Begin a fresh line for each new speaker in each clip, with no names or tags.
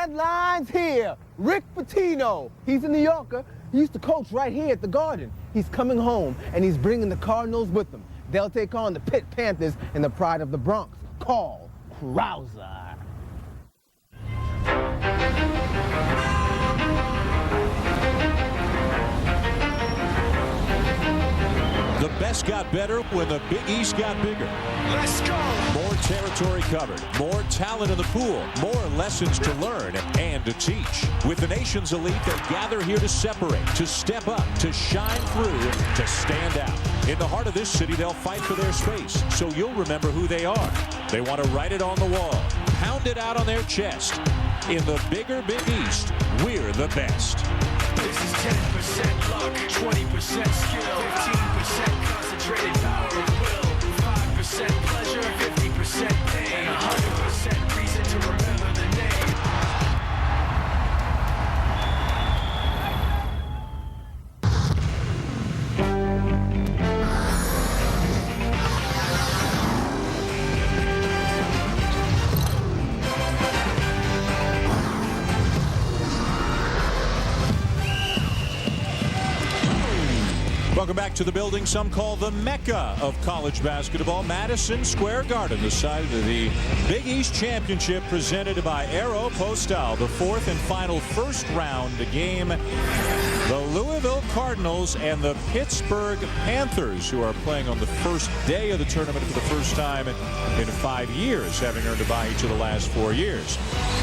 Headlines here. Rick Pitino. He's a New Yorker. He used to coach right here at the Garden. He's coming home, and he's bringing the Cardinals with him. They'll take on the Pitt Panthers in the pride of the Bronx. Call Krauser.
The best got better when the Big East got bigger.
Let's go!
More territory covered, more talent in the pool, more lessons to learn and to teach. With the nation's elite that gather here to separate, to step up, to shine through, to stand out. In the heart of this city, they'll fight for their space, so you'll remember who they are. They want to write it on the wall, pound it out on their chest. In the bigger Big East, we're the best.
This is 10% luck, 20% skill, 15% concentrated power of will, 5% pleasure, 50% pain, and 100% reason to remember the name.
Welcome back to the building some call the Mecca of college basketball, Madison Square Garden, the site of the Big East Championship presented by Aeropostale, the fourth and final first round game. The Louisville Cardinals and the Pittsburgh Panthers, who are playing on the first day of the tournament for the first time in 5 years, having earned a bye each of the last 4 years.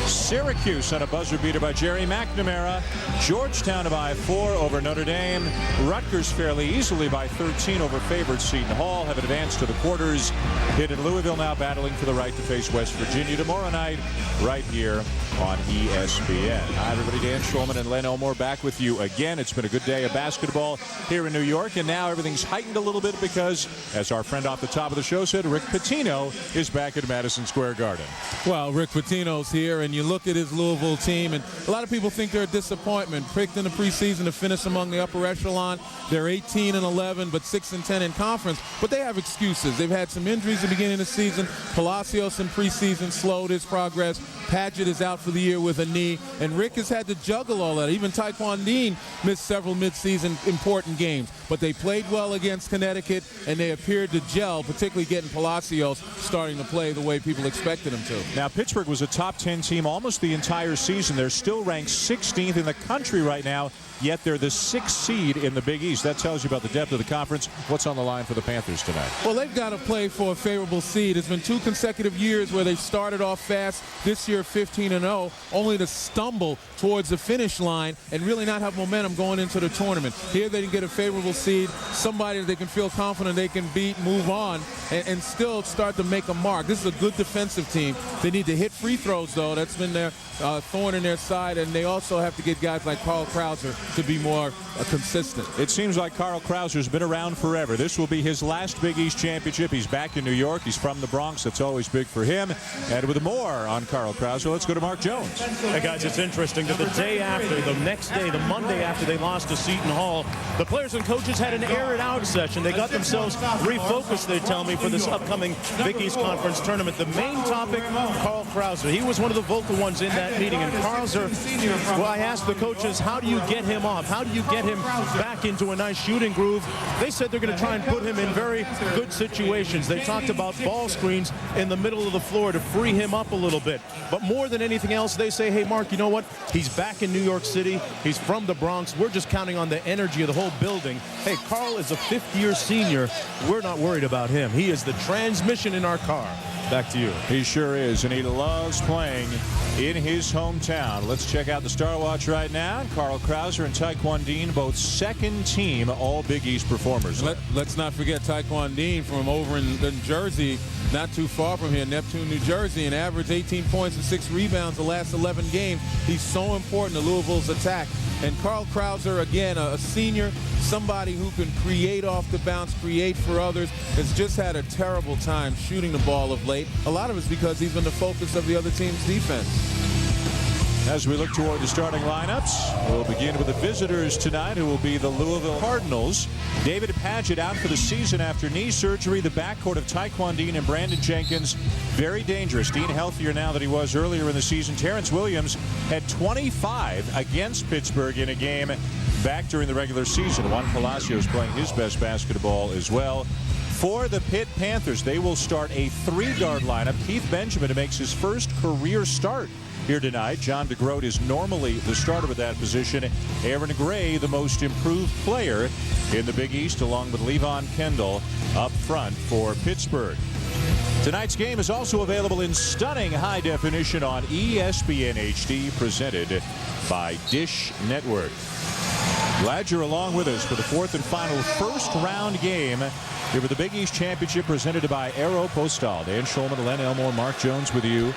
Syracuse on a buzzer beater by Jerry McNamara. Georgetown by 4 over Notre Dame. Rutgers fairly easily by 13 over favored Seton Hall, have advanced to the quarters. Pitt and Louisville now battling for the right to face West Virginia tomorrow night right here on ESPN. Hi everybody, Dan Shulman and Len Elmore back with you again. It's been a good day of basketball here in New York, and now everything's heightened a little bit because, as our friend off the top of the show said, Rick Pitino is back at Madison Square Garden.
Well, Rick Pitino's here, and you look at his Louisville team, and a lot of people think they're a disappointment. Picked in the preseason to finish among the upper echelon. They're 18-11, but 6-10 in conference. But they have excuses. They've had some injuries at the beginning of the season. Palacios in preseason slowed his progress. Padgett is out for the year with a knee, and Rick has had to juggle all that. Even Taekwon Dean missed several midseason important games, but they played well against Connecticut, and they appeared to gel, particularly getting Palacios starting to play the way people expected him to.
Now, Pittsburgh was a top 10 team almost the entire season. They're still ranked 16th in the country right now, yet they're the 6th seed in the Big East. That tells you about the depth of the conference. What's on the line for the Panthers tonight?
Well, they've got to play for a favorable seed. It's been 2 consecutive years where they've started off fast. This year, 15-0, only to stumble towards the finish line and really not have momentum going into the tournament. Here they can get a favorable seed, somebody that they can feel confident they can beat, move on, and still start to make a mark. This is a good defensive team. They need to hit free throws, though. That's been their thorn in their side, and they also have to get guys like Carl Krauser to be more consistent.
It seems like Carl Krauser's been around forever. This will be his last Big East championship. He's back in New York. He's from the Bronx. That's always big for him. And with more on Carl Krauser, let's go to Mark Jones.
Hey, guys, it's interesting that the day after, the next day, the Monday after they lost to Seton Hall, the players and coaches had an air-it-out session. They got themselves refocused, they tell me, for this upcoming Big East Conference tournament. The main topic, Carl Krauser. He was one of the vocal ones in that meeting. And Krauser, well, I asked the coaches, how do you get him off? How do you get him back into a nice shooting groove? They said they're going to try and put him in very good situations. They talked about ball screens in the middle of the floor to free him up a little bit. But more than anything else, they say, hey, Mark, you know what? He's back in New York City. He's from the Bronx. We're just counting on the energy of the whole building. Hey, Carl is a fifth-year senior. We're not worried about him. He is the transmission in our car. Back to you.
He sure is, and he loves playing in his hometown. Let's check out the Star Watch right now. Carl Krauser and Taekwon Dean, both second-team All-Big East performers.
Let's not forget Taekwon Dean from over in Jersey, not too far from here, Neptune, New Jersey, and averaged 18 points and 6 rebounds the last 11 games. He's so important to Louisville's attack. And Carl Krauser, again, a senior, somebody who can create off the bounce, create for others, has just had a terrible time shooting the ball of late. A lot of it's because he's been the focus of the other team's defense.
As we look toward the starting lineups, we'll begin with the visitors tonight, who will be the Louisville Cardinals. David Padgett out for the season after knee surgery. The backcourt of Taekwon Dean and Brandon Jenkins, very dangerous. Dean healthier now than he was earlier in the season. Terrence Williams had 25 against Pittsburgh in a game back during the regular season. Juan Palacios playing his best basketball as well. For the Pitt Panthers, they will start a 3-guard lineup. Keith Benjamin makes his first career start here tonight. John DeGroat is normally the starter at that position. Aaron Gray, the most improved player in the Big East, along with Levon Kendall up front for Pittsburgh. Tonight's game is also available in stunning high definition on ESPN HD, presented by Dish Network. Glad you're along with us for the fourth and final first-round game here with the Big East Championship, presented by Aeropostale. Dan Shulman, Len Elmore, Mark Jones with you.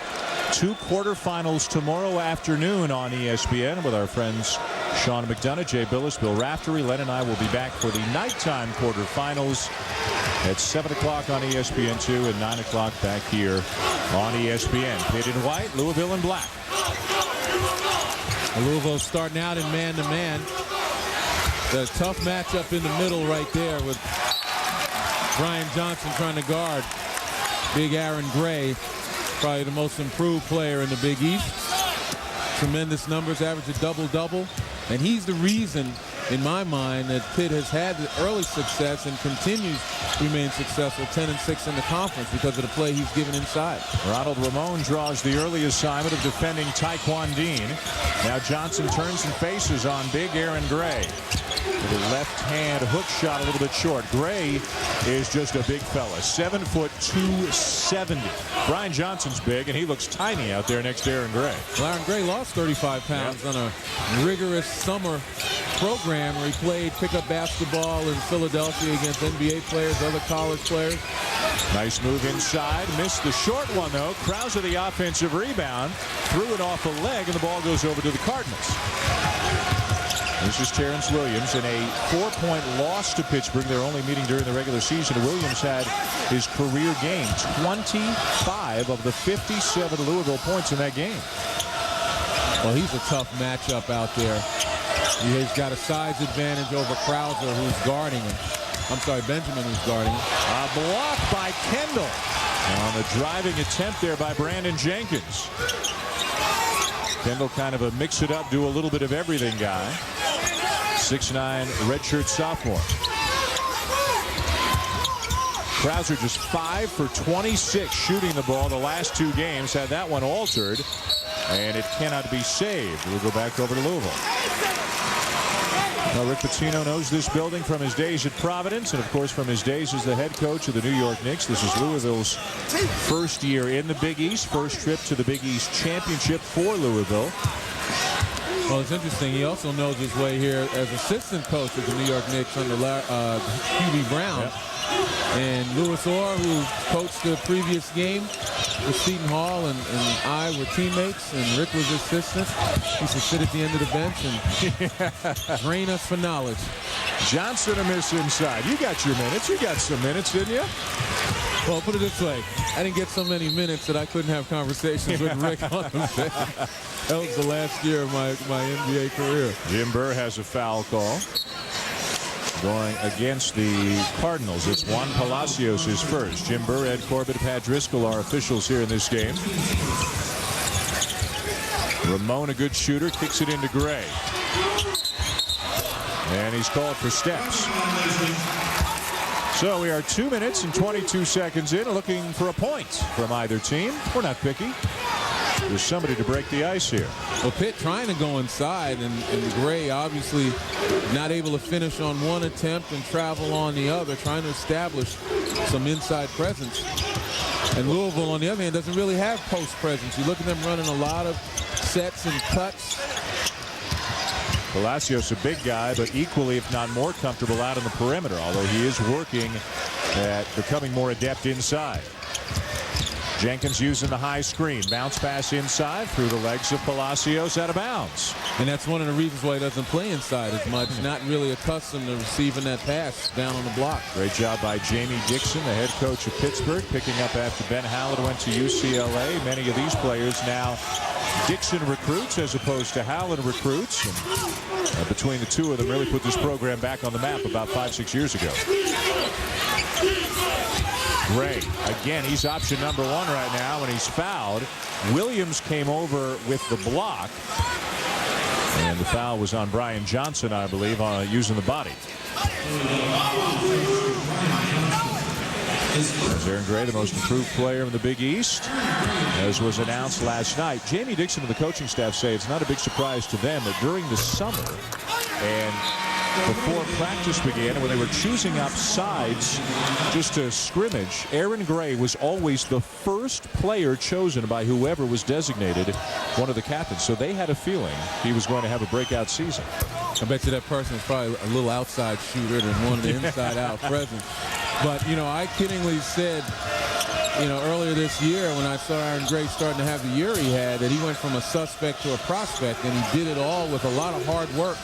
2 quarterfinals tomorrow afternoon on ESPN with our friends Sean McDonough, Jay Billis, Bill Raftery. Len and I will be back for the nighttime quarterfinals at 7 o'clock on ESPN2 and 9 o'clock back here on ESPN. Pitt in white, Louisville in black.
Louisville starting out in man-to-man. The tough matchup in the middle right there with Brian Johnson trying to guard big Aaron Gray, probably the most improved player in the Big East. Tremendous numbers, average a double-double. And he's the reason, in my mind, that Pitt has had early success and continues to remain successful, 10-6 in the conference, because of the play he's given inside.
Ronald Ramon draws the early assignment of defending Taekwon Dean. Now Johnson turns and faces on big Aaron Gray. With a left-hand hook shot a little bit short. Gray is just a big fella, 7 foot 270. Brian Johnson's big, and he looks tiny out there next to Aaron Gray.
Well, Aaron Gray lost 35 pounds on a rigorous summer program where he played pickup basketball in Philadelphia against NBA players, other college players.
Nice move inside. Missed the short one, though. Krauser, the offensive rebound, threw it off a leg, and the ball goes over to the Cardinals. This is Terrence Williams in a 4-point loss to Pittsburgh. They're only meeting during the regular season. Williams had his career game, 25 of the 57 Louisville points in that game.
Well, he's a tough matchup out there. He's got a size advantage over Krauser, who's guarding him. I'm sorry, Benjamin, who's guarding him.
A block by Kendall on the driving attempt there by Brandon Jenkins. Kendall kind of a mix-it-up, do a little bit of everything guy. 6'9", redshirt sophomore. Krauser just 5 for 26 shooting the ball the last 2 games. Had that one altered, and it cannot be saved. We'll go back over to Louisville. Now, Rick Pitino knows this building from his days at Providence, and of course from his days as the head coach of the New York Knicks. This is Louisville's first year in the Big East, first trip to the Big East Championship for Louisville.
Well, it's interesting. He also knows his way here as assistant coach of the New York Knicks under Hubie Brown. Yep. And Louis Orr, who coached the previous game with Seton Hall, and I were teammates, and Rick was assistant. He used to sit at the end of the bench and drain us for knowledge.
Johnson a miss inside. You got your minutes. You got some minutes, didn't you?
Well, put it this way. I didn't get so many minutes that I couldn't have conversations with Rick on the bench. That was the last year of my NBA career.
Jim Burr has a foul call going against the Cardinals. It's Juan Palacios his first. Jim Burr, Ed Corbett, Pat Driscoll are officials here in this game. Ramon, a good shooter, kicks it into Gray. And he's called for steps. So we are 2 minutes and 22 seconds in, looking for a point from either team. We're not picky. There's somebody to break the ice here.
Well, Pitt trying to go inside, and Gray obviously not able to finish on one attempt and travel on the other, trying to establish some inside presence. And Louisville, on the other hand, doesn't really have post presence. You look at them running a lot of sets and cuts.
Palacios, a big guy, but equally, if not more comfortable out on the perimeter, although he is working at becoming more adept inside. Jenkins using the high screen. Bounce pass inside through the legs of Palacios, out of bounds.
And that's one of the reasons why he doesn't play inside as much. Not really accustomed to receiving that pass down on the block.
Great job by Jamie Dixon, the head coach of Pittsburgh, picking up after Ben Hallett went to UCLA. Many of these players now Dixon recruits as opposed to Howland recruits. And, between the two of them really put this program back on the map about 5-6 years ago. Gray, again, he's option number 1 right now, and he's fouled. Williams came over with the block. And the foul was on Brian Johnson, I believe, using the body. As Aaron Gray, the most improved player in the Big East, as was announced last night. Jamie Dixon and the coaching staff say it's not a big surprise to them that during the summer and before practice began, when they were choosing up sides just to scrimmage, Aaron Gray was always the first player chosen by whoever was designated one of the captains. So they had a feeling he was going to have a breakout season.
I bet you that person is probably a little outside shooter than one of the inside-out presence. But, you know, I kiddingly said, you know, earlier this year when I saw Aaron Gray starting to have the year he had, that he went from a suspect to a prospect, and he did it all with a lot of hard work.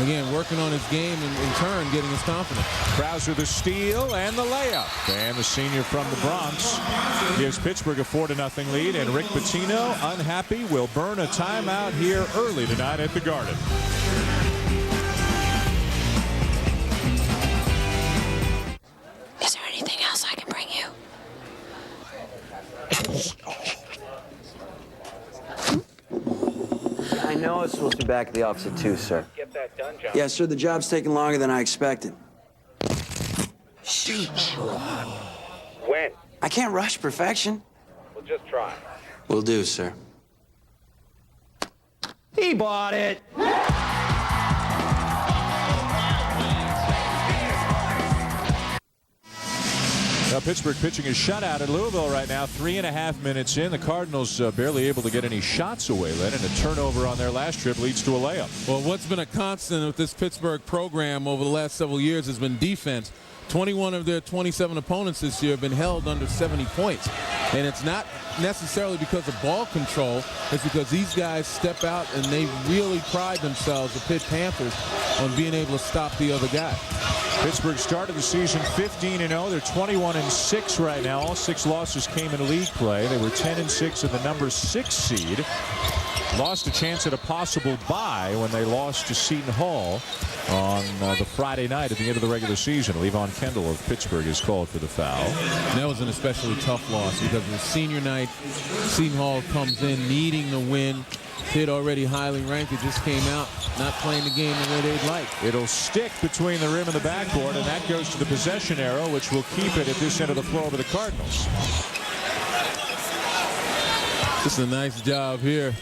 Again, working on his game and in turn getting his confidence.
Krauser the steal and the layup. And the senior from the Bronx gives Pittsburgh a 4-0 lead. And Rick Pitino, unhappy, will burn a timeout here early tonight at the Garden.
Is there anything else I can bring you?
I know I was supposed to be back at the office at 2, sir.
Get that done, John.
Yeah, sir, the job's taking longer than I expected.
Shoot. When?
I can't rush perfection.
We'll just try.
Will do, sir. He bought it!
Now Pittsburgh pitching a shutout at Louisville right now. 3.5 minutes in. The Cardinals barely able to get any shots away, Len, and a turnover on their last trip leads to a layup.
Well, what's been a constant with this Pittsburgh program over the last several years has been defense. 21 of their 27 opponents this year have been held under 70 points. And it's not necessarily because of ball control. It's because these guys step out and they really pride themselves, the Pitt Panthers, on being able to stop the other guy.
Pittsburgh started the season 15-0. They're 21-6 right now. All 6 losses came in league play. They were 10-6 in the number 6 seed. Lost a chance at a possible bye when they lost to Seton Hall on the Friday night at the end of the regular season. Levon Kendall of Pittsburgh is called for the foul.
And that was an especially tough loss because of the senior night. Seton Hall comes in needing the win. Pitt already highly ranked. It just came out not playing the game the way they'd like.
It'll stick between the rim and the backboard, and that goes to the possession arrow, which will keep it at this end of the floor over the Cardinals.
Just a nice job here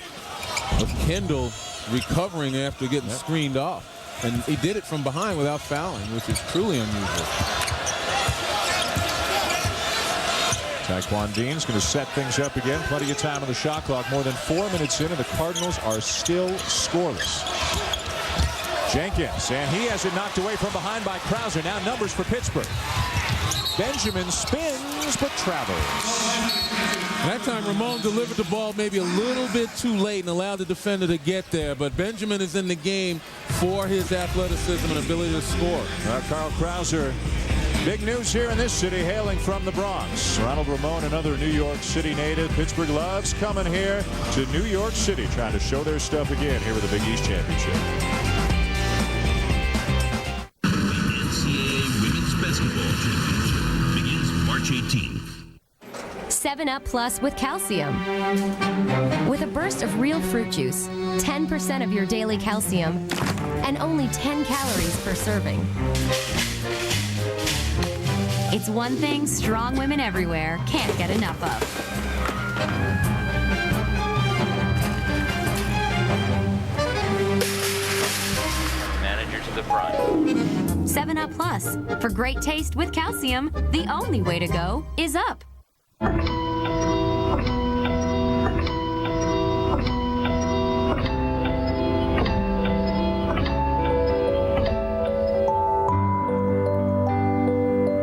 of Kendall recovering after getting screened off. And he did it from behind without fouling, which is truly unusual.
Taekwon Dean's going to set things up again. Plenty of time on the shot clock. More than 4 minutes in, and the Cardinals are still scoreless. Jenkins, and he has it knocked away from behind by Krauser. Now numbers for Pittsburgh. Benjamin spins, but travels.
That time Ramon delivered the ball maybe a little bit too late and allowed the defender to get there. But Benjamin is in the game for his athleticism and ability to score.
Carl Krauser. Big news here in this city, hailing from the Bronx. Ronald Ramon, another New York City native. Pittsburgh loves coming here to New York City, trying to show their stuff again here with the Big East Championship.
The NCAA Women's Basketball Championship begins March 18th.
7-Up Plus with calcium. With a burst of real fruit juice, 10% of your daily calcium, and only 10 calories per serving. It's one thing strong women everywhere can't get enough of.
Manager to the front.
7-Up Plus. For great taste with calcium, the only way to go is up.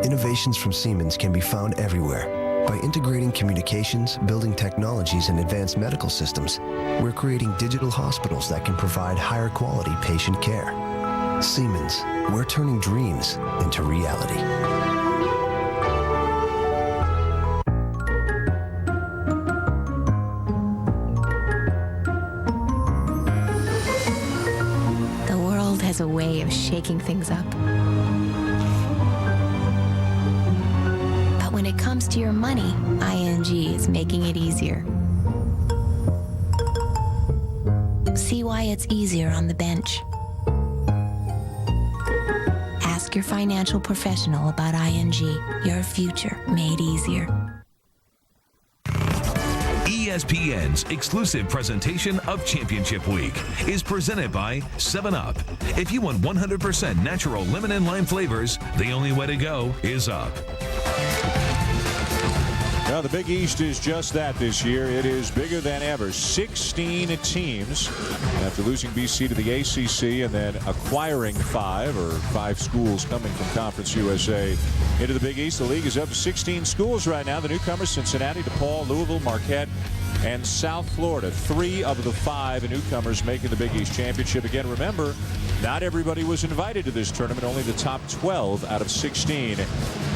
Innovations from Siemens can be found everywhere. By integrating communications, building technologies, and advanced medical systems, we're creating digital hospitals that can provide higher quality patient care. Siemens, we're turning dreams into reality.
has a way of shaking things up. But when it comes to your money, ING is making it easier. See why it's easier on the bench. Ask your financial professional about ING, your future made easier.
ESPN's exclusive presentation of Championship Week is presented by 7-Up. If you want 100% natural lemon and lime flavors, the only way to go is up.
Now, the Big East is just that this year. It is bigger than ever. 16 teams after losing BC to the ACC and then acquiring 5 schools coming from Conference USA into the Big East. The league is up to 16 schools right now. The newcomers, Cincinnati, DePaul, Louisville, Marquette, and South Florida. 3 of the 5 newcomers making the Big East Championship. Again, remember, not everybody was invited to this tournament. Only the top 12 out of 16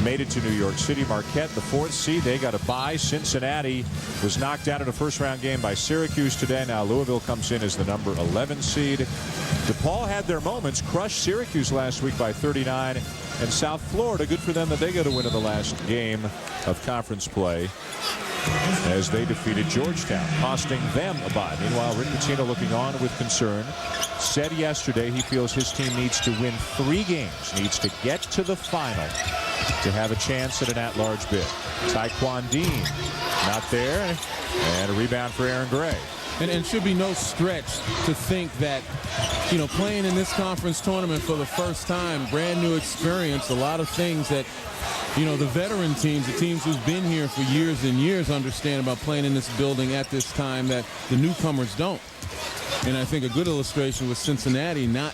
made it to New York City. Marquette, the 4th seed, they got a bye. Cincinnati was knocked out in a first-round game by Syracuse today. Now Louisville comes in as the number 11 seed. DePaul had their moments, crushed Syracuse last week by 39. And South Florida, good for them that they got a win in the last game of conference play as they defeated Georgetown, costing them a bye. Meanwhile, Rick Pitino, looking on with concern, said yesterday he feels his team needs to win 3 games, needs to get to the final to have a chance at an at-large bid. Taekwon Dean not there, and a rebound for Aaron Gray.
And should be no stretch to think that, playing in this conference tournament for the first time, brand new experience, a lot of things that, the veteran teams, the teams who've been here for years and years understand about playing in this building at this time that the newcomers don't. And I think a good illustration was Cincinnati not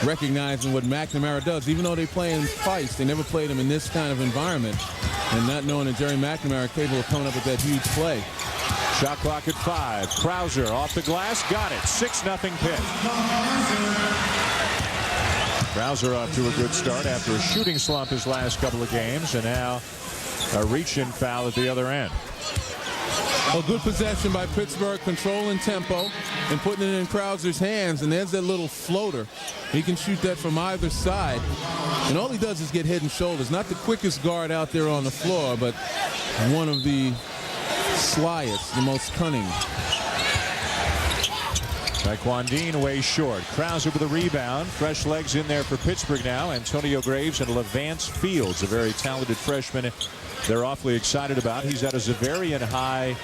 recognizing what McNamara does. Even though they play in Feist, they never played him in this kind of environment. And not knowing that Jerry McNamara is capable of coming up with that huge play.
Shot clock at 5. Krauser off the glass. Got it. 6-0 Pitt. Krauser off to a good start after a shooting slump his last couple of games. And now a reach-in foul at the other end.
A good possession by Pittsburgh, controlling tempo and putting it in Krauser's hands. And there's that little floater. He can shoot that from either side. And all he does is get head and shoulders. Not the quickest guard out there on the floor, but one of the slyest, the most cunning.
Taekwon Dean away short. Krauser with a rebound. Fresh legs in there for Pittsburgh now. Antonio Graves and Levance Fields, a very talented freshman they're awfully excited about. He's at a Zavarian High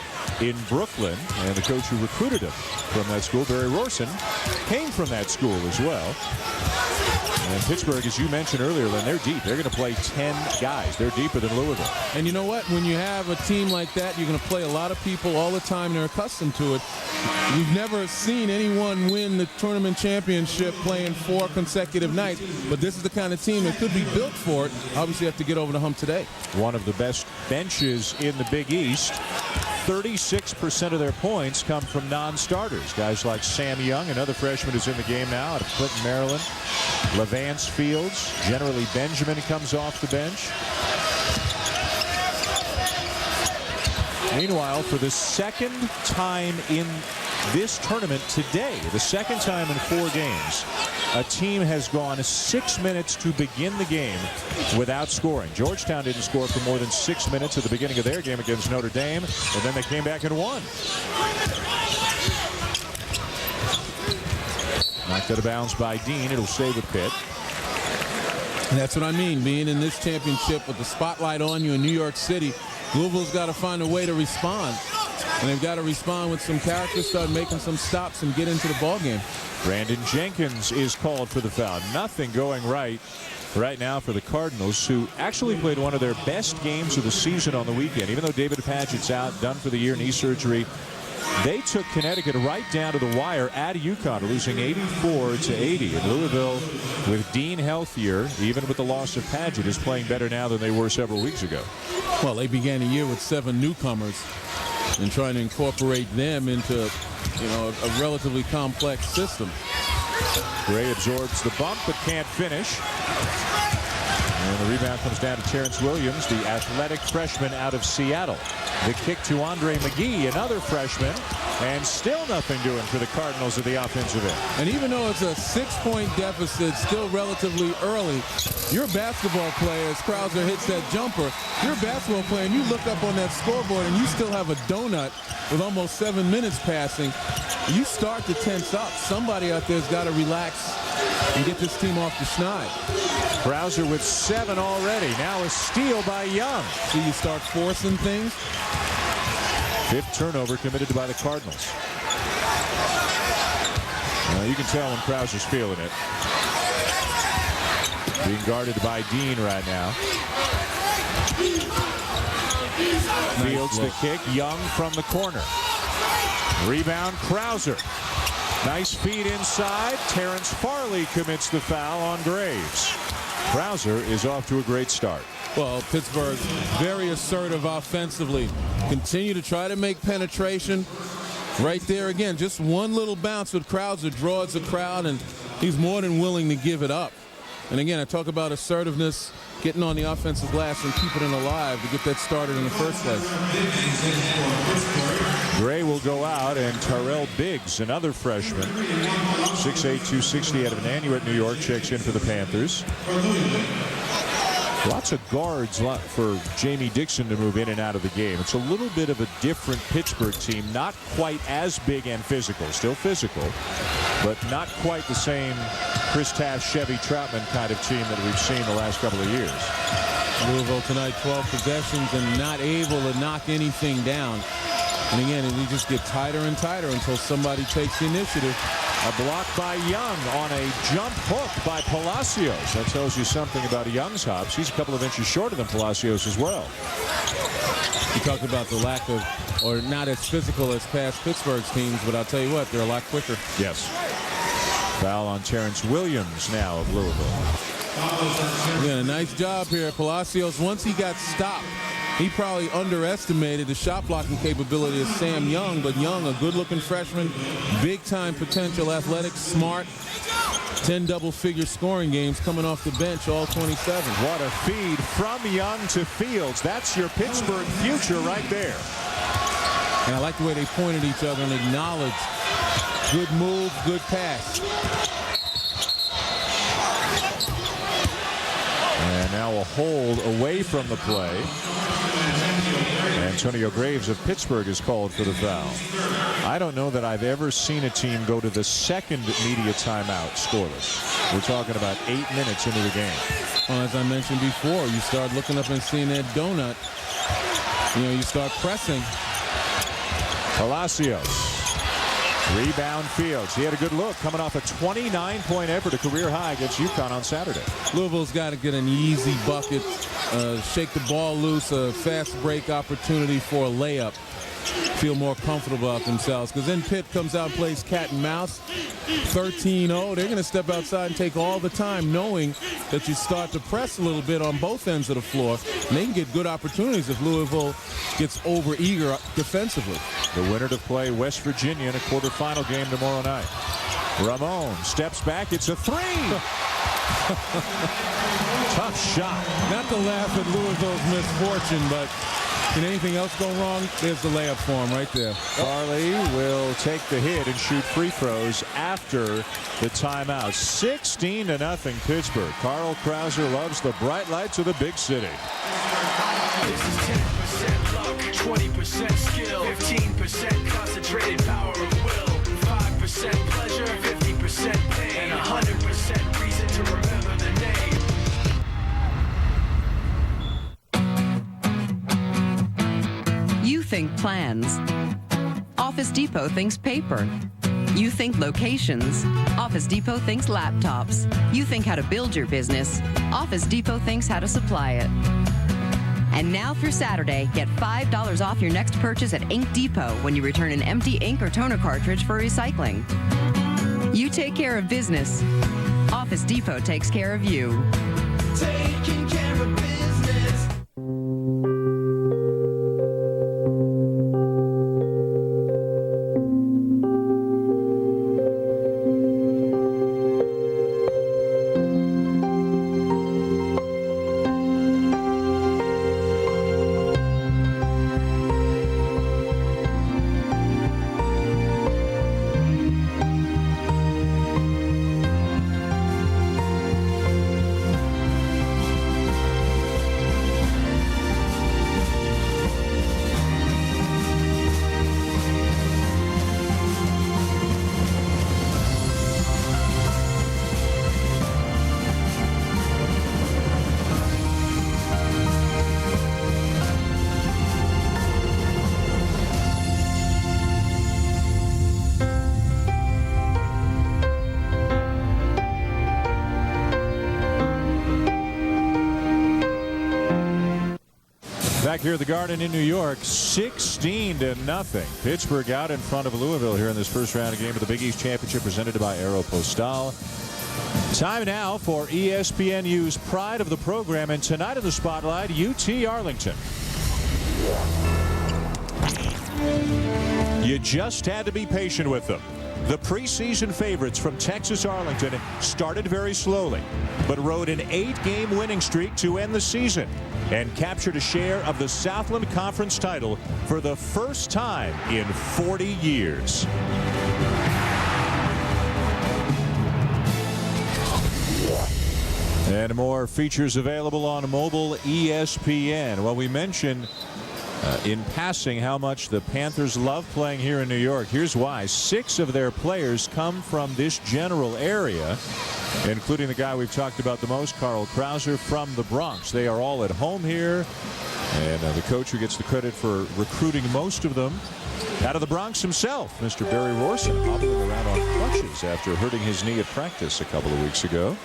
in Brooklyn, and the coach who recruited him from that school, Barry Rorson, came from that school as well. And Pittsburgh, as you mentioned earlier, Lynn, they're deep. They're going to play 10 guys. They're deeper than Louisville.
And you know what? When you have a team like that, you're going to play a lot of people all the time. They're accustomed to it. You've never seen anyone win the tournament championship playing 4 consecutive nights. But this is the kind of team that could be built for it. Obviously, you have to get over the hump today. One of the best benches in the Big East. 36% of their points come from non-starters. Guys like Sam Young, another freshman who's in the game now out of Clinton, Maryland. Levance Fields. Generally, Benjamin comes off the bench. Meanwhile, for the second time in this tournament today, the second time in 4 games, a team has gone 6 minutes to begin the game without scoring. Georgetown didn't score for more than 6 minutes at the beginning of their game against Notre Dame, and then they came back and won. Knocked out of bounds by Dean. It'll stay with Pitt. And that's what I mean, being in this championship with the spotlight on you in New York City. Louisville's got to find a way to respond. And they've got to respond with some character, start making some stops and get into the ballgame. Brandon Jenkins is called for the foul. Nothing going right now for the Cardinals, who actually played one of their best games of the season on the weekend. Even though David Padgett's out, done for the year, knee surgery, they took Connecticut right down to the wire at UConn, losing 84-80. And Louisville, with Dean healthier, even with the loss of Padgett, is playing better now than they were several weeks ago. Well, they began the year with 7 newcomers and trying to incorporate them into, a relatively complex system. Gray absorbs the bump but can't finish. And the rebound comes down to Terrence Williams, the athletic freshman out of Seattle.
The kick to Andre McGee, another freshman, and still nothing doing for the Cardinals at the offensive end.
And even though it's a 6-point deficit, still relatively early, you're a basketball player. As Krauser hits that jumper, you're a basketball player, and you look up on that scoreboard, and you still have a donut with almost 7 minutes passing. You start to tense up. Somebody out there's got to relax and get this team off the schneid.
Krauser with 7 already. Now a steal by Young.
So you start forcing things.
5th turnover committed by the Cardinals. You can tell when Krauser's feeling it. Being guarded by Dean right now. Fields the kick. Young from the corner. Rebound Krauser. Nice feed inside. Terrence Farley commits the foul on Graves. Krauser is off to a great start.
Well, Pittsburgh very assertive offensively. Continue to try to make penetration. Right there again, just one little bounce with Krauser draws the crowd, and he's more than willing to give it up. And again, I talk about assertiveness, getting on the offensive glass and keeping it alive to get that started in the first place.
Gray will go out, and Terrell Biggs, another freshman, 6'8", 260 out of Nanuet, New York, checks in for the Panthers. Lots of guards for Jamie Dixon to move in and out of the game. It's a little bit of a different Pittsburgh team, not quite as big and physical, still physical, but not quite the same Chris Taft, Chevy Troutman kind of team that we've seen the last couple of years.
Louisville tonight, 12 possessions and not able to knock anything down. And again, we just get tighter and tighter until somebody takes the initiative.
A block by Young on a jump hook by Palacios. That tells you something about Young's hops. He's a couple of inches shorter than Palacios as well.
You talked about the lack of, or not as physical as past Pittsburgh's teams, but I'll tell you what, they're a lot quicker.
Yes. Foul on Terrence Williams now of Louisville.
Yeah, a nice job here. Palacios, once he got stopped, he probably underestimated the shot blocking capability of Sam Young, but Young, a good-looking freshman, big-time potential, athletic, smart, 10 double-figure scoring games coming off the bench, all 27.
What a feed from Young to Fields. That's your Pittsburgh future right there.
And I like the way they pointed each other and acknowledged good move, good pass.
And now a hold away from the play. Antonio Graves of Pittsburgh is called for the foul. I don't know that I've ever seen a team go to the second media timeout scoreless. We're talking about 8 minutes into the game.
Well, as I mentioned before, you start looking up and seeing that donut. You start pressing.
Palacios. Rebound Fields. He had a good look coming off a 29-point effort, a career high against UConn on Saturday.
Louisville's got to get an easy bucket, shake the ball loose, a fast break opportunity for a layup. Feel more comfortable about themselves, because then Pitt comes out and plays cat and mouse. 13-0. They're going to step outside and take all the time, knowing that you start to press a little bit on both ends of the floor, and they can get good opportunities if Louisville gets over-eager defensively.
The winner to play West Virginia in a quarterfinal game tomorrow night. Ramon steps back. It's a three. Tough shot.
Not to laugh at Louisville's misfortune, but can anything else go wrong? There's the layup for him right there.
Farley will take the hit and shoot free throws after the timeout. 16-0 Pittsburgh. Carl Krauser loves the bright lights of the big city.
This is 10% luck, 20% skill, 15% concentrated power of will, 5% pleasure, 50% pain, and 100% reason to remember the name.
You think plans. Office Depot thinks paper. You think locations. Office Depot thinks laptops. You think how to build your business. Office Depot thinks how to supply it. And now through Saturday, get $5 off your next purchase at Ink Depot when you return an empty ink or toner cartridge for recycling. You take care of business. Office Depot takes care of you.
Taking care of business.
here at the Garden in New York, 16-0. Pittsburgh out in front of Louisville here in this first round of game of the Big East Championship presented by Aeropostale. Time now for ESPNU's pride of the program, and tonight in the spotlight, UT Arlington. You just had to be patient with them. The preseason favorites from Texas Arlington started very slowly, but rode an 8-game winning streak to end the season and captured a share of the Southland Conference title for the first time in 40 years. And more features available on mobile ESPN. Well, we mentioned in passing how much the Panthers love playing here in New York. Here's why. 6 of their players come from this general area, including the guy we've talked about the most, Krauser, from the Bronx. They are all at home here, and the coach who gets the credit for recruiting most of them out of the Bronx himself, Mr. Barry Rorson, hobbling around on crutches after hurting his knee at practice a couple of weeks ago.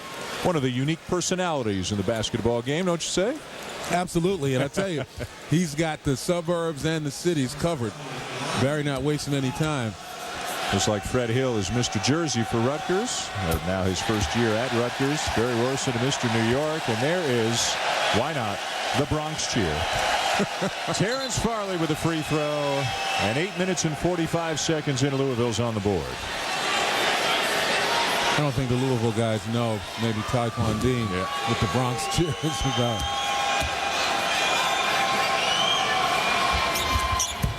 One of the unique personalities in the basketball game, don't you say?
Absolutely, and I tell you, he's got the suburbs and the cities covered. Barry not wasting any time.
Just like Fred Hill is Mr. Jersey for Rutgers. Now his first year at Rutgers. Barry Rorson to Mr. New York, and there is, why not, the Bronx cheer. Terrence Farley with a free throw, and 8 minutes and 45 seconds in. Louisville's on the board.
I don't think the Louisville guys know. Maybe Taekwon Dean with the Bronx cheers about.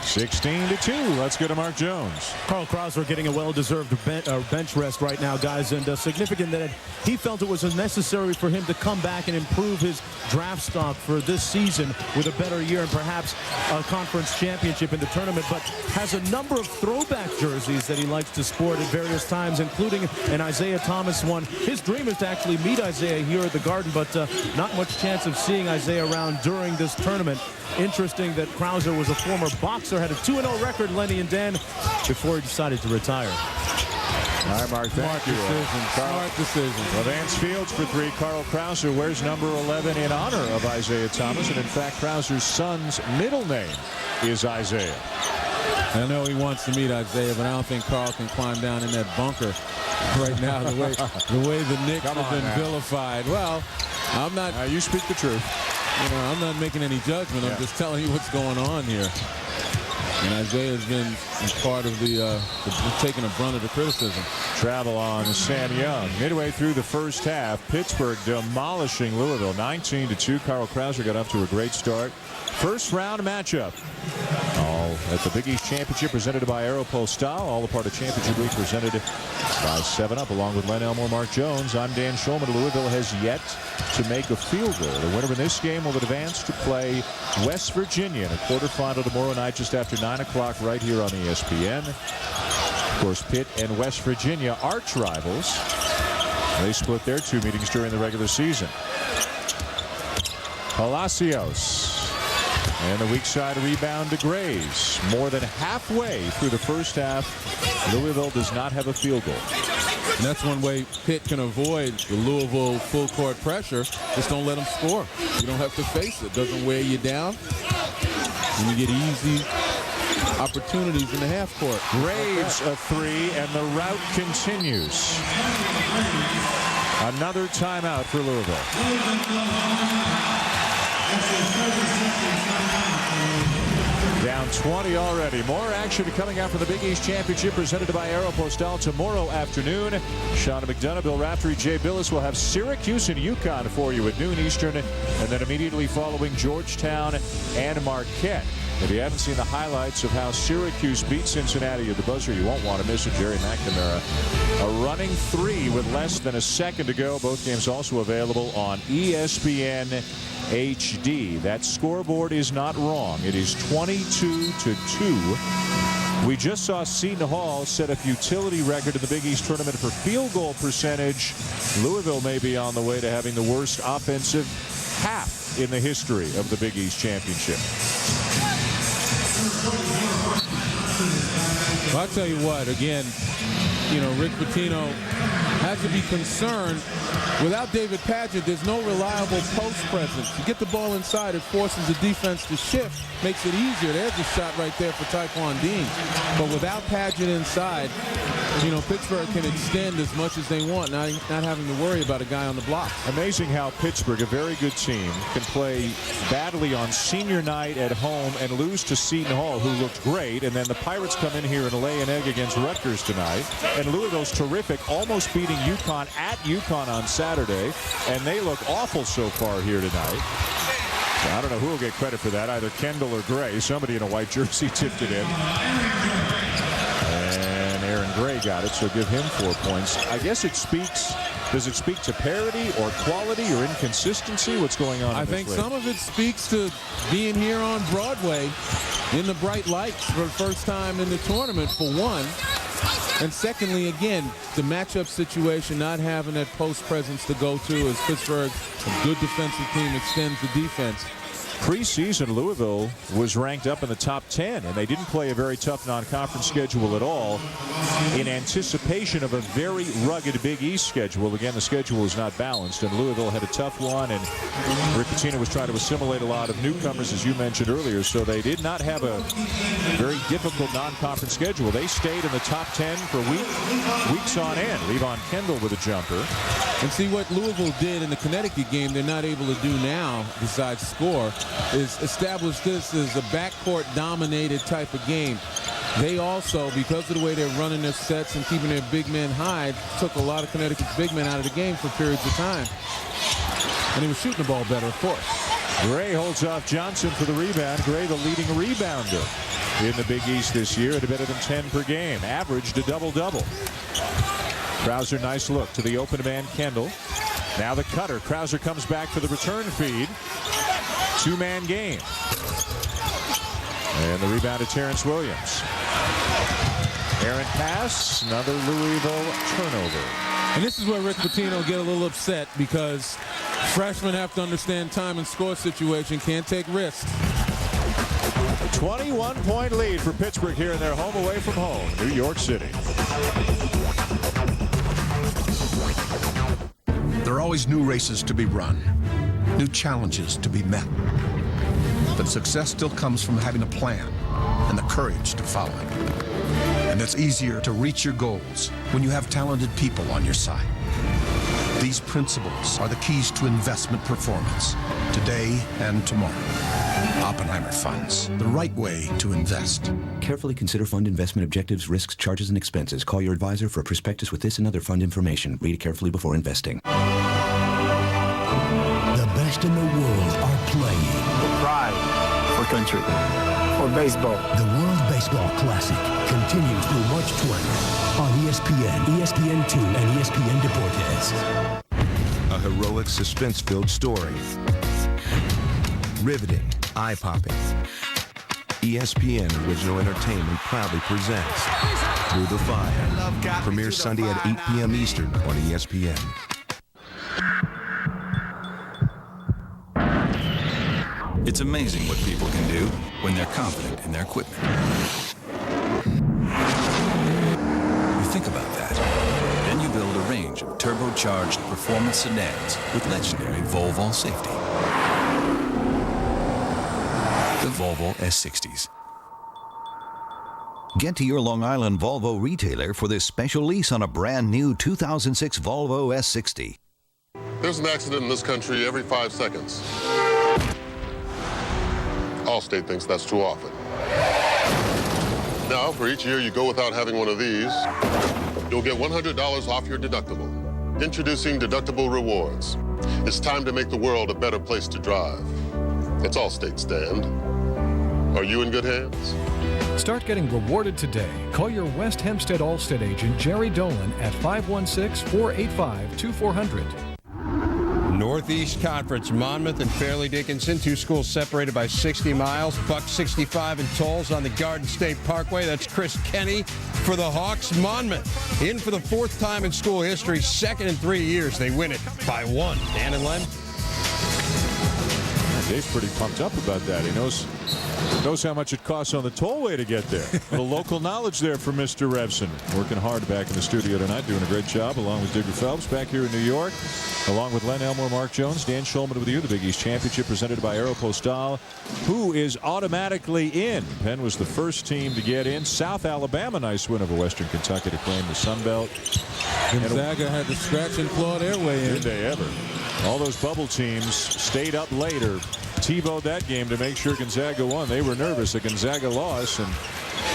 16-2. Let's go to Mark Jones.
Carl Krauser getting a well-deserved bench rest right now, guys, and significant that he felt it was necessary for him to come back and improve his draft stock for this season with a better year and perhaps a conference championship in the tournament, but has a number of throwback jerseys that he likes to sport at various times, including an Isaiah Thomas one. His dream is to actually meet Isaiah here at the Garden, but not much chance of seeing Isaiah around during this tournament. Interesting that Krauser was a former boxer, had a 2-0 record, Lenny and Dan, before he decided to retire.
All right, Mark, thank you.
Smart decision.
Well, Vance Fields for 3. Carl Krauser wears number 11 in honor of Isaiah Thomas, and in fact, Krauser's son's middle name is Isaiah.
I know he wants to meet Isaiah, but I don't think Carl can climb down in that bunker right now the way the Knicks have been vilified. Well, I'm not.
You speak the truth.
You know, I'm not making any judgment. I'm just telling you what's going on here. And Isaiah's been part of taking a brunt of the criticism.
Travel on Sam Young. Midway through the first half, Pittsburgh demolishing Louisville 19-2. Carl Krauser got up to a great start. First round matchup. All at the Big East Championship presented by Aeropostale. All a part of Championship Week presented by 7-Up. Along with Len Elmore, Mark Jones, I'm Dan Shulman. Louisville has yet to make a field goal. The winner in this game will advance to play West Virginia in a quarterfinal tomorrow night just after 9 o'clock right here on ESPN. Of course, Pitt and West Virginia arch rivals. They split their 2 meetings during the regular season. Palacios. And the weak side rebound to Graves. More than halfway through the first half, Louisville does not have a field goal.
And that's one way Pitt can avoid the Louisville full court pressure. Just don't let them score. You don't have to face it. Doesn't wear you down. And you get easy opportunities in the half court.
Graves a 3, and the rout continues. Another timeout for Louisville. Down 20 already. More action coming out from the Big East Championship presented by Aeropostale tomorrow afternoon. Shauna McDonough, Bill Raftery, Jay Billis will have Syracuse and UConn for you at noon Eastern, and then immediately following Georgetown and Marquette. If you haven't seen the highlights of how Syracuse beat Cincinnati at the buzzer, you won't want to miss it. Jerry McNamara, a running 3 with less than a second to go. Both games also available on ESPN HD. That scoreboard is not wrong. It is 22-2. We just saw Seton Hall set a futility record in the Big East tournament for field goal percentage. Louisville may be on the way to having the worst offensive half in the history of the Big East Championship.
Well, I'll tell you what, again, you know, Rick Pitino has to be concerned. Without David Padgett, there's no reliable post presence. You get the ball inside, it forces the defense to shift, makes it easier. There's a shot right there for Tyquan Dean. But without Padgett inside, Pittsburgh can extend as much as they want, not having to worry about a guy on the block.
Amazing how Pittsburgh, a very good team, can play badly on senior night at home and lose to Seton Hall, who looked great. And then the Pirates come in here and lay an egg against Rutgers tonight. And Louisville's terrific, almost beating UConn at UConn on Saturday. And they look awful so far here tonight. So I don't know who will get credit for that, either Kendall or Gray. Somebody in a white jersey tipped it in. And Aaron Gray got it, so give him 4 points. I guess it speaks. Does it speak to parity or quality or inconsistency? What's going on?
I think some of it speaks to being here on Broadway in the bright lights for the first time in the tournament, for one. And secondly, again, the matchup situation, not having that post presence to go to as Pittsburgh, a good defensive team, extends the defense.
Preseason, Louisville was ranked up in the top 10, and they didn't play a very tough non-conference schedule at all in anticipation of a very rugged Big East schedule. Again, the schedule is not balanced, and Louisville had a tough one, and Rick Pitino was trying to assimilate a lot of newcomers, as you mentioned earlier, so they did not have a very difficult non-conference schedule. They stayed in the top 10 for weeks on end. Levon Kendall with a jumper.
And see what Louisville did in the Connecticut game they're not able to do now, besides score, is establish this as a backcourt dominated type of game. They also, because of the way they're running their sets and keeping their big men high, took a lot of Connecticut's big men out of the game for periods of time. And he was shooting the ball better, of course.
Gray holds off Johnson for the rebound. Gray, the leading rebounder in the Big East this year, at better than 10 per game. Averaged a double-double. Krauser, nice look to the open man, Kendall. Now the cutter. Krauser comes back for the return feed. Two-man game. And the rebound to Terrence Williams. Errant pass, another Louisville turnover.
And this is where Rick Pitino get a little upset, because freshmen have to understand time and score situation, can't take risks.
21-point lead for Pittsburgh here in their home away from home, New York City.
There are always new races to be run, new challenges to be met. But success still comes from having a plan and the courage to follow it. And it's easier to reach your goals when you have talented people on your side. These principles are the keys to investment performance, today and tomorrow. Oppenheimer Funds, the right way to invest.
Carefully consider fund investment objectives, risks, charges, and expenses. Call your advisor for a prospectus with this and other fund information. Read it carefully before investing.
The best in the world are playing.
For pride, for country, for baseball.
The World Baseball Classic continues through March 20th on ESPN, ESPN2, and ESPN Deportes.
A heroic, suspense-filled story. Riveting, eye-popping. ESPN Original Entertainment proudly presents Through the Fire. Premieres Sunday at 8 p.m. Eastern on ESPN.
It's amazing what people can do when they're confident in their equipment. You think about that. Then you build a range of turbocharged performance sedans with legendary Volvo safety. The Volvo S60s.
Get to your Long Island Volvo retailer for this special lease on a brand new 2006 Volvo S60.
There's an accident in this country every 5 seconds. Allstate thinks that's too often. Now, for each year you go without having one of these, you'll get $100 off your deductible. Introducing Deductible Rewards. It's time to make the world a better place to drive. It's Allstate, Stand. Are you in good hands?
Start getting rewarded today. Call your West Hempstead Allstate agent, Jerry Dolan, at 516-485-2400.
Northeast Conference, Monmouth and Fairleigh Dickinson, two schools separated by 60 miles. Buck 65 and tolls on the Garden State Parkway. That's Chris Kenny for the Hawks. Monmouth in for the fourth time in school history, second in 3 years. They win it by 1. Dan and Len.
Dave's pretty pumped up about that. He knows how much it costs on the tollway to get there. A little local knowledge there from Mr. Revson. Working hard back in the studio tonight, doing a great job along with Digger Phelps back here in New York. Along with Len Elmore, Mark Jones, Dan Shulman with you. The Big East Championship presented by Aeropostale, who is automatically in. Penn was the first team to get in. South Alabama, nice win over Western Kentucky to claim the Sun Belt.
Gonzaga had to scratch and claw their way in.
Did they ever? All those bubble teams stayed up later. T-bowed that game to make sure Gonzaga won. They were nervous. A Gonzaga loss, and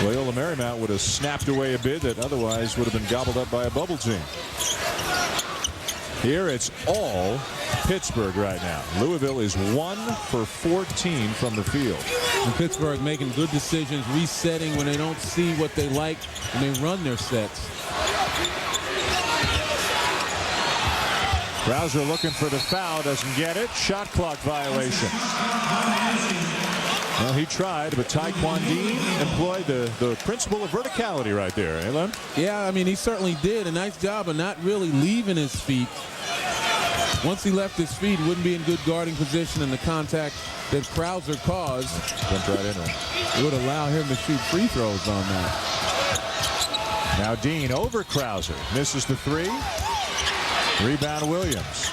Loyola Marymount would have snapped away a bid that otherwise would have been gobbled up by a bubble team. Here it's all Pittsburgh right now. Louisville is 1 for 14 from the field.
And Pittsburgh making good decisions, resetting when they don't see what they like, and they run their sets.
Krauser looking for the foul, doesn't get it. Shot clock violation. Well, he tried, but Taekwon Dean employed the principle of verticality right there, eh, Len?
Yeah, I mean, he certainly did. A nice job of not really leaving his feet. Once he left his feet, he wouldn't be in good guarding position, and the contact that Krauser caused
jumped right into him.
It would allow him to shoot free throws on that.
Now Dean over Krauser. Misses the three. Rebound Williams.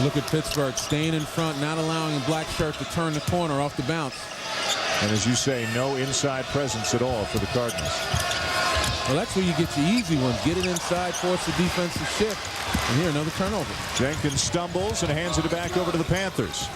Look at Pittsburgh staying in front, not allowing a black shirt to turn the corner off the bounce.
And as you say, no inside presence at all for the Cardinals.
Well, that's where you get your easy ones. Get it inside, force the defensive shift. And here, another turnover.
Jenkins stumbles and hands it back over to the Panthers.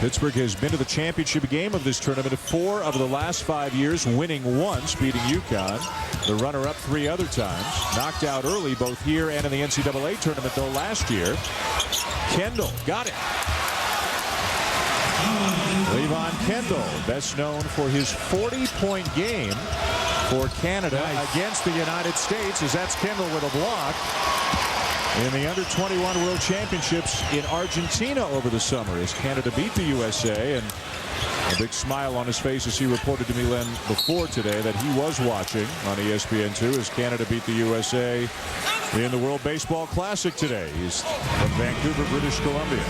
Pittsburgh has been to the championship game of this tournament 4 of the last 5 years, winning once, beating UConn. The runner-up 3 other times. Knocked out early both here and in the NCAA tournament, though, last year. Kendall got it. Levon Kendall, best known for his 40-point game for Canada against the United States, as that's Kendall with a block. In the Under-21 World Championships in Argentina over the summer, as Canada beat the USA, and a big smile on his face as he reported to me, Len, before today that he was watching on ESPN2 as Canada beat the USA in the World Baseball Classic today. He's from Vancouver, British Columbia.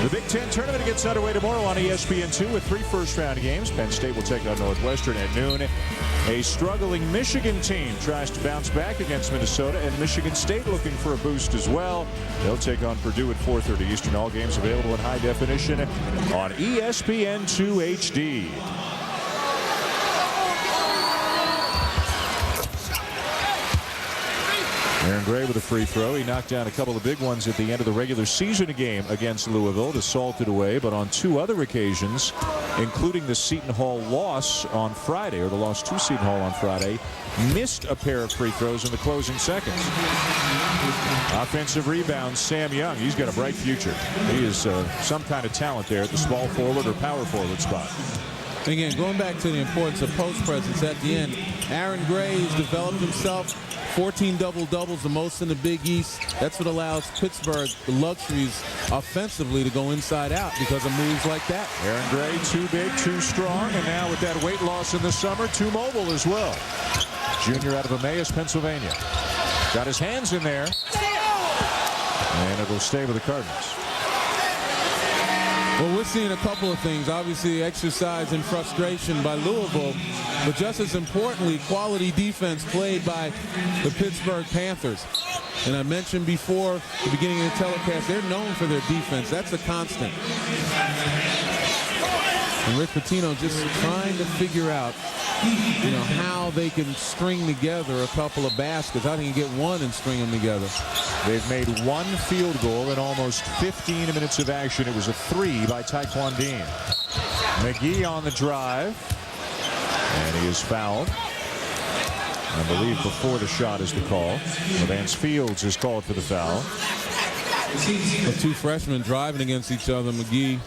The Big Ten tournament gets underway tomorrow on ESPN2 with 3 first-round games. Penn State will take on Northwestern at noon. A struggling Michigan team tries to bounce back against Minnesota, and Michigan State looking for a boost as well. They'll take on Purdue at 4:30 Eastern. All games available in high definition on ESPN2 HD. Aaron Gray with a free throw. He knocked down a couple of big ones at the end of the regular season game against Louisville to salt it away, but on 2 other occasions, including the Seton Hall loss on Friday, or the loss to Seton Hall on Friday, missed a pair of free throws in the closing seconds. Offensive rebound, Sam Young. He's got a bright future. He is some kind of talent there at the small forward or power forward spot.
Again, going back to the importance of post presence at the end, Aaron Gray has developed himself. 14 double-doubles, the most in the Big East. That's what allows Pittsburgh the luxuries offensively to go inside out because of moves like that.
Aaron Gray, too big, too strong, and now with that weight loss in the summer, too mobile as well. Junior out of Emmaus, Pennsylvania. Got his hands in there, and it'll stay with the Cardinals.
Well, we're seeing a couple of things. Obviously, exercise and frustration by Louisville, but just as importantly, quality defense played by the Pittsburgh Panthers. And I mentioned before the beginning of the telecast, they're known for their defense. That's a constant. And Rick Pitino just trying to figure out, how they can string together a couple of baskets. How they can get one and string them together.
They've made 1 field goal in almost 15 minutes of action. It was a 3 by Taekwon Dean. McGee on the drive, and he is fouled. I believe before the shot is the call. Vance Fields is called for the foul.
The 2 freshmen driving against each other, McGee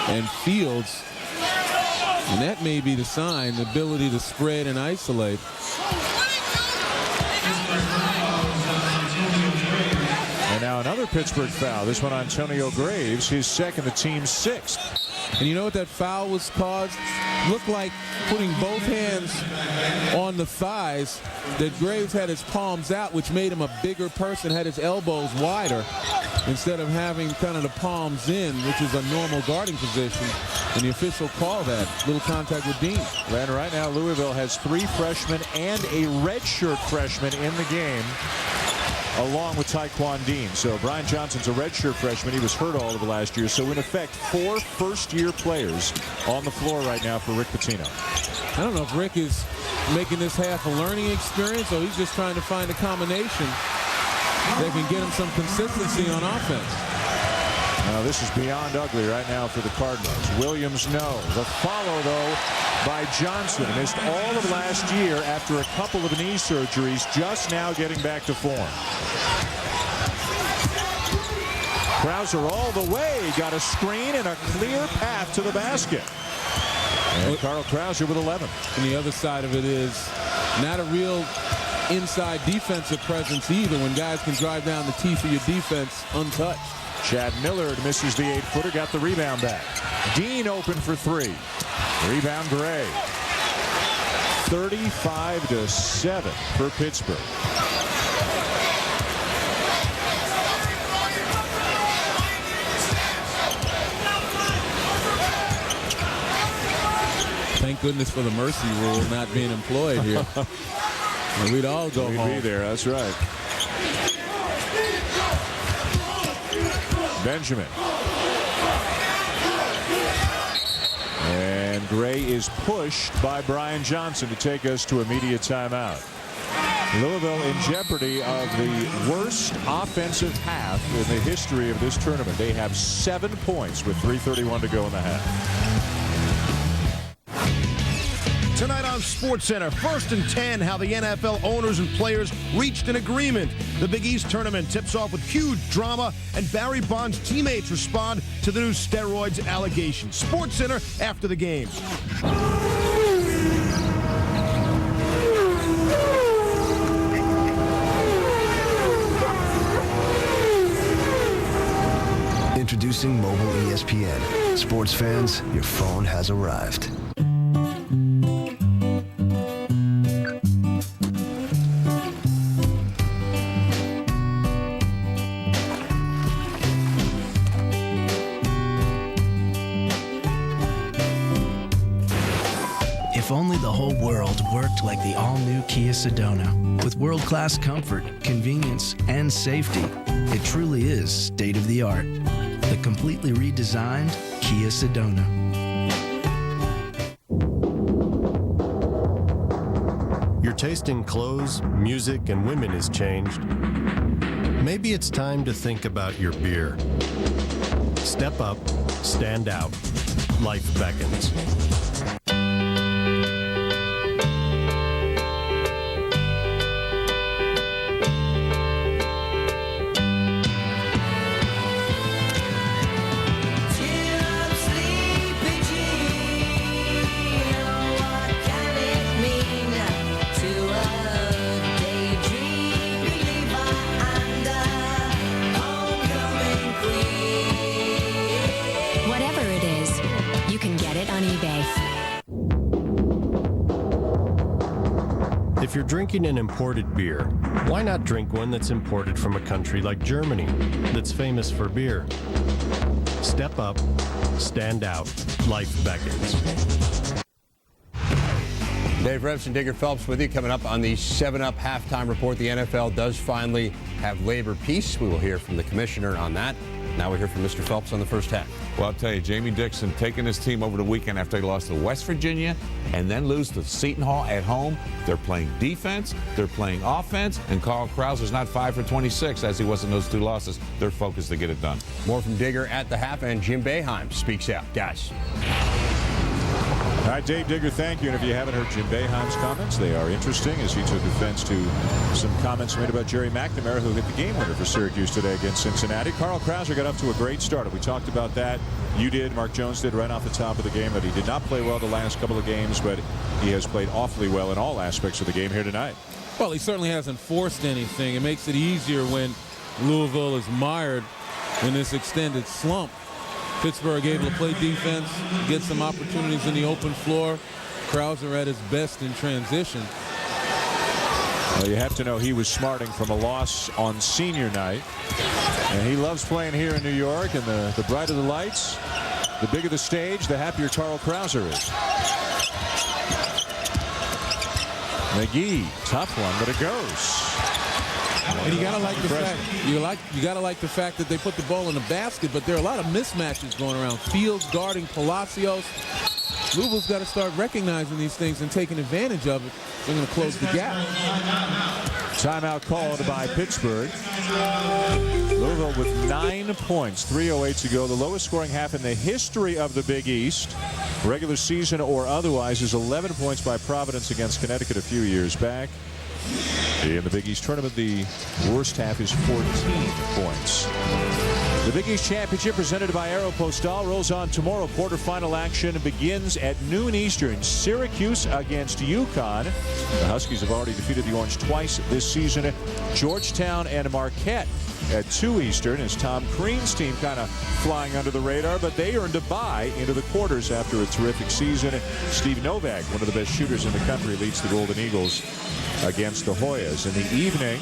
and Fields. And that may be the sign, the ability to spread and isolate.
And now another Pittsburgh foul. This one on Antonio Graves, his second, the team's 6th.
And you know what that foul was caused? looked like putting both hands on the thighs, that Graves had his palms out, which made him a bigger person, had his elbows wider, instead of having kind of the palms in, which is a normal guarding position. And the official called that. Little contact with Dean.
And right now, Louisville has 3 freshmen and a redshirt freshman in the game, along with Taekwon Dean. So Brian Johnson's a redshirt freshman. He was hurt all of last year. So in effect, 4 first-year players on the floor right now for Rick Pitino.
I don't know if Rick is making this half a learning experience, or he's just trying to find a combination that can get him some consistency on offense.
This is beyond ugly right now for the Cardinals. Williams, no. The follow, though, by Johnson. Missed all of last year after a couple of knee surgeries, just now getting back to form. Krauser all the way. Got a screen and a clear path to the basket. And Carl Krauser with 11.
And the other side of it is not a real inside defensive presence either, when guys can drive down the teeth of your defense untouched.
Chad Millard misses the 8-footer, got the rebound back. Dean open for 3. Rebound Gray. 35-7 for Pittsburgh.
Thank goodness for the mercy rule not being employed here. We'd all go home.
We'd be there, that's right. Benjamin. And Gray is pushed by Brian Johnson to take us to immediate timeout. Louisville in jeopardy of the worst offensive half in the history of this tournament. They have 7 points with 3:31 to go in the half.
Tonight on SportsCenter, 1st and 10, how the NFL owners and players reached an agreement. The Big East tournament tips off with huge drama, and Barry Bonds' teammates respond to the new steroids allegations. SportsCenter after the game.
Introducing mobile ESPN. Sports fans, your phone has arrived.
If only the whole world worked like the all-new Kia Sedona. With world-class comfort, convenience, and safety, it truly is state-of-the-art. The completely redesigned Kia Sedona.
Your taste in clothes, music, and women has changed. Maybe it's time to think about your beer. Step up, stand out. Life beckons.
Whatever it is, you can get it on eBay.
If you're drinking an imported beer, why not drink one that's imported from a country like Germany, that's famous for beer? Step up, stand out. Life beckons.
Dave Revson, Digger Phelps with you. Coming up on the 7-Up halftime report, the NFL does finally have labor peace. We will hear from the commissioner on that. Now we hear from Mr. Phelps on the first half.
Well, I'll tell you, Jamie Dixon taking his team over the weekend after they lost to West Virginia and then lose to Seton Hall at home. They're playing defense, they're playing offense, and Carl Krauser's not 5 for 26 as he was in those 2 losses. They're focused to get it done.
More from Digger at the half, and Jim Boeheim speaks out. Guys.
All right, Dave Digger, thank you. And if you haven't heard Jim Boeheim's comments, they are interesting as he took offense to some comments made about Jerry McNamara, who hit the game winner for Syracuse today against Cincinnati. Carl Krauser got up to a great start. We talked about that. You did, Mark Jones did right off the top of the game, that he did not play well the last couple of games, but he has played awfully well in all aspects of the game here tonight.
Well, he certainly hasn't forced anything. It makes it easier when Louisville is mired in this extended slump. Pittsburgh able to play defense, get some opportunities in the open floor. Krauser at his best in transition.
Well, you have to know he was smarting from a loss on senior night. And he loves playing here in New York, and the brighter the lights, the bigger the stage, the happier Carl Krauser is. McGee, tough one, but it goes.
And you gotta like the fact you gotta like the fact that they put the ball in the basket, but there are a lot of mismatches going around. Fields guarding Palacios. Louisville's got to start recognizing these things and taking advantage of it. They're going to close the gap.
Timeout called by Pittsburgh. Louisville with 9 points, 3:08 to go. The lowest scoring half in the history of the Big East, regular season or otherwise, is 11 points by Providence against Connecticut a few years back. In the Big East tournament, the worst half is 14 points. The Big East Championship, presented by Aeropostale, rolls on tomorrow. Quarterfinal action begins at noon Eastern. Syracuse against UConn. The Huskies have already defeated the Orange twice this season. Georgetown and Marquette at 2 Eastern, as Tom Crean's team kind of flying under the radar, but they earned a bye into the quarters after a terrific season. Steve Novak, one of the best shooters in the country, leads the Golden Eagles against the Hoyas. In the evening,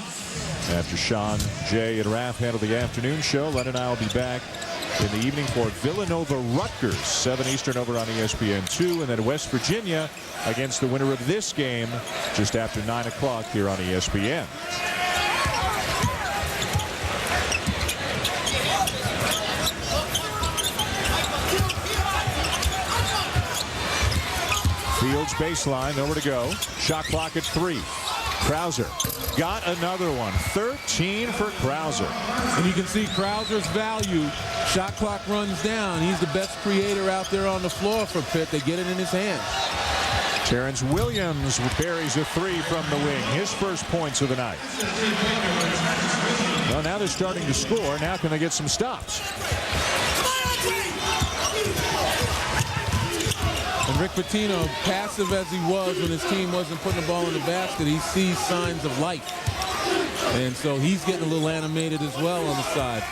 after Sean, Jay, and Raph handle the afternoon show, Len and I will be back in the evening for Villanova-Rutgers, 7 Eastern over on ESPN2, and then West Virginia against the winner of this game just after 9 o'clock here on ESPN. Fields baseline, nowhere to go. Shot clock at 3. Krauser got another one. 13 for Krauser.
And you can see Krauser's value. Shot clock runs down. He's the best creator out there on the floor for Pitt. They get it in his hands.
Terrence Williams buries a 3 from the wing. His first points of the night. Well, now they're starting to score. Now can they get some stops?
And Rick Pitino, passive as he was when his team wasn't putting the ball in the basket, he sees signs of life. And so he's getting a little animated as well on the side.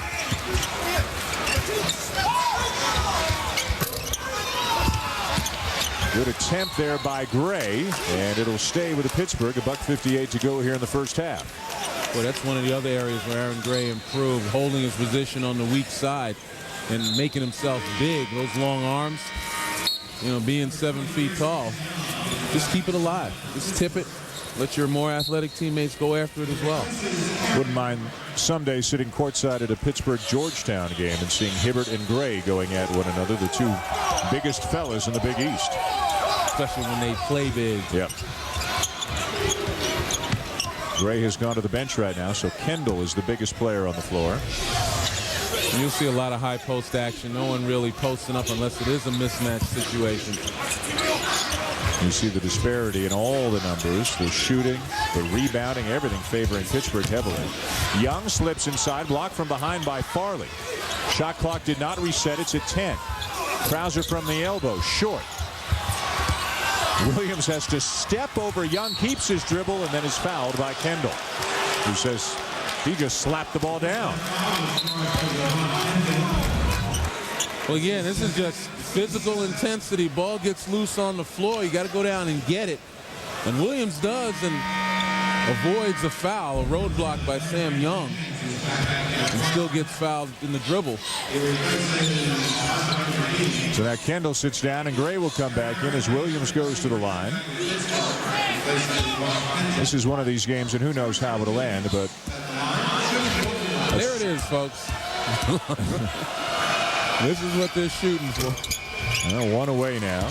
Good attempt there by Gray, and it'll stay with the Pittsburgh. $1:58 to go here in the first half.
Well, that's one of the other areas where Aaron Gray improved, holding his position on the weak side and making himself big. Those long arms. You know, being 7 feet tall, just keep it alive. Just tip it. Let your more athletic teammates go after it as well.
Wouldn't mind someday sitting courtside at a Pittsburgh-Georgetown game and seeing Hibbert and Gray going at one another, the two biggest fellas in the Big East.
Especially when they play big.
Yep. Gray has gone to the bench right now, so Kendall is the biggest player on the floor.
And you'll see a lot of high post action. No one really posting up unless it is a mismatch situation.
You see the disparity in all the numbers, the shooting, the rebounding, everything favoring Pittsburgh heavily. Young slips inside, blocked from behind by Farley. Shot clock did not reset. It's at 10. Krauser from the elbow, short. Williams has to step over Young, keeps his dribble, and then is fouled by Kendall, who says he just slapped the ball down.
Well, again, this is just physical intensity. Ball gets loose on the floor. You got to go down and get it. And Williams does and avoids a foul, a roadblock by Sam Young, and still gets fouled in the dribble.
So now Kendall sits down and Gray will come back in as Williams goes to the line. This is one of these games, and who knows how it'll end, but
there it is, folks. This is what they're shooting for.
Well, one away now.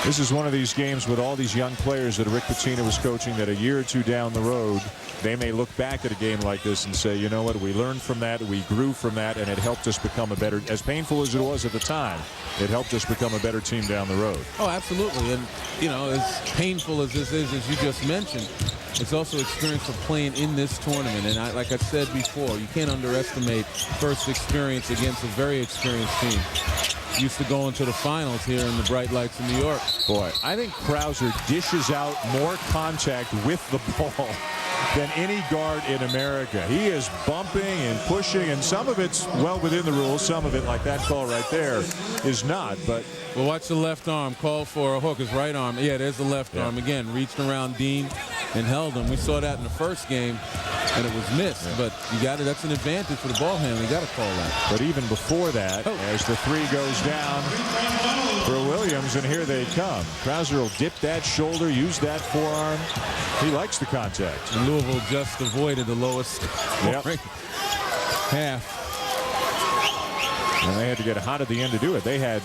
This is one of these games with all these young players that Rick Pitino was coaching that a year or two down the road, they may look back at a game like this and say, you know what, we learned from that, we grew from that, and it helped us become a better, as painful as it was at the time, it helped us become a better team down the road.
Oh, absolutely. And, you know, as painful as this is, as you just mentioned, it's also experience of playing in this tournament. And like I said before, you can't underestimate first experience against a very experienced team. Used to going to the finals here in the bright lights of New York.
Boy, I think Krauser dishes out more contact with the ball than any guard in America. He is bumping and pushing, and some of it's well within the rules. Some of it, like that call right there, is not. But
well, watch the left arm. Call for a hook. His right arm. Yeah, there's the left arm. Again, reached around Dean and held him. We saw that in the first game, and it was missed. But you got it. That's an advantage for the ball handler. You got to call that.
But even before that, as the three goes down for Williams, and here they come. Krauser will dip that shoulder, use that forearm. He likes the contact.
And Louisville just avoided the lowest scoring half.
And they had to get hot at the end to do it. They had,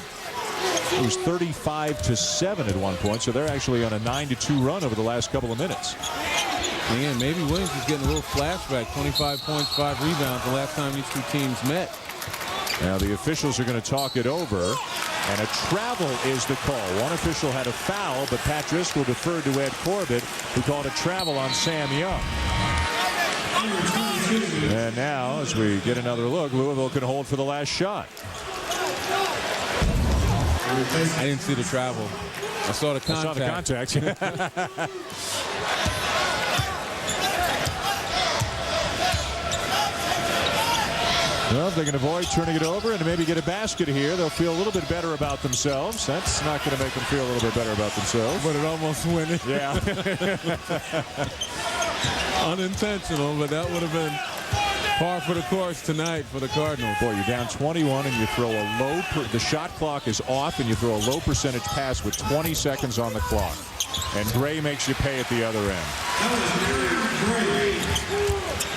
it was 35-7 at one point, so they're actually on a 9-2 run over the last couple of minutes.
Again, maybe Williams is getting a little flashback. 25 points, 5 rebounds the last time these two teams met.
Now the officials are going to talk it over, and a travel is the call. One official had a foul, but Pat Driscoll deferred to Ed Corbett, who called a travel on Sam Young. And now, as we get another look, Louisville can hold for the last shot.
I didn't see the travel. I saw the contact.
I saw the contact. Well, if they can avoid turning it over and maybe get a basket here, they'll feel a little bit better about themselves. That's not going to make them feel a little bit better about themselves.
But it almost went in.
Yeah.
Unintentional, but that would have been par for the course tonight for the Cardinals.
Boy, you're down 21 and you throw a low, the shot clock is off and you throw a low percentage pass with 20 seconds on the clock. And Gray makes you pay at the other end.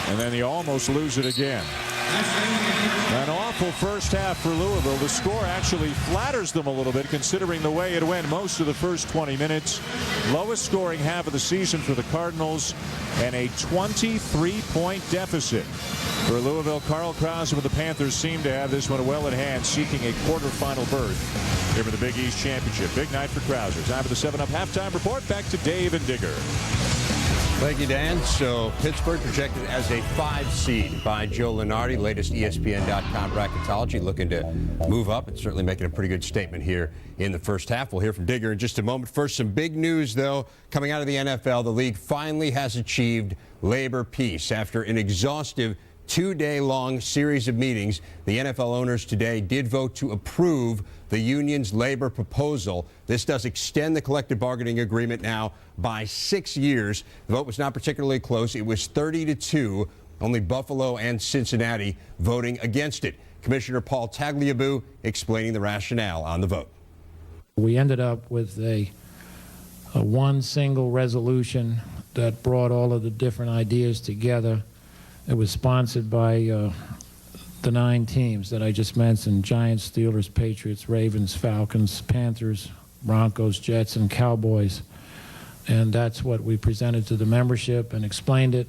And then you almost lose it again. An awful first half for Louisville. The score actually flatters them a little bit considering the way it went most of the first 20 minutes. Lowest scoring half of the season for the Cardinals and a 23-point deficit for Louisville. Carl Krauser with the Panthers seem to have this one well in hand, seeking a quarterfinal berth here for the Big East Championship. Big night for Krauser. Time for the 7-Up halftime report. Back to Dave and Digger.
Thank you, Dan. So Pittsburgh projected as a 5 seed by Joe Lunardi, latest ESPN.com bracketology, looking to move up and certainly making a pretty good statement here in the first half. We'll hear from Digger in just a moment. First, some big news, though, coming out of the NFL. The league finally has achieved labor peace after an exhaustive 2-day-long series of meetings. The NFL owners today did vote to approve the union's labor proposal. This does extend the collective bargaining agreement now by 6 years. The vote was not particularly close. It was 30-2. Only Buffalo and Cincinnati voting against it. Commissioner Paul Tagliabue explaining the rationale on the vote.
We ended up with a one single resolution that brought all of the different ideas together. It was sponsored by the 9 teams that I just mentioned: Giants, Steelers, Patriots, Ravens, Falcons, Panthers, Broncos, Jets, and Cowboys. And that's what we presented to the membership and explained it.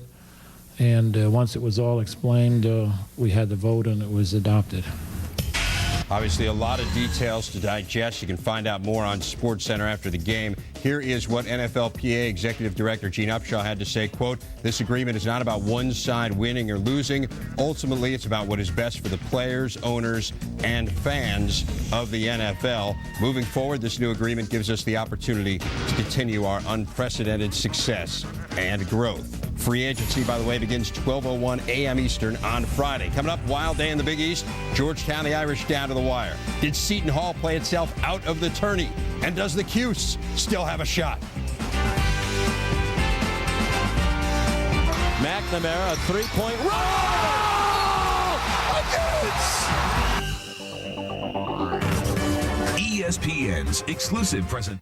And once it was all explained, we had the vote and it was adopted.
Obviously, a lot of details to digest. You can find out more on SportsCenter after the game. Here is what NFLPA Executive Director Gene Upshaw had to say, quote, "This agreement is not about one side winning or losing. Ultimately, it's about what is best for the players, owners, and fans of the NFL. Moving forward, this new agreement gives us the opportunity to continue our unprecedented success and growth." Free agency, by the way, begins 12:01 a.m. Eastern on Friday. Coming up, wild day in the Big East. Georgetown, the Irish down to the wire. Did Seton Hall play itself out of the tourney? And does the Cuse still have a shot?
McNamara, a three-point roll!
ESPN's exclusive present.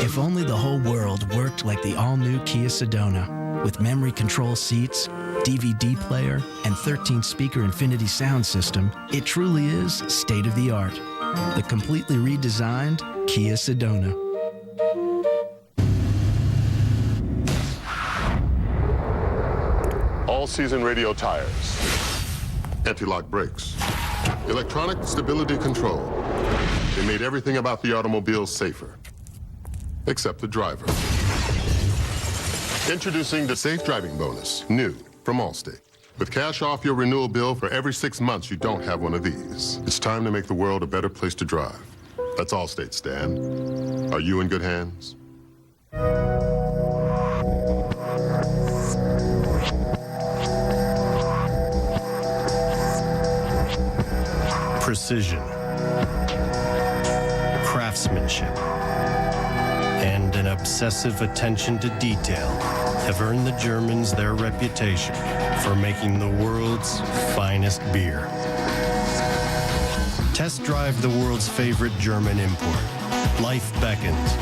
If only the whole world worked like the all-new Kia Sedona, with memory control seats, DVD player, and 13-speaker Infinity sound system, it truly is state-of-the-art. The completely redesigned Kia Sedona.
All-season radio tires, anti-lock brakes, electronic stability control. They made everything about the automobile safer, except the driver. Introducing the Safe Driving Bonus, new from Allstate. With cash off your renewal bill for every 6 months you don't have one of these. It's time to make the world a better place to drive. That's Allstate, Stan. Are you in good hands?
Precision, craftsmanship, and an obsessive attention to detail have earned the Germans their reputation for making the world's finest beer. Test drive the world's favorite German import. Life beckons.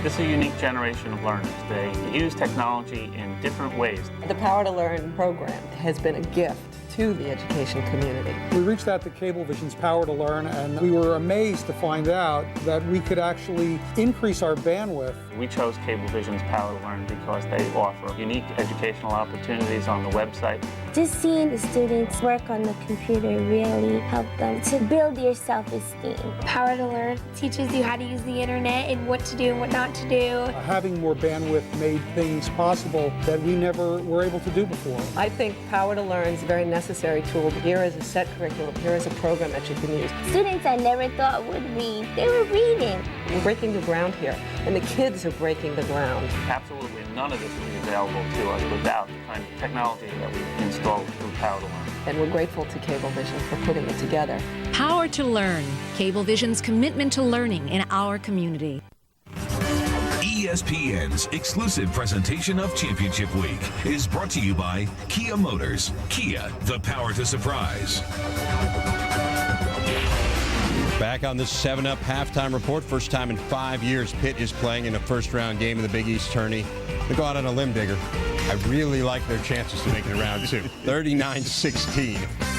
This is a unique generation of learners. They use technology in different ways.
The Power to Learn program has been a gift to the education community.
We reached out to Cablevision's Power to Learn, and we were amazed to find out that we could actually increase our bandwidth.
We chose Cablevision's Power to Learn because they offer unique educational opportunities on the website.
Just seeing the students work on the computer really helped them to build your self-esteem.
Power to Learn teaches you how to use the internet and what to do and what not to do.
Having more bandwidth made things possible that we never were able to do before.
I think Power to Learn is a very necessary tool. Here is a set curriculum. Here is a program that you can use.
Students I never thought would read, they were reading.
We're breaking the ground here, and the kids are breaking the ground.
Absolutely none of this would be available to us without the kind of technology that we've installed through Power to Learn.
And we're grateful to Cablevision for putting it together.
Power to Learn, Cablevision's commitment to learning in our community.
ESPN's exclusive presentation of Championship Week is brought to you by Kia Motors. Kia, the power to surprise.
Back on this 7-Up halftime report. First time in 5 years Pitt is playing in a first-round game of the Big East tourney. They go out on a limb, Digger. I really like their chances to make it around, too. 39-16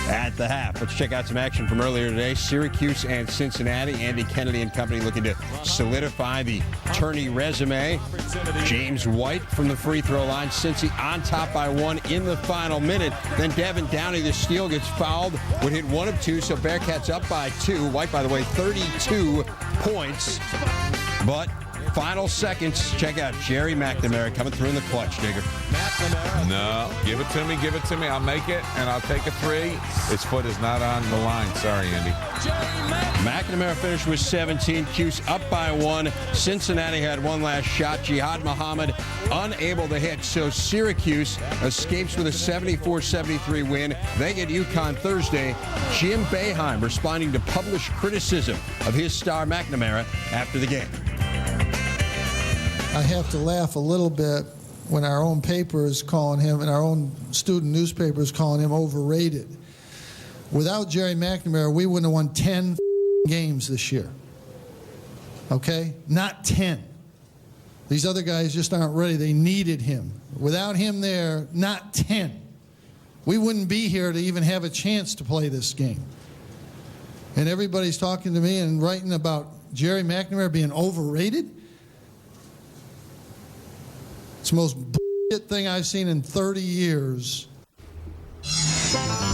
at the half. Let's check out some action from earlier today. Syracuse and Cincinnati. Andy Kennedy and company looking to solidify the tourney resume. James White from the free throw line. Cincy on top by 1 in the final minute. Then Devin Downey, the steal, gets fouled. Would hit 1 of 2, so Bearcats up by 2. White, by the way, 32 points. But final seconds. Check out Jerry McNamara coming through in the clutch, Digger.
No, give it to me, give it to me. I'll make it, and I'll take a 3. His foot is not on the line. Sorry, Andy.
McNamara finished with 17. Cuse up by 1. Cincinnati had one last shot. Jihad Muhammad unable to hit. So Syracuse escapes with a 74-73 win. They get UConn Thursday. Jim Boeheim responding to published criticism of his star McNamara after the game.
I have to laugh a little bit when our own paper is calling him, and our own student newspaper is calling him overrated. Without Jerry McNamara, we wouldn't have won 10 games this year. Okay? Not 10. These other guys just aren't ready. They needed him. Without him there, not 10. We wouldn't be here to even have a chance to play this game. And everybody's talking to me and writing about Jerry McNamara being overrated. It's the most bullshit thing I've seen in 30 years.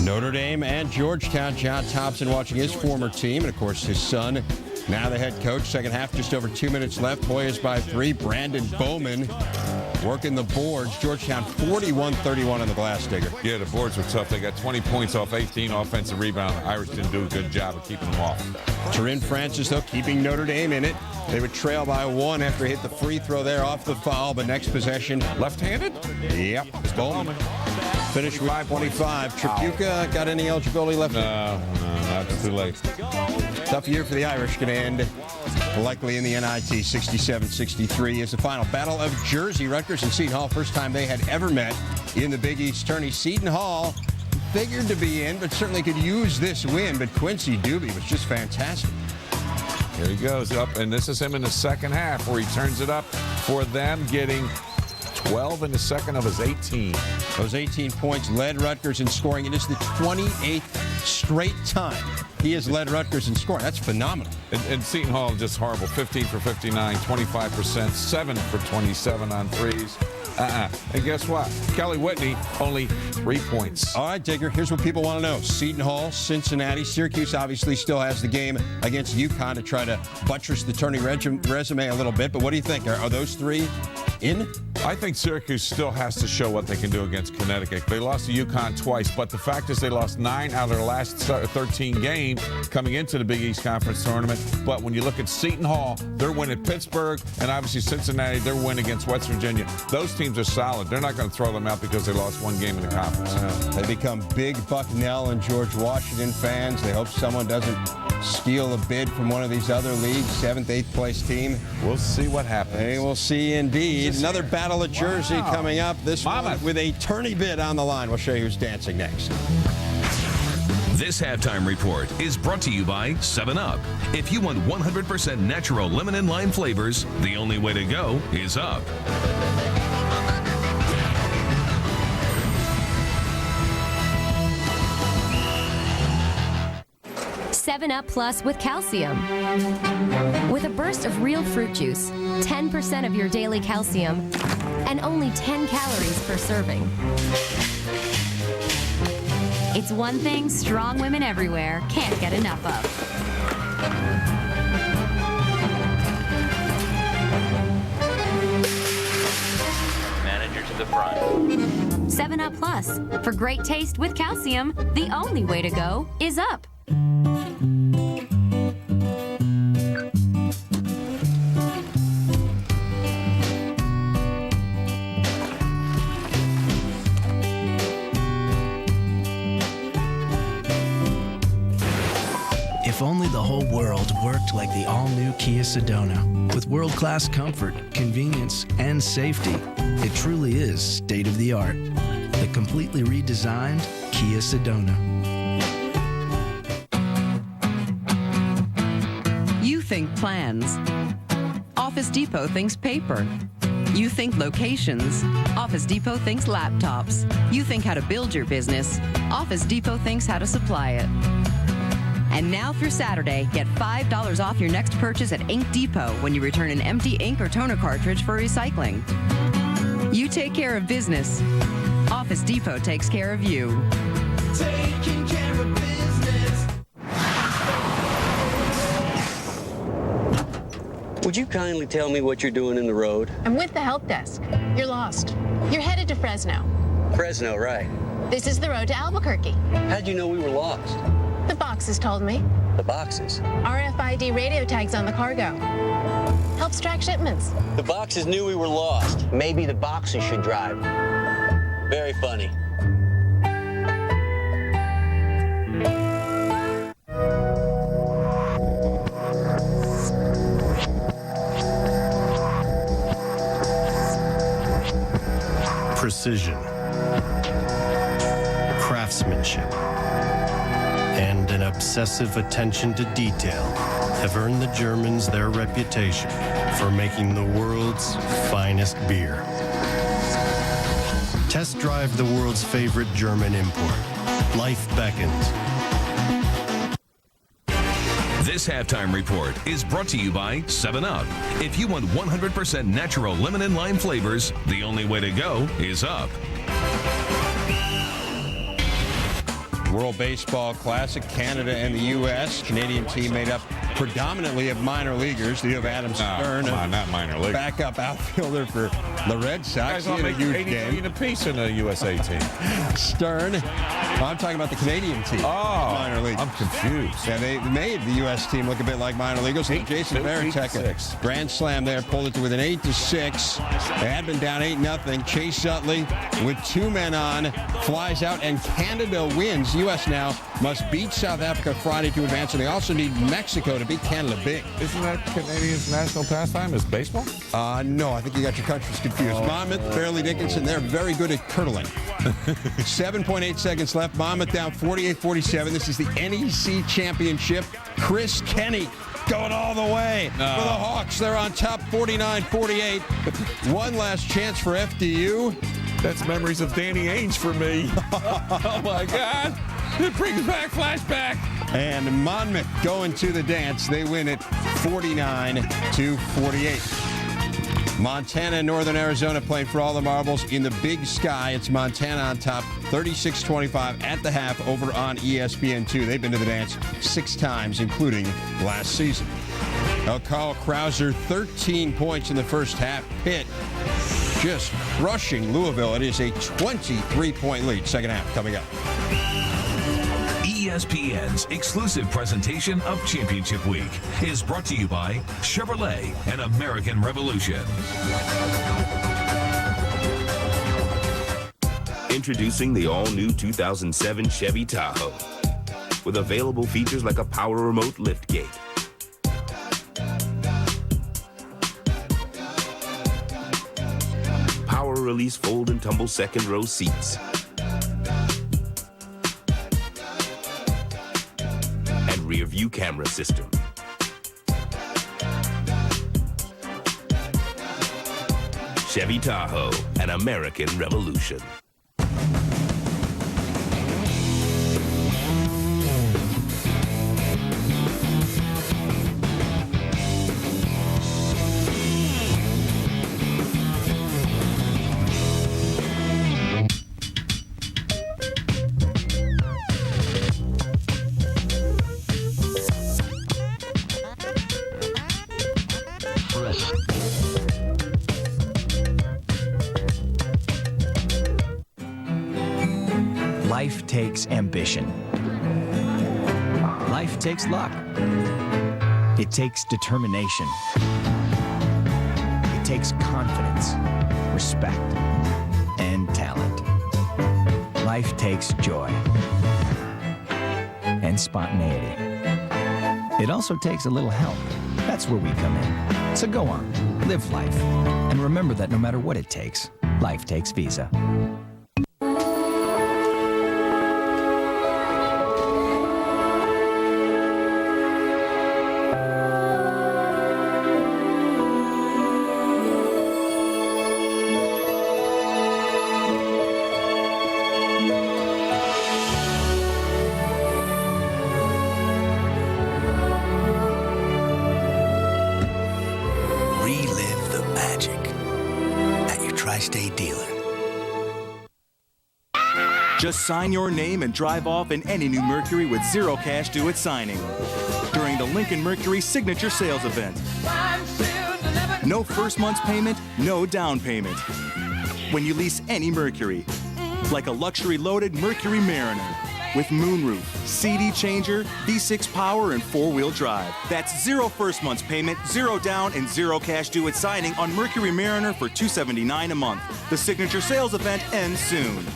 Notre Dame and Georgetown. John Thompson watching his former team, and of course his son, now the head coach. Second half, just over 2 minutes left. Hoyas by 3. Brandon Bowman working the boards. Georgetown 41-31 on the glass, Digger.
Yeah, the boards were tough. They got 20 points off 18 offensive rebound. The Irish didn't do a good job of keeping them off.
Turin Francis, though, keeping Notre Dame in it. They would trail by 1 after he hit the free throw there off the foul, but next possession.
Left-handed?
Yep. Bowman. Finished with 25. Tripucka got any eligibility left?
No, not too late.
Tough year for the Irish. Going to end likely in the NIT. 67-63 is the final. Battle of Jersey. Rutgers and Seton Hall. First time they had ever met in the Big East tourney. Seton Hall figured to be in, but certainly could use this win. But Quincy Doobie was just fantastic.
Here he goes up, and this is him in the second half where he turns it up for them, getting 12 in the second of his 18.
Those 18 points led Rutgers in scoring. It is the 28th straight time he has led Rutgers in scoring. That's phenomenal.
And Seton Hall just horrible. 15 for 59, 25%, 7 for 27 on threes. And guess what? Kelly Whitney, only 3 points.
All right, Digger, here's what people want to know. Seton Hall, Cincinnati. Syracuse obviously still has the game against UConn to try to buttress the tourney resume a little bit. But what do you think? Are those 3 in?
I think Syracuse still has to show what they can do against Connecticut. They lost to UConn twice, but the fact is they lost 9 out of their last 13 games coming into the Big East Conference tournament. But when you look at Seton Hall, their win at Pittsburgh, and obviously Cincinnati, their win against West Virginia, those teams are solid. They're not going to throw them out because they lost one game in the conference.
They become big Bucknell and George Washington fans. They hope someone doesn't steal a bid from one of these other leagues, 7th, 8th place team.
We'll see what happens.
They will see indeed. Another Battle of Jersey coming up. This one with a tourney bid on the line. We'll show you who's dancing next.
This halftime report is brought to you by 7-Up. If you want 100% natural lemon and lime flavors, the only way to go is up.
7-Up Plus with calcium. With a burst of real fruit juice, 10% of your daily calcium, and only 10 calories per serving.
It's one thing strong women everywhere can't get enough of.
Manager to the front.
7-Up Plus. For great taste with calcium, the only way to go is up.
If only the whole world worked like the all-new Kia Sedona. With world-class comfort, convenience, and safety, it truly is state-of-the-art. The completely redesigned Kia Sedona.
You think plans. Office Depot thinks paper. You think locations. Office Depot thinks laptops. You think how to build your business. Office Depot thinks how to supply it. And now through Saturday, get $5 off your next purchase at Ink Depot when you return an empty ink or toner cartridge for recycling. You take care of business. Office Depot takes care of you.
Taking care of business.
Would you kindly tell me what you're doing in the road?
I'm with the help desk. You're lost. You're headed to Fresno.
Fresno, right.
This is the road to Albuquerque.
How'd you know we were lost?
The boxes told me.
The boxes?
RFID radio tags on the cargo. Helps track shipments.
The boxes knew we were lost. Maybe the boxes should drive. Very funny.
Precision, craftsmanship, and an obsessive attention to detail have earned the Germans their reputation for making the world's finest beer. Test drive the world's favorite German import. Life beckons.
This halftime report is brought to you by 7-Up. If you want 100% natural lemon and lime flavors, the only way to go is up.
World Baseball Classic, Canada and the U.S. Canadian team made up predominantly of minor leaguers. You have Adam Stern,
not minor league.
Backup outfielder for the Red Sox.
Guys, I'll make $80 million apiece in a USA team.
Stern. I'm talking about the Canadian team.
Oh,
minor league.
I'm confused.
Yeah, they made the U.S. team look a bit like minor leaguers. Jason Varitek, grand slam there, pulled it to within 8-6. They had been down 8-0. Chase Utley with 2 men on flies out, and Canada wins. U.S. now must beat South Africa Friday to advance, and they also need Mexico to beat Canada big.
Isn't that Canadians' national pastime is baseball?
No, I think you got your countries confused. Monmouth, Fairleigh Dickinson, they're very good at curdling. 7.8 seconds left. Monmouth down 48-47. This is the NEC Championship. Chris Kenny going all the way for the Hawks. They're on top 49-48. One last chance for FDU.
That's memories of Danny Ainge for me. Oh, my God. It brings back flashback.
And Monmouth going to the dance. They win it 49-48. Montana and Northern Arizona playing for all the marbles in the Big Sky. It's Montana on top, 36-25 at the half over on ESPN2. They've been to the dance 6 times, including last season. Now, Krauser, 13 points in the first half. Pitt just crushing Louisville. It is a 23-point lead. Second half coming up.
ESPN's exclusive presentation of Championship Week is brought to you by Chevrolet and American Revolution.
Introducing the all-new 2007 Chevy Tahoe with available features like a power remote liftgate, power release fold and tumble second row seats, and rear view camera system. Chevy Tahoe, an American Revolution.
Life takes ambition. Life takes luck. It takes determination. It takes confidence, respect, and talent. Life takes joy and spontaneity. It also takes a little help. That's where we come in. So go on, live life, and remember that no matter what it takes, life takes Visa.
Just sign your name and drive off in any new Mercury with zero cash due at signing during the Lincoln Mercury Signature Sales Event. No first month's payment, no down payment. When you lease any Mercury, like a luxury-loaded Mercury Mariner with moonroof, CD changer, V6 power, and four-wheel drive. That's zero first month's payment, zero down, and zero cash due at signing on Mercury Mariner for $279 a month. The Signature Sales Event ends soon.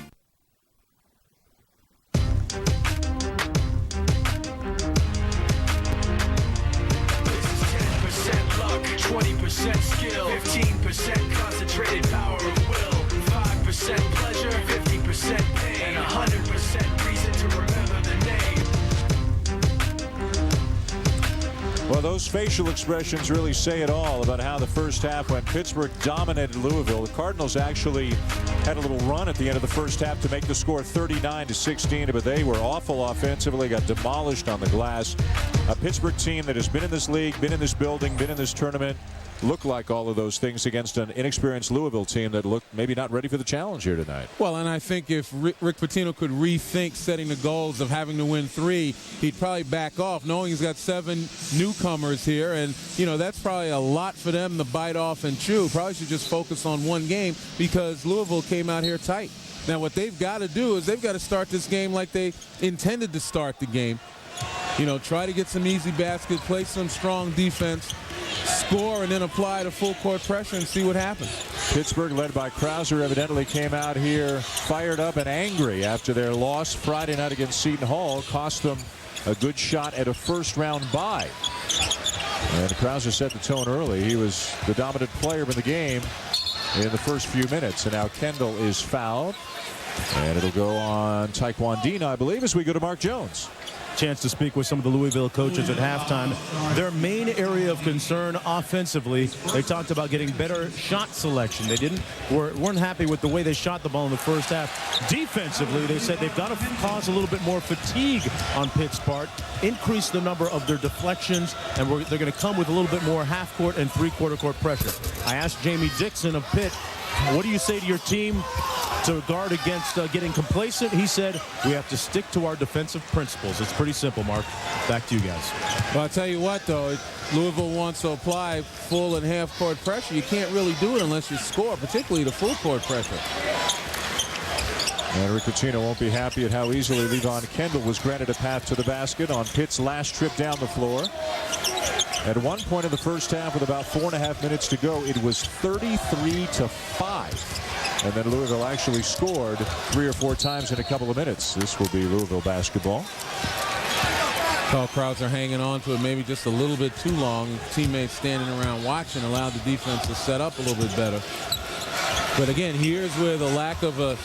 Skill, 15% concentrated power of will, 5% pleasure, 50% pain, and 100% reason to remember the name.
Well, those facial expressions really say it all about how the first half went. Pittsburgh dominated Louisville. The Cardinals actually had a little run at the end of the first half to make the score 39-16, but they were awful offensively, got demolished on the glass. A Pittsburgh team that has been in this league, been in this building, been in this tournament, look like all of those things against an inexperienced Louisville team that looked maybe not ready for the challenge here tonight.
Well, and I think if Rick Pitino could rethink setting the goals of having to win 3, he'd probably back off, knowing he's got 7 newcomers here, and you know that's probably a lot for them to bite off and chew. Probably should just focus on one game because Louisville came out here tight. Now what they've got to do is they've got to start this game like they intended to start the game. You know, try to get some easy baskets, play some strong defense, score, and then apply the full court pressure and see what happens.
Pittsburgh, led by Krauser, evidently came out here fired up and angry after their loss Friday night against Seton Hall. Cost them a good shot at a first-round bye. And Krauser set the tone early. He was the dominant player in the game in the first few minutes. And now Kendall is fouled. And it'll go on Taekwondo, I believe, as we go to Mark Jones.
Chance to speak with some of the Louisville coaches at halftime. Their main area of concern offensively, they talked about getting better shot selection. They weren't happy with the way they shot the ball in the first half. Defensively, they said they've got to cause a little bit more fatigue on Pitt's part, increase the number of their deflections, and they're going to come with a little bit more half-court and three-quarter court pressure. I asked Jamie Dixon of Pitt, what do you say to your team to guard against getting complacent. He said, we have to stick to our defensive principles. It's pretty simple, Mark. Back to you guys.
Well, I'll tell you what, though. Louisville wants to apply full and half-court pressure. You can't really do it unless you score, particularly the full-court pressure.
And Rick Pitino won't be happy at how easily Levon Kendall was granted a path to the basket on Pitt's last trip down the floor. At one point in the first half, with about 4.5 minutes to go, it was 33-5. And then Louisville actually scored 3 or 4 times in a couple of minutes. This will be Louisville basketball.
Krauser hanging on to it maybe just a little bit too long. Teammates standing around watching allowed the defense to set up a little bit better. But again, here's where the lack of a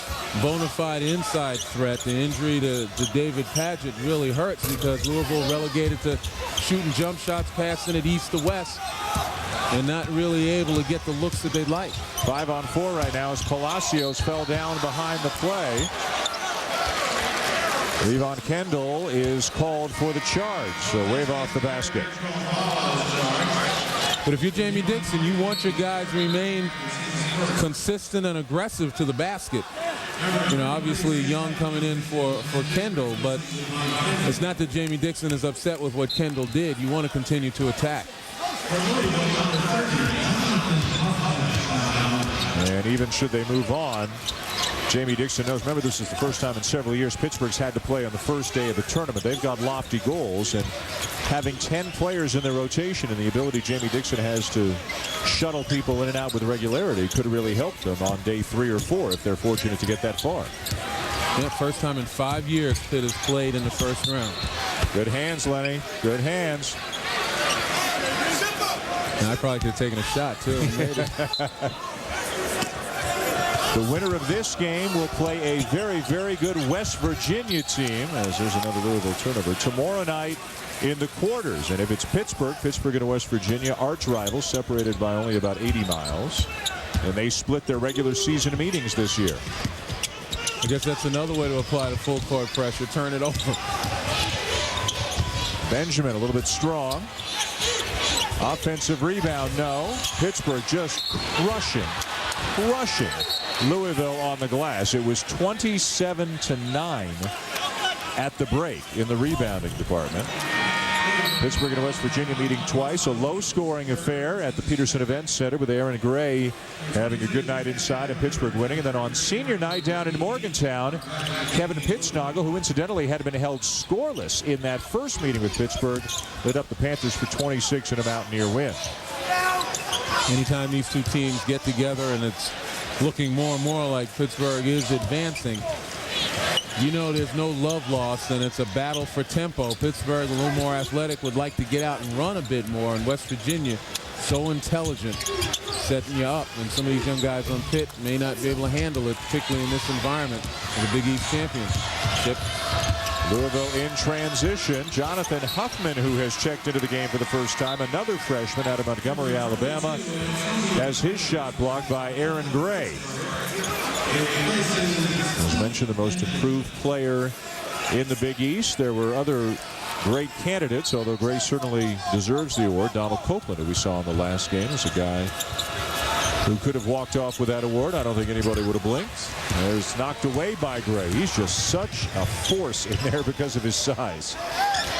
bona fide inside threat, the injury to David Padgett really hurts, because Louisville relegated to shooting jump shots, passing it east to west, and not really able to get the looks that they'd like.
5-on-4 right now as Palacios fell down behind the play. Levon Kendall is called for the charge, so wave off the basket.
But if you're Jamie Dixon, you want your guys to remain consistent and aggressive to the basket. You know, obviously Young coming in for Kendall, but it's not that Jamie Dixon is upset with what Kendall did. You want to continue to attack.
And even should they move on, Jamie Dixon knows, remember, this is the first time in several years Pittsburgh's had to play on the first day of the tournament. They've got lofty goals, and having 10 players in their rotation and the ability Jamie Dixon has to shuttle people in and out with regularity could have really helped them on day 3 or 4 if they're fortunate to get that far.
Yeah, first time in 5 years Pitt has played in the first round.
Good hands, Lenny. Good hands.
And I probably could have taken a shot, too.
The winner of this game will play a very, very good West Virginia team, as there's another Louisville turnover, tomorrow night in the quarters. And if it's Pittsburgh and West Virginia, arch rivals, separated by only about 80 miles. And they split their regular season meetings this year.
I guess that's another way to apply the full court pressure. Turn it over.
Benjamin a little bit strong. Offensive rebound, no. Pittsburgh just crushing Louisville on the glass. It was 27-9 at the break in the rebounding department. Pittsburgh and West Virginia meeting twice. A low-scoring affair at the Peterson Events Center with Aaron Gray having a good night inside and Pittsburgh winning. And then on senior night down in Morgantown, Kevin Pittsnoggle, who incidentally had been held scoreless in that first meeting with Pittsburgh, lit up the Panthers for 26 in a Mountaineer win.
Anytime these two teams get together and it's looking more and more like Pittsburgh is advancing, you know there's no love lost, and it's a battle for tempo. Pittsburgh, a little more athletic, would like to get out and run a bit more, and West Virginia, so intelligent, setting you up. And some of these young guys on Pitt may not be able to handle it, particularly in this environment of the Big East Championship.
Louisville in transition. Jonathan Huffman, who has checked into the game for the first time, another freshman out of Montgomery, Alabama, has his shot blocked by Aaron Gray. As mentioned, the most improved player in the Big East. There were other great candidates, although Gray certainly deserves the award. Donald Copeland, who we saw in the last game, is a guy who could have walked off with that award. I don't think anybody would have blinked. There's knocked away by Gray. He's just such a force in there because of his size.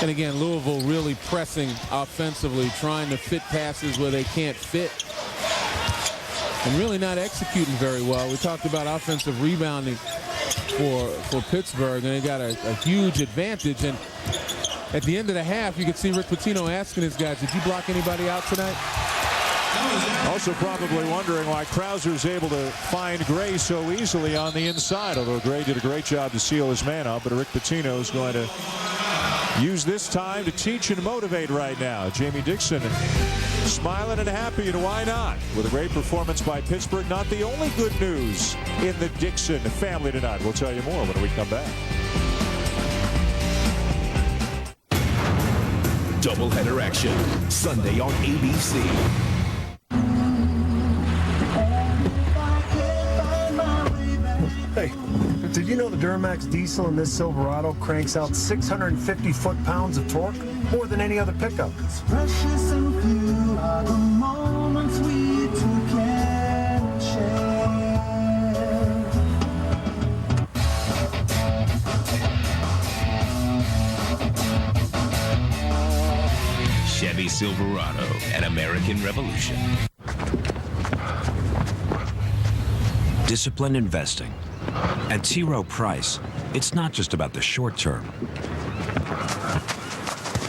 And again, Louisville really pressing offensively, trying to fit passes where they can't fit, and really not executing very well. We talked about offensive rebounding for Pittsburgh, and they got a huge advantage. And at the end of the half, you could see Rick Pitino asking his guys, did you block anybody out tonight?
Also probably wondering why Krauser is able to find Gray so easily on the inside, although Gray did a great job to seal his man up. But Rick Pitino is going to use this time to teach and motivate right now. Jamie Dixon smiling and happy, and why not? With a great performance by Pittsburgh. Not the only good news in the Dixon family tonight. We'll tell you more when we come back.
Doubleheader action, Sunday on ABC.
Hey, did you know the Duramax diesel in this Silverado cranks out 650 foot-pounds of torque? More than any other pickup.
Precious and few are the moments we two can share.
Chevy Silverado, an American Revolution.
Disciplined investing. At T. Rowe Price, it's not just about the short term.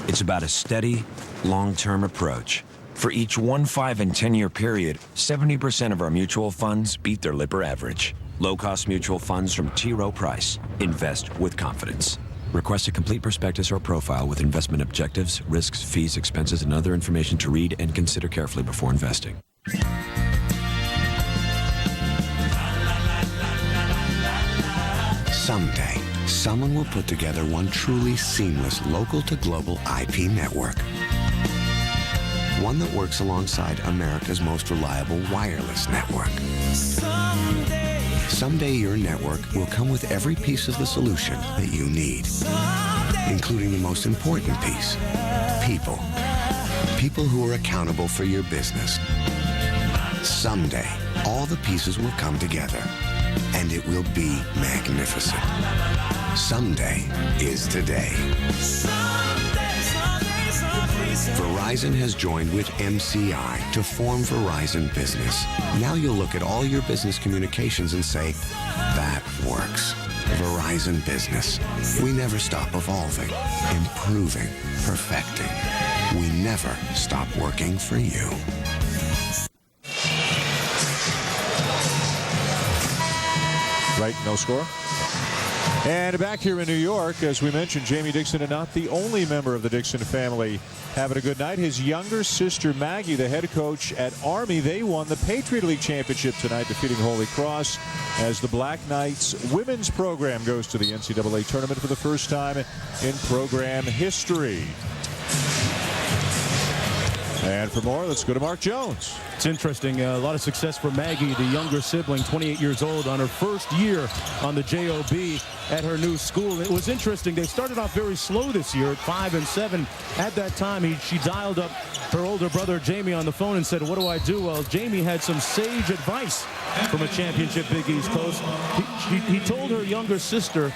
It's about a steady, long-term approach. For each 1, 5, and 10-year period, 70% of our mutual funds beat their Lipper average. Low-cost mutual funds from T. Rowe Price. Invest with confidence. Request a complete prospectus or profile with investment objectives, risks, fees, expenses, and other information to read and consider carefully before investing.
Someday, someone will put together one truly seamless local-to-global IP network. One that works alongside America's most reliable wireless network. Someday your network will come with every piece of the solution that you need, including the most important piece, people. People who are accountable for your business. Someday, all the pieces will come together, and it will be magnificent. Someday is today. Verizon has joined with MCI to form Verizon Business. Now you'll look at all your business communications and say, that works. Verizon Business. We never stop evolving, improving, perfecting. We never stop working for you.
Right, no score. And back here in New York, as we mentioned, Jamie Dixon and not the only member of the Dixon family having a good night. His younger sister, Maggie, the head coach at Army, they won the Patriot League Championship tonight, defeating Holy Cross as the Black Knights women's program goes to the NCAA tournament for the first time in program history. And for more, let's go to Mark Jones.
It's interesting. A lot of success for Maggie, the younger sibling, 28 years old, on her first year on the JOB at her new school. It was interesting. They started off very slow this year at 5 and 7. At that time, she dialed up her older brother, Jamie, on the phone and said, what do I do? Well, Jamie had some sage advice from a championship Big East coach. He told her younger sister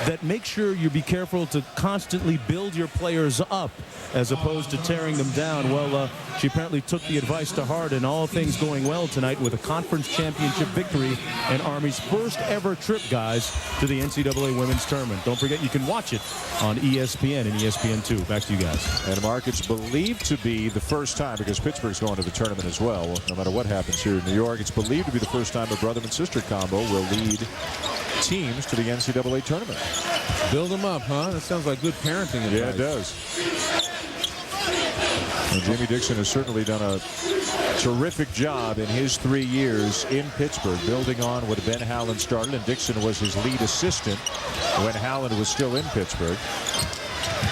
that make sure you be careful to constantly build your players up as opposed to tearing them down. Well, she apparently took the advice to heart, and all things going well tonight with a conference championship victory and Army's first ever trip, guys, to the NCAA Women's Tournament. Don't forget, you can watch it on ESPN and ESPN2. Back to you guys.
And Mark, it's believed to be the first time, because Pittsburgh's going to the tournament as well, no matter what happens here in New York, it's believed to be the first time a brother and sister combo will lead teams to the NCAA tournament.
Build them up, huh? That sounds like good parenting advice.
Yeah, it does. And Jamie Dixon has certainly done a terrific job in his 3 years in Pittsburgh, building on what Ben Howland started, and Dixon was his lead assistant when Howland was still in Pittsburgh.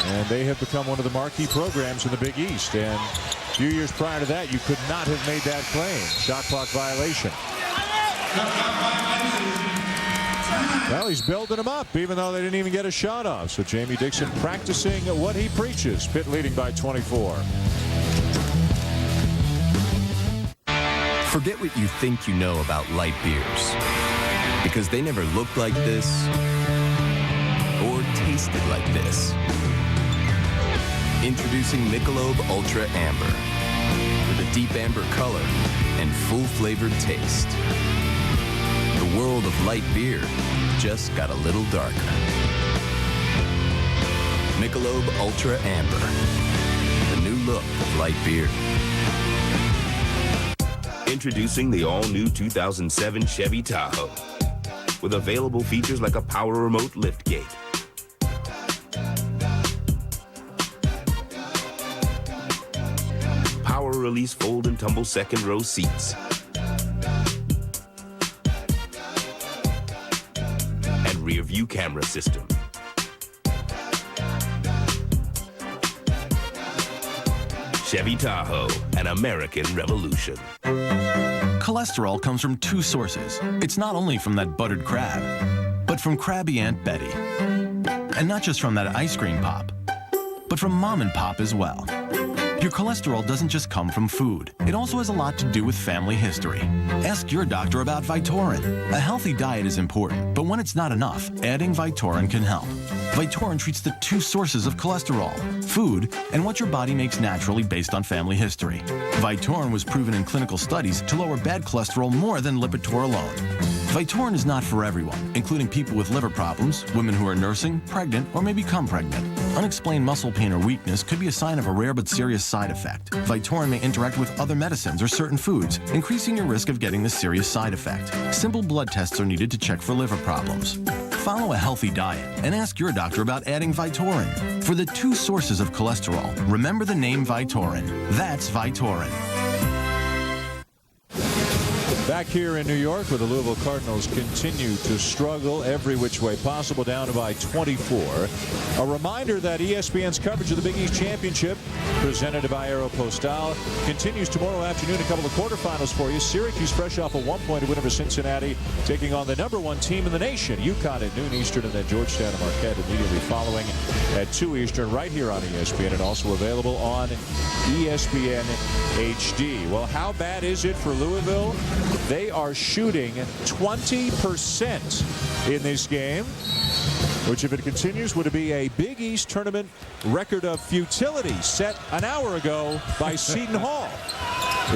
And they have become one of the marquee programs in the Big East. And a few years prior to that, you could not have made that claim. Shot clock violation. Well, he's building them up, even though they didn't even get a shot off. So Jamie Dixon practicing what he preaches. Pitt leading by 24.
Forget what you think you know about light beers, because they never looked like this or tasted like this. Introducing Michelob Ultra Amber, with a deep amber color and full-flavored taste. The world of light beer just got a little darker. Michelob Ultra Amber, the new look of light beer.
Introducing the all-new 2007 Chevy Tahoe, with available features like a power remote liftgate, power release fold and tumble second row seats, and rear view camera system. Chevy Tahoe, an American revolution.
Cholesterol comes from two sources. It's not only from that buttered crab, but from Krabby Aunt Betty. And not just from that ice cream pop, but from Mom and Pop as well. Your cholesterol doesn't just come from food. It also has a lot to do with family history. Ask your doctor about Vytorin. A healthy diet is important, but when it's not enough, adding Vytorin can help. Vytorin treats the two sources of cholesterol, food and what your body makes naturally based on family history. Vytorin was proven in clinical studies to lower bad cholesterol more than Lipitor alone. Vytorin is not for everyone, including people with liver problems, women who are nursing, pregnant, or may become pregnant. Unexplained muscle pain or weakness could be a sign of a rare but serious side effect. Vytorin may interact with other medicines or certain foods, increasing your risk of getting this serious side effect. Simple blood tests are needed to check for liver problems. Follow a healthy diet and ask your doctor about adding Vytorin. For the two sources of cholesterol, remember the name Vytorin. That's Vytorin.
Back here in New York, where the Louisville Cardinals continue to struggle every which way possible, down by 24. A reminder that ESPN's coverage of the Big East Championship, presented by Aeropostale, continues tomorrow afternoon. A couple of quarterfinals for you. Syracuse, fresh off a 1-point win over Cincinnati, taking on the #1 team in the nation, UConn, at noon Eastern, and then Georgetown and Marquette immediately following at 2 Eastern, right here on ESPN, and also available on ESPN HD. Well, how bad is it for Louisville? They are shooting 20% in this game, which, if it continues, would be a Big East tournament record of futility set an hour ago by Seton Hall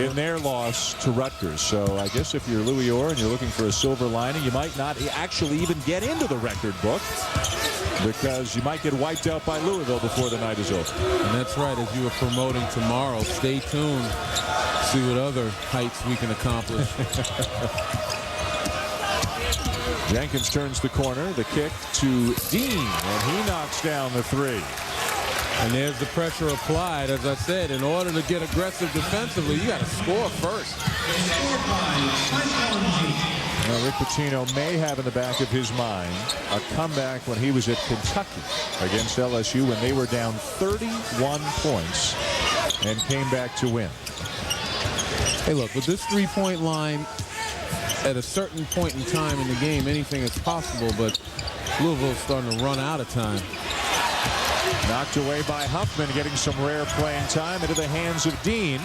in their loss to Rutgers. So I guess if you're Louis Orr and you're looking for a silver lining, you might not actually even get into the record book, because you might get wiped out by Louisville before the night is over.
And that's right. As you were promoting tomorrow, stay tuned. See what other heights we can accomplish.
Jenkins turns the corner. The kick to Dean, and he knocks down the three.
And there's the pressure applied. As I said, in order to get aggressive defensively, you got to score first.
Now, Rick Pitino may have in the back of his mind a comeback when he was at Kentucky against LSU when they were down 31 points and came back to win.
Hey, look, with this three-point line, at a certain point in time in the game, anything is possible, but Louisville's starting to run out of time.
Knocked away by Huffman, getting some rare playing time into the hands of Dean.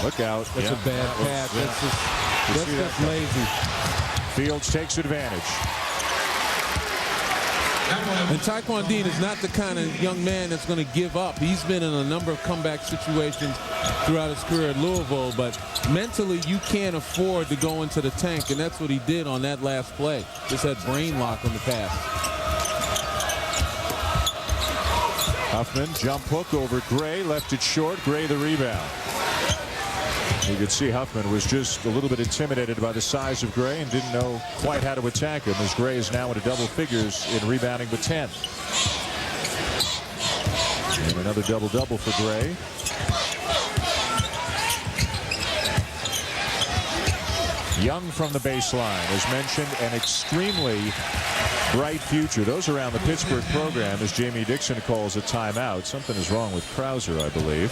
Look out.
That's a bad pass. That's just lazy.
Fields takes advantage.
And Taekwon Dean is not the kind of young man that's going to give up. He's been in a number of comeback situations throughout his career at Louisville, but mentally you can't afford to go into the tank, and that's what he did on that last play. Just had brain lock on the pass.
Huffman, jump hook over Gray, left it short. Gray the rebound. You could see Huffman was just a little bit intimidated by the size of Gray and didn't know quite how to attack him, as Gray is now into double figures in rebounding with 10. And another double-double for Gray. Young from the baseline, as mentioned, an extremely bright future. Those around the Pittsburgh program, as Jamie Dixon calls a timeout. Something is wrong with Krauser, I believe.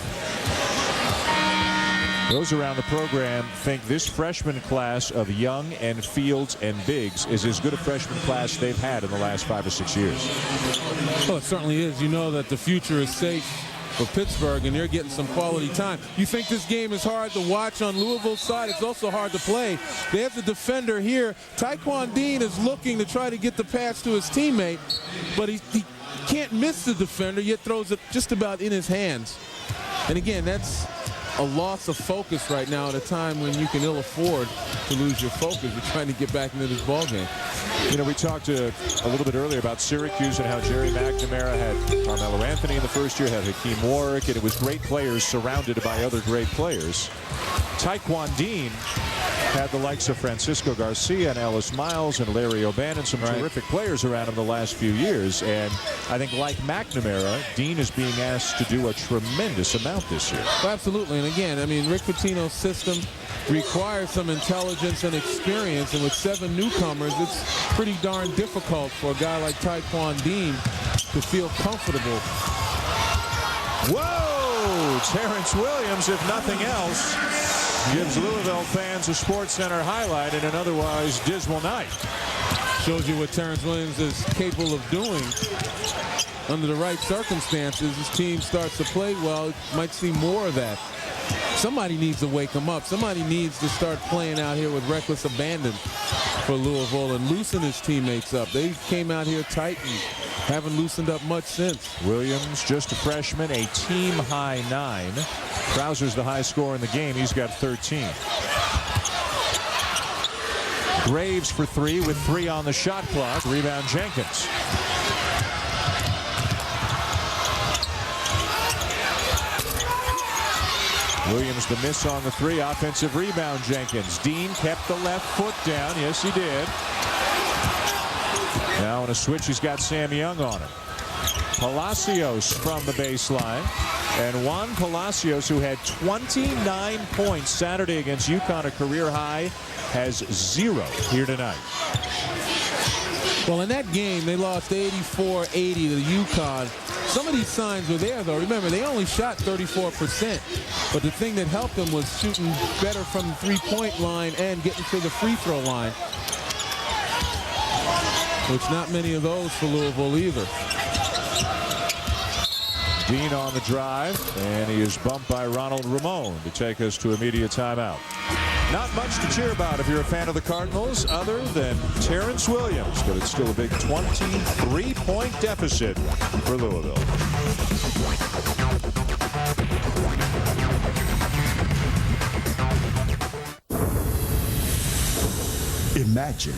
Those around the program think this freshman class of Young and Fields and Biggs is as good a freshman class they've had in the last 5 or 6 years.
Well, it certainly is. You know that the future is safe for Pittsburgh, and they're getting some quality time. You think this game is hard to watch on Louisville's side? It's also hard to play. They have the defender here. Taekwon Dean is looking to try to get the pass to his teammate, but he can't miss the defender, yet throws it just about in his hands. And again, that's a loss of focus right now at a time when you can ill afford to lose your focus. You're trying to get back into this ball game.
You know, we talked a little bit earlier about Syracuse and how Jerry McNamara had Carmelo Anthony in the first year, had Hakeem Warwick, and it was great players surrounded by other great players. Taekwon Dean had the likes of Francisco Garcia and Ellis Miles and Larry O'Bannon, some terrific players around him the last few years. And I think, like McNamara, Dean is being asked to do a tremendous amount this year.
Well, absolutely. And again, I mean, Rick Pitino's system requires some intelligence and experience. And with 7 newcomers, it's pretty darn difficult for a guy like Taekwon Dean to feel comfortable.
Whoa! Terrence Williams, if nothing else, gives Louisville fans a SportsCenter highlight in an otherwise dismal night.
Shows you what Terrence Williams is capable of doing under the right circumstances. His team starts to play well. You might see more of that. Somebody needs to wake him up. Somebody needs to start playing out here with reckless abandon for Louisville and loosen his teammates up. They came out here tight and haven't loosened up much since.
Williams, just a freshman, a team-high 9. Krauser's the high scorer in the game. He's got 13. Graves for 3 with 3 on the shot clock. Rebound Jenkins. Williams the miss on the 3. Offensive rebound Jenkins. Dean kept the left foot down. Yes, he did. Now on a switch, he's got Sam Young on him. Palacios from the baseline. And Juan Palacios, who had 29 points Saturday against UConn, a career high, has 0 here tonight.
Well, in that game, they lost 84-80 to UConn. Some of these signs were there, though. Remember, they only shot 34%. But the thing that helped them was shooting better from the three-point line and getting to the free throw line. Which not many of those for Louisville either.
Dean on the drive, and he is bumped by Ronald Ramon to take us to immediate timeout. Not much to cheer about if you're a fan of the Cardinals other than Terrence Williams, but it's still a big 23-point deficit for Louisville.
Imagine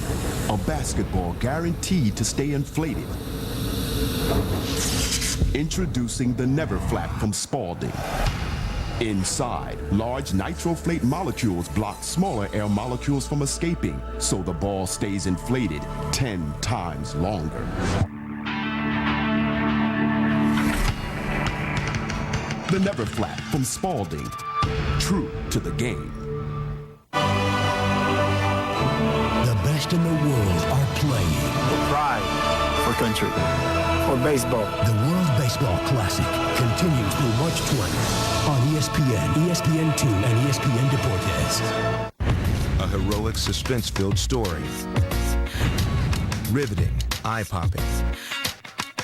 a basketball guaranteed to stay inflated. Introducing the Never Flap from Spalding. Inside, large nitroflate molecules block smaller air molecules from escaping, so the ball stays inflated 10 times longer. The Never Flap from Spalding. True to the game.
The best in the world are playing.
For pride, for country, for baseball.
The World Baseball Classic continues through March 20th on ESPN, ESPN2, and ESPN Deportes.
A heroic, suspense-filled story. Riveting, eye-popping.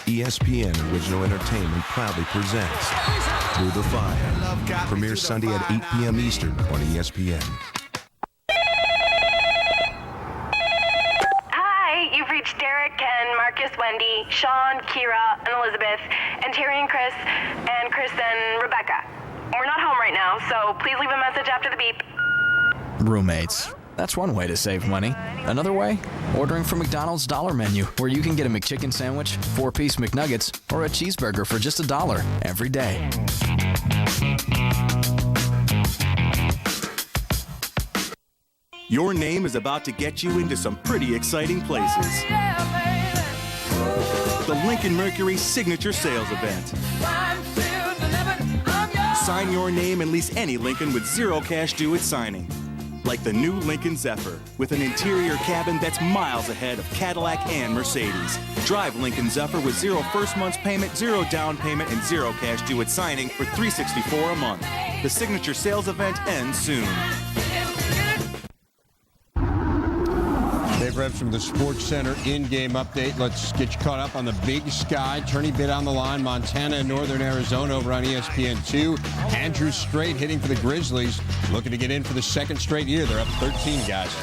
ESPN Original Entertainment proudly presents Through the Fire. Premieres Sunday at 8 p.m. Eastern on ESPN.
You've reached Derek, Ken, Marcus, Wendy, Sean, Kira, and Elizabeth, and Terry and Chris and Rebecca. We're not home right now, so please leave a message after the beep.
Roommates. That's one way to save money. Another way? Ordering from McDonald's Dollar Menu, where you can get a McChicken sandwich, 4-piece McNuggets, or a cheeseburger for just $1 every day.
Your name is about to get you into some pretty exciting places. The Lincoln Mercury Signature Sales Event. Sign your name and lease any Lincoln with 0 cash due at signing. Like the new Lincoln Zephyr, with an interior cabin that's miles ahead of Cadillac and Mercedes. Drive Lincoln Zephyr with 0 first month's payment, 0 down payment, and 0 cash due at signing for $364 a month. The Signature Sales Event ends soon.
Dave Rebs from the Sports Center in-game update. Let's get you caught up on the Big Sky tourney bid on the line. Montana and Northern Arizona over on ESPN2. Andrew Strait hitting for the Grizzlies, looking to get in for the second straight year. They're up 13, guys.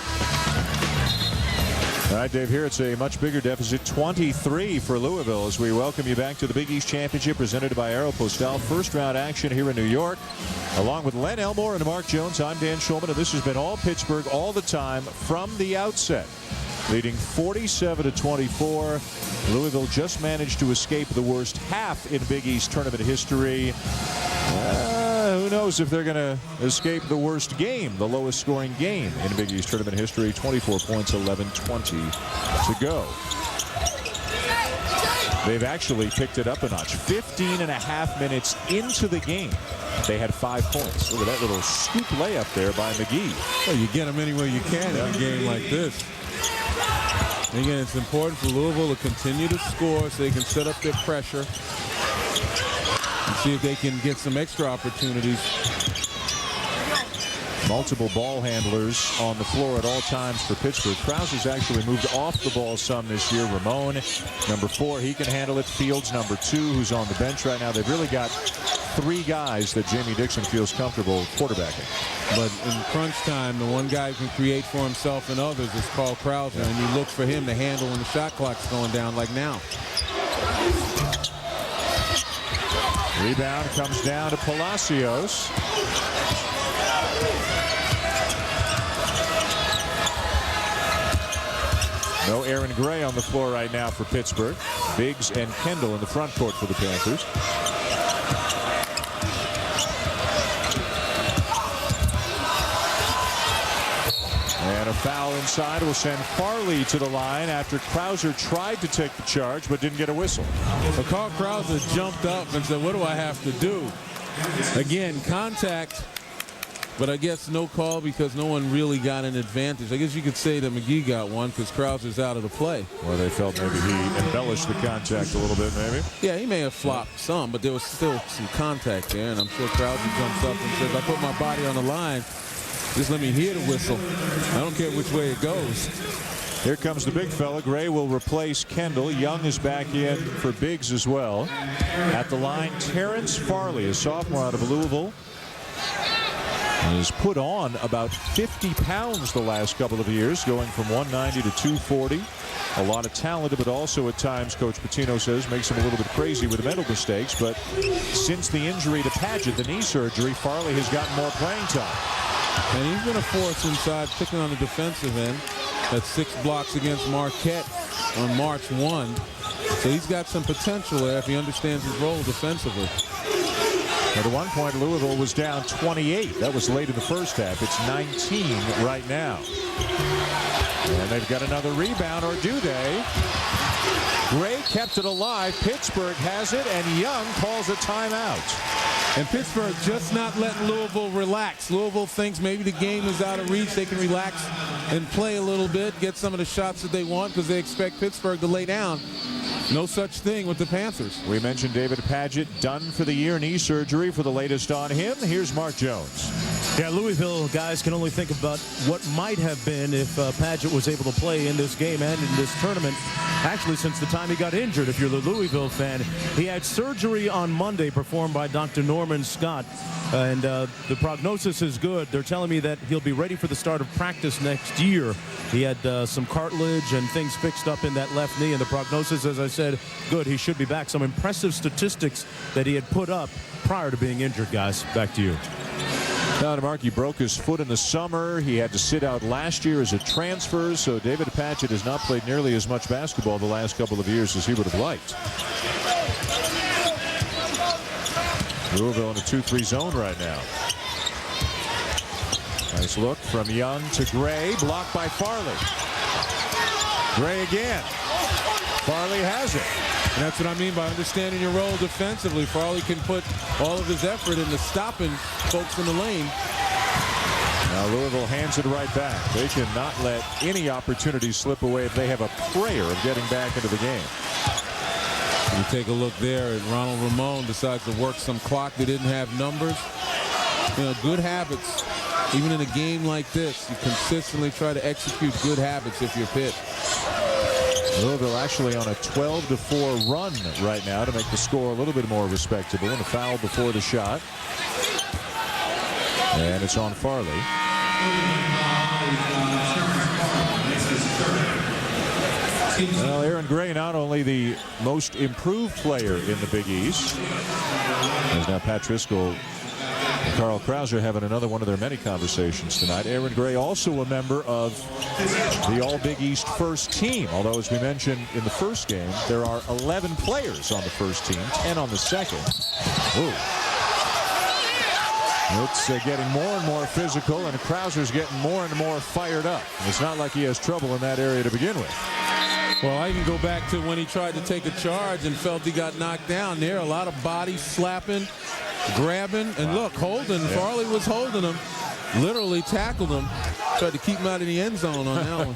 All right, Dave, here it's a much bigger deficit, 23 for Louisville, as we welcome you back to the Big East Championship presented by Aeropostale. First round action here in New York. Along with Len Elmore and Mark Jones, I'm Dan Shulman, and this has been all Pittsburgh all the time from the outset. Leading 47-24. Louisville just managed to escape the worst half in Big East tournament history. Who knows if they're going to escape the worst game, the lowest scoring game in Big East tournament history. 24 points, 11:20 to go. They've actually picked it up a notch. 15.5 minutes into the game, they had 5 points. Look at that little scoop layup there by McGee.
Well, you get them any way you can in a game like this. And again, it's important for Louisville to continue to score so they can set up their pressure and see if they can get some extra opportunities.
Multiple ball handlers on the floor at all times for Pittsburgh. Krauser's actually moved off the ball some this year. Ramon, number 4, he can handle it. Fields, number 2, who's on the bench right now. They've really got 3 guys that Jamie Dixon feels comfortable quarterbacking.
But in crunch time, the one guy who can create for himself and others is Krauser, and you look for him to handle when the shot clock's going down like now.
Rebound comes down to Palacios. No Aaron Gray on the floor right now for Pittsburgh. Biggs and Kendall in the front court for the Panthers. And a foul inside will send Farley to the line after Krauser tried to take the charge but didn't get a whistle.
So Carl Krauser jumped up and said, what do I have to do? Again, contact, but I guess no call because no one really got an advantage. I guess you could say that McGee got one because Krauser's out of the play.
Or they felt maybe he embellished the contact a little bit, maybe.
Yeah, he may have flopped some, but there was still some contact there, and I'm sure Krauser jumps up and says, I put my body on the line. Just let me hear the whistle. I don't care which way it goes.
Here comes the big fella. Gray will replace Kendall. Young is back in for Biggs as well. At the line, Terrence Farley, a sophomore out of Louisville. He's put on about 50 pounds the last couple of years, going from 190 to 240. A lot of talent, but also at times, Coach Pitino says, makes him a little bit crazy with mental mistakes. But since the injury to Paget, the knee surgery, Farley has gotten more playing time.
And he's been a force inside, picking on the defensive end. That's 6 blocks against Marquette on March 1. So he's got some potential there if he understands his role defensively.
At one point, Louisville was down 28. That was late in the first half. It's 19 right now. And they've got another rebound, or do they? Gray kept it alive. Pittsburgh has it, and Young calls a timeout.
And Pittsburgh just not letting Louisville relax. Louisville thinks maybe the game is out of reach. They can relax and play a little bit, get some of the shots that they want because they expect Pittsburgh to lay down. No such thing with the Panthers.
We mentioned David Paget done for the year, knee surgery. For the latest on him, here's Mark Jones.
Yeah, Louisville guys can only think about what might have been if Paget was able to play in this game and in this tournament. Actually, since the time he got injured, if you're the Louisville fan, he had surgery on Monday performed by Dr. Norman Scott. And the prognosis is good. They're telling me that he'll be ready for the start of practice next year. He had some cartilage and things fixed up in that left knee, and the prognosis, as I said, good. He should be back. Some impressive statistics that he had put up prior to being injured, guys. Back to you.
Now, Mark, he broke his foot in the summer. He had to sit out last year as a transfer, so David Paget has not played nearly as much basketball the last couple of years as he would have liked. Louisville in a 2-3 zone right now. Nice look from Young to Gray, blocked by Farley. Gray again. Farley has it.
And that's what I mean by understanding your role defensively. Farley can put all of his effort into stopping folks in the lane.
Now Louisville hands it right back. They cannot let any opportunity slip away if they have a prayer of getting back into the game.
You take a look there at Ronald Ramon decides to work some clock. They didn't have numbers. You know, good habits. Even in a game like this, you consistently try to execute good habits if you're Pitt.
Louisville actually on a 12-4 run right now to make the score a little bit more respectable. And a foul before the shot. And it's on Farley. Well, Aaron Gray, not only the most improved player in the Big East, as now Pat Driscoll and Carl Krauser having another one of their many conversations tonight. Aaron Gray also a member of the All-Big East first team, although as we mentioned in the first game, there are 11 players on the first team, 10 on the second. Ooh. It's getting more and more physical, and Krauser's getting more and more fired up. It's not like he has trouble in that area to begin with.
Well, I can go back to when he tried to take a charge and felt he got knocked down there. A lot of body slapping, grabbing, and look, holding. Yeah. Farley was holding him, literally tackled him, tried to keep him out of the end zone on that one.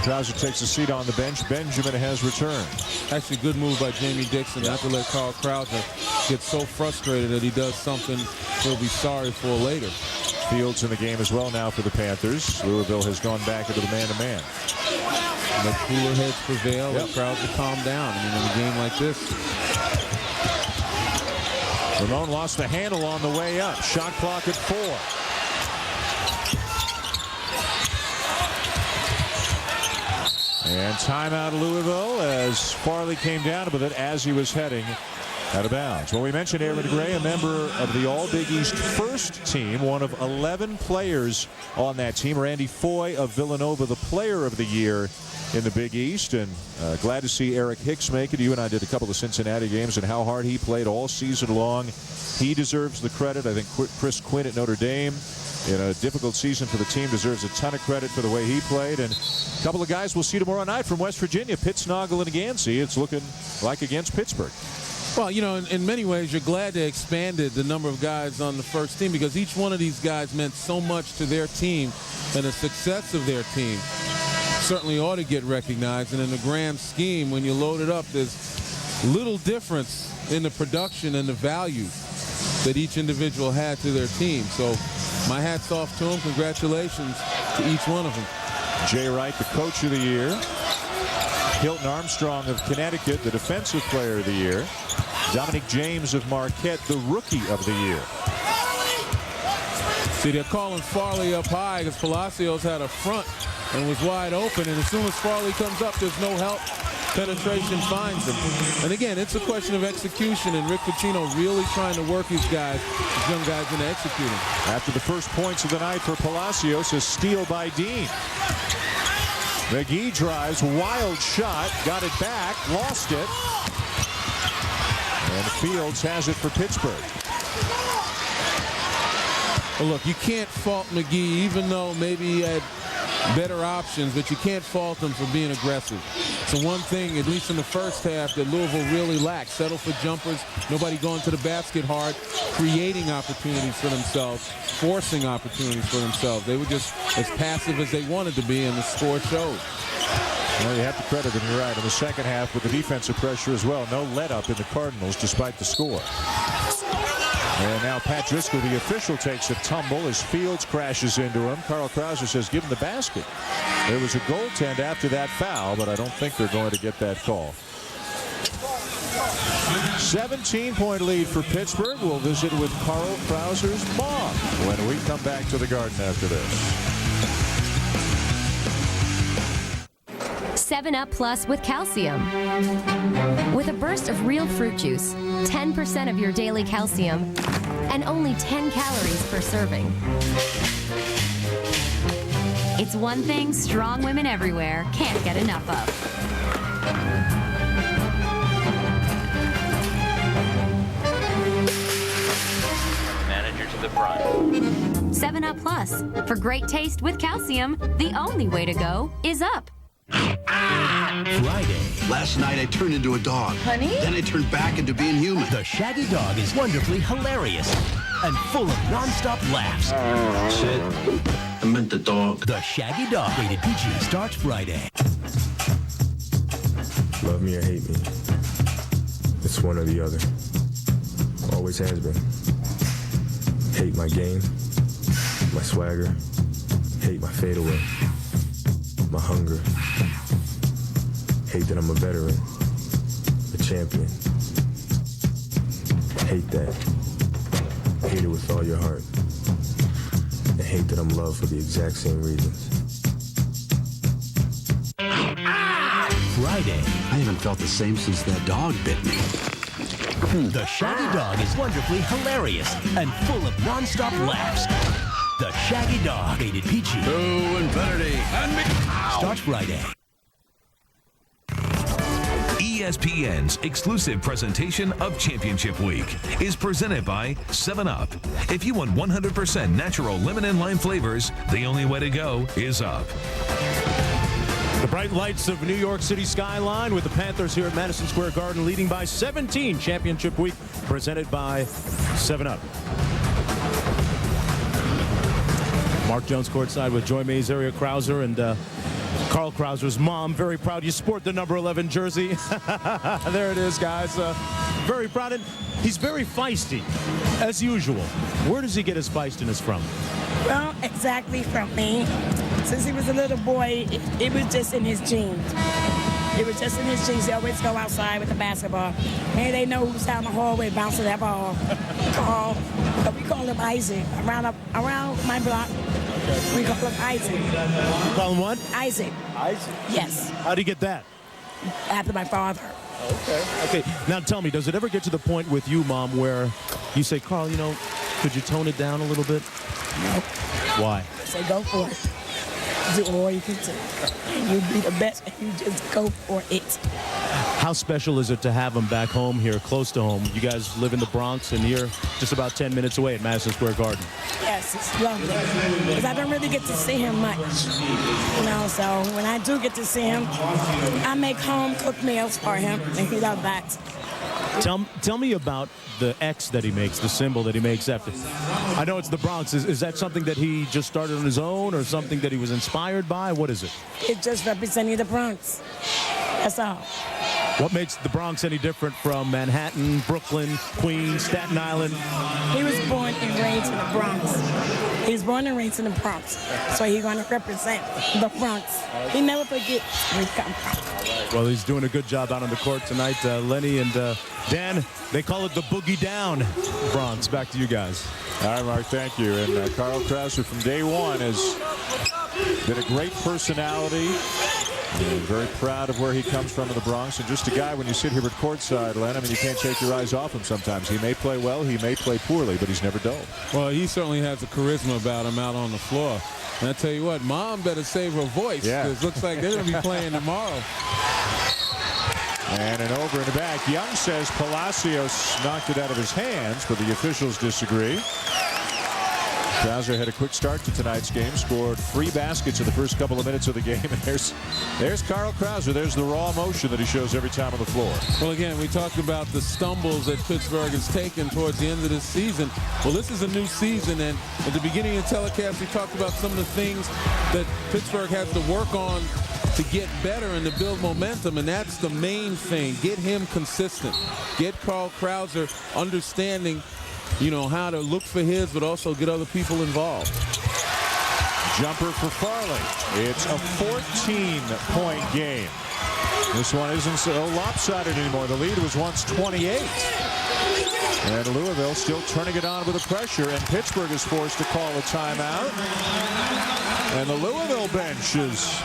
Krauser takes a seat on the bench. Benjamin has returned.
Actually, good move by Jamie Dixon not to let Carl Krauser get so frustrated that he does something he'll be sorry for later.
Fields in the game as well now for the Panthers. Louisville has gone back into the man-to-man.
Let cooler heads prevail. Let Krauser calm down. I mean, in a game like this.
Ramon lost the handle on the way up. Shot clock at 4. And timeout Louisville as Farley came down with it as he was heading out of bounds. Well, we mentioned Aaron Gray, a member of the All-Big East first team, one of 11 players on that team. Randy Foy of Villanova, the player of the year in the Big East. And glad to see Eric Hicks make it. You and I did a couple of Cincinnati games and how hard he played all season long. He deserves the credit. I think Chris Quinn at Notre Dame, in a difficult season for the team, deserves a ton of credit for the way he played. And a couple of guys we'll see tomorrow night from West Virginia, Pitt, Snoggle, and Gansey. It's looking like against Pittsburgh.
Well, you know, in many ways, you're glad they expanded the number of guys on the first team because each one of these guys meant so much to their team and the success of their team. Certainly ought to get recognized. And in the grand scheme, when you load it up, there's little difference in the production and the value that each individual had to their team. So my hat's off to them. Congratulations to each one of them.
Jay Wright, the coach of the year. Hilton Armstrong of Connecticut, the defensive player of the year. Dominic James of Marquette, the rookie of the year.
See, they're calling Farley up high because Palacios had a front and was wide open. And as soon as Farley comes up, there's no help. Penetration finds him. And again, it's a question of execution, and Rick Pitino really trying to work these guys, these young guys, into executing.
After the first points of the night for Palacios, a steal by Dean. McGee drives, wild shot, got it back, lost it. And Fields has it for Pittsburgh.
Well, look, you can't fault McGee, even though maybe he had better options, but you can't fault him for being aggressive. So one thing, at least in the first half, that Louisville really lacked. Settle for jumpers, nobody going to the basket hard, creating opportunities for themselves, forcing opportunities for themselves. They were just as passive as they wanted to be, and the score showed.
Well, you have to credit them, you're right, in the second half with the defensive pressure as well. No let-up in the Cardinals despite the score. And now Pat Driscoll, the official, takes a tumble as Fields crashes into him. Carl Krauser says, give him the basket. There was a goaltend after that foul, but I don't think they're going to get that call. 17-point lead for Pittsburgh. We'll visit with Carl Krauser's mom when we come back to the Garden after this.
7 Up Plus with calcium. With a burst of real fruit juice, 10% of your daily calcium, and only 10 calories per serving. It's one thing strong women everywhere can't get enough of.
Manager to the front.
7 Up Plus. For great taste with calcium, the only way to go is up.
Friday.
Last night I turned into a dog.
Honey?
Then I turned back into being human.
The Shaggy Dog is wonderfully hilarious and full of non-stop laughs.
Shit. I meant the dog.
The Shaggy Dog, rated PG, starts Friday.
Love me or hate me. It's one or the other. Always has been. Hate my game, my swagger, hate my fadeaway, my hunger. Hate that I'm a veteran, a champion. Hate that. Hate it with all your heart. And hate that I'm loved for the exact same reasons.
Friday.
I haven't felt the same since that dog bit me.
The Shaggy Dog is wonderfully hilarious and full of non-stop laughs. The Shaggy Dog, rated PG.
Oh, Infinity.
Starts Friday.
ESPN's exclusive presentation of Championship Week is presented by 7-Up. If you want 100% natural lemon and lime flavors, the only way to go is up.
The bright lights of New York City skyline with the Panthers here at Madison Square Garden leading by 17. Championship Week presented by 7-Up. Mark Jones courtside with Joy Mays, area Krauser, and Carl Krauser's mom. Very proud you sport the number 11 jersey. There it is, guys. Very proud. And he's very feisty, as usual. Where does he get his feistiness from?
Well, exactly from me. Since he was a little boy, it was just in his genes. It was just in his genes. He always go outside with the basketball. Maybe they know who's down the hallway bouncing that ball. Carl, but we call him Isaac. Around my block, we call him Isaac.
Call him what?
Isaac.
Isaac?
Yes.
How'd you get that?
After my father.
Okay. Now tell me, does it ever get to the point with you, Mom, where you say, Carl, you know, could you tone it down a little bit?
No.
Why?
I say go for it. Do all you can do. You be the best and you just go for it.
How special is it to have him back home here, close to home? You guys live in the Bronx, and you're just about 10 minutes away at Madison Square Garden.
Yes, it's lovely. Because I don't really get to see him much. You know, so when I do get to see him, I make home-cooked meals for him, and he loves that.
Tell me about the X that he makes, the symbol that he makes after. I know it's the Bronx. Is that something that he just started on his own, or something that he was inspired by? What is it?
It's just representing the Bronx. That's all.
What makes the Bronx any different from Manhattan, Brooklyn, Queens, Staten Island?
He was born and raised in the Bronx. He was born and raised in the Bronx. So he's going to represent the Bronx. He never forgets where he comes from.
Well, he's doing a good job out on the court tonight. Lenny and Dan, they call it the Boogie Down Bronx. Back to you guys.
All right, Mark, thank you. And Carl Krauser from day one has been a great personality. And very proud of where he comes from in the Bronx. And just a guy, when you sit here at courtside, Len, I mean, you can't take your eyes off him sometimes. He may play well, he may play poorly, but he's never dull.
Well, he certainly has a charisma about him out on the floor. And I tell you what, Mom better save her voice, because it looks like they're going to be playing tomorrow.
And an over in the back. Young says Palacios knocked it out of his hands, but the officials disagree. Krauser had a quick start to tonight's game, scored 3 baskets in the first couple of minutes of the game. And there's Carl Krauser. There's the raw emotion that he shows every time on the floor.
Well, again, we talked about the stumbles that Pittsburgh has taken towards the end of this season. Well, this is a new season, and at the beginning of the telecast, we talked about some of the things that Pittsburgh has to work on to get better and to build momentum, and that's the main thing. Get him consistent. Get Carl Krauser understanding, you know, how to look for his, but also get other people involved.
Jumper for Farley. It's a 14-point game. This one isn't so lopsided anymore. The lead was once 28. And Louisville still turning it on with the pressure, and Pittsburgh is forced to call a timeout. And the Louisville bench is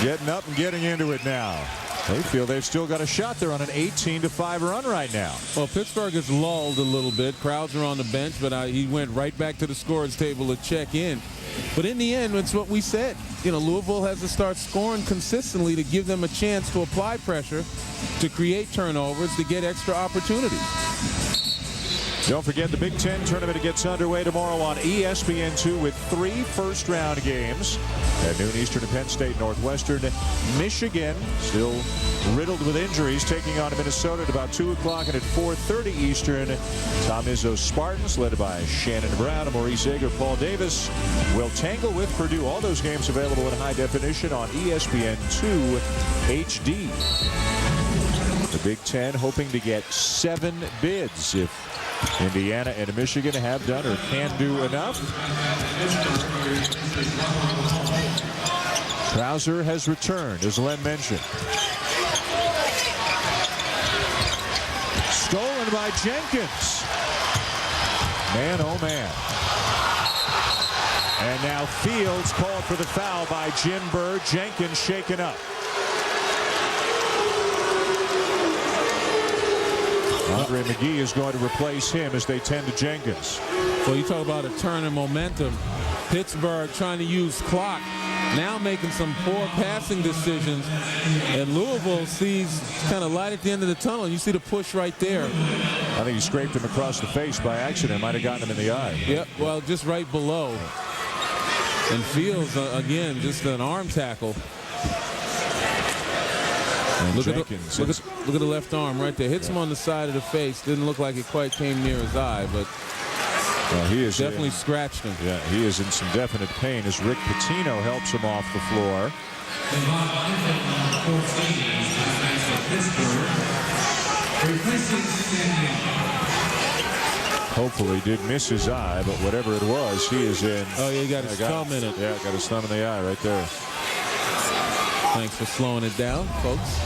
getting up and getting into it now. They feel they've still got a shot. They're on an 18-5 run right now.
Well, Pittsburgh is lulled a little bit. Krauser on the bench, but he went right back to the scorer's table to check in. But in the end, it's what we said. You know, Louisville has to start scoring consistently to give them a chance to apply pressure, to create turnovers, to get extra opportunities.
Don't forget the Big Ten tournament gets underway tomorrow on ESPN2 with 3 first-round games. At noon Eastern, Penn State, Northwestern. Michigan, still riddled with injuries, taking on Minnesota at about 2 o'clock, and at 4:30 Eastern, Tom Izzo's Spartans, led by Shannon Brown and Maurice Ager, Paul Davis, will tangle with Purdue. All those games available in high definition on ESPN2 HD. The Big Ten hoping to get 7 bids if Indiana and Michigan have done or can do enough. Krauser has returned, as Len mentioned. Stolen by Jenkins. Man, oh man. And now Fields called for the foul by Jim Burr. Jenkins shaken up. Andre McGee is going to replace him as they tend to Jenkins.
Well, you talk about a turn in momentum. Pittsburgh trying to use clock, now making some poor passing decisions. And Louisville sees kind of light at the end of the tunnel. You see the push right there.
I think he scraped him across the face by accident. Might have gotten him in the eye.
Yep, well, just right below. And Fields, again, just an arm tackle. Look at the left arm right there. Hits him on the side of the face. Didn't look like it quite came near his eye, but
he is
definitely scratched him.
Yeah, he is in some definite pain as Rick Pitino helps him off the floor. Hopefully did miss his eye, but whatever it was, he is in.
Oh, yeah, he got his thumb in it.
Yeah, got his thumb in the eye right there.
Thanks for slowing it down, folks.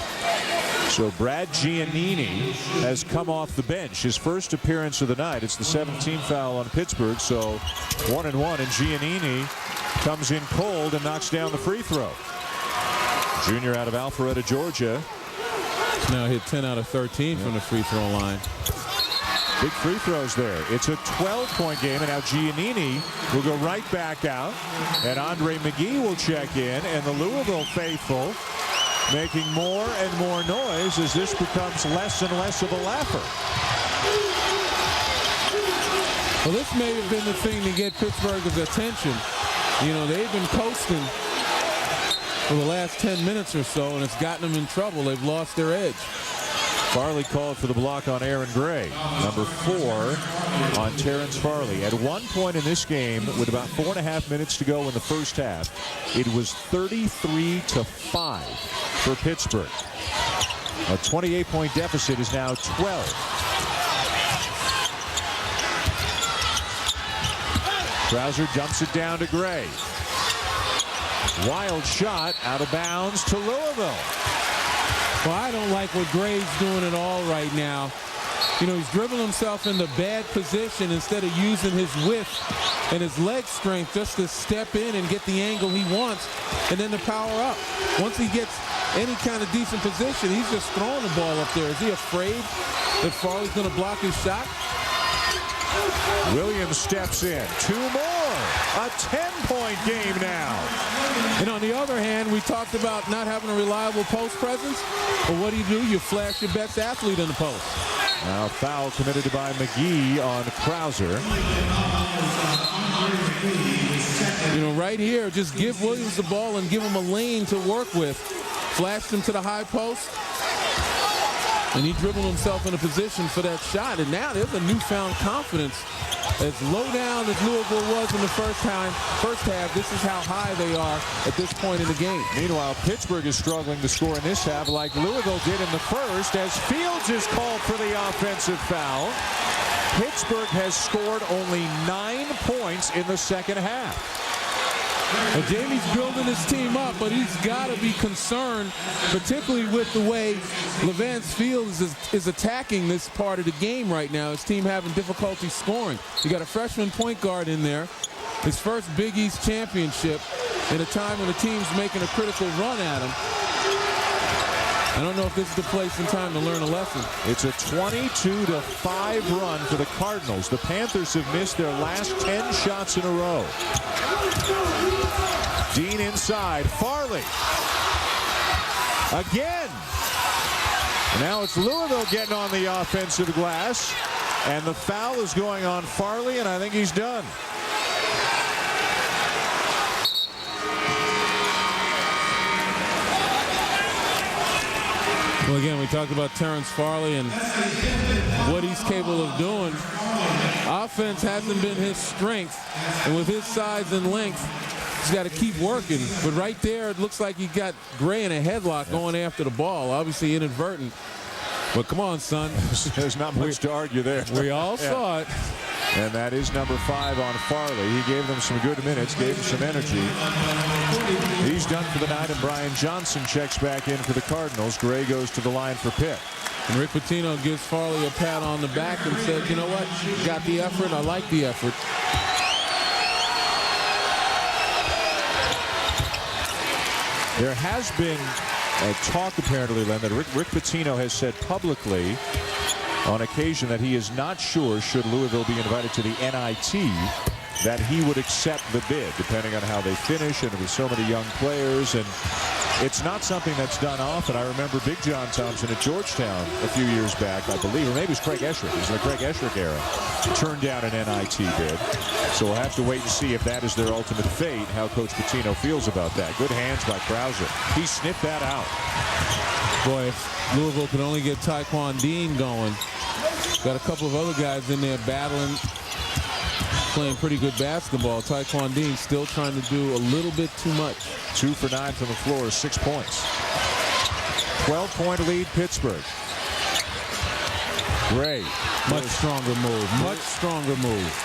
So Brad Giannini has come off the bench. His first appearance of the night. It's the 17th foul on Pittsburgh. So 1-1, and Giannini comes in cold and knocks down the free throw. Junior out of Alpharetta, Georgia.
He's now hit 10 out of 13 from the free throw line.
Big free throws there. It's a 12-point game, and now Giannini will go right back out, and Andre McGee will check in, and the Louisville faithful making more and more noise as this becomes less and less of a laugher.
Well, this may have been the thing to get Pittsburgh's attention. You know, they've been coasting for the last 10 minutes or so, and it's gotten them in trouble. They've lost their edge.
Farley called for the block on Aaron Gray. Number 4 on Terrence Farley. At one point in this game, with about 4.5 minutes to go in the first half, it was 33-5 for Pittsburgh. A 28-point deficit is now 12. Krauser dumps it down to Gray. Wild shot out of bounds to Louisville.
Well, I don't like what Gray's doing at all right now. You know, he's dribbling himself into bad position instead of using his width and his leg strength just to step in and get the angle he wants and then to power up. Once he gets any kind of decent position, he's just throwing the ball up there. Is he afraid that Farley's going to block his shot?
Williams steps in. 2 more. A 10-point game now.
And on the other hand, we talked about not having a reliable post presence. But what do? You flash your best athlete in the post.
Now foul committed by McGee on Krauser.
You know, right here, just give Williams the ball and give him a lane to work with. Flash him to the high post. And he dribbled himself in a position for that shot. And now there's a newfound confidence. As low down as Louisville was in the first half, this is how high they are at this point in the game.
Meanwhile, Pittsburgh is struggling to score in this half like Louisville did in the first, as Fields is called for the offensive foul. Pittsburgh has scored only 9 points in the second half.
Well, Jamie's building his team up, but he's got to be concerned, particularly with the way Levance Fields is attacking this part of the game right now. His team having difficulty scoring. You got a freshman point guard in there, his first Big East championship, in a time when the team's making a critical run at him. I don't know if this is the place and time to learn a lesson.
It's a 22-5 run for the Cardinals. The Panthers have missed their last 10 shots in a row. Dean inside. Farley. Again. Now it's Louisville getting on the offensive glass. And the foul is going on Farley, and I think he's done.
Well, again, we talked about Terrence Farley and what he's capable of doing. Offense hasn't been his strength, and with his size and length, he's got to keep working. But right there, it looks like he got Gray in a headlock going after the ball, obviously inadvertent. But come on, son.
There's not much to argue there.
We all saw it.
And that is number 5 on Farley. He gave them some good minutes, gave them some energy. He's done for the night, and Brian Johnson checks back in for the Cardinals. Gray goes to the line for Pitt.
And Rick Pitino gives Farley a pat on the back and said, you know what, got the effort, I like the effort.
There has been a talk, apparently, Len, that Rick Pitino has said publicly on occasion that he is not sure, should Louisville be invited to the NIT, that he would accept the bid, depending on how they finish and with so many young players. And it's not something that's done often. I remember Big John Thompson at Georgetown a few years back, I believe, or maybe it was Craig Esherick. It was the Craig Esherick era. Turned down an NIT bid. So we'll have to wait and see if that is their ultimate fate, how Coach Pitino feels about that. Good hands by Krauser. He sniffed that out.
Boy, if Louisville could only get Taekwon Dean going. Got a couple of other guys in there battling, playing pretty good basketball. Taekwon Dean still trying to do a little bit too much.
2 for 9 from the floor, 6 points. 12-point lead, Pittsburgh. Gray.
Much stronger move. Much stronger move.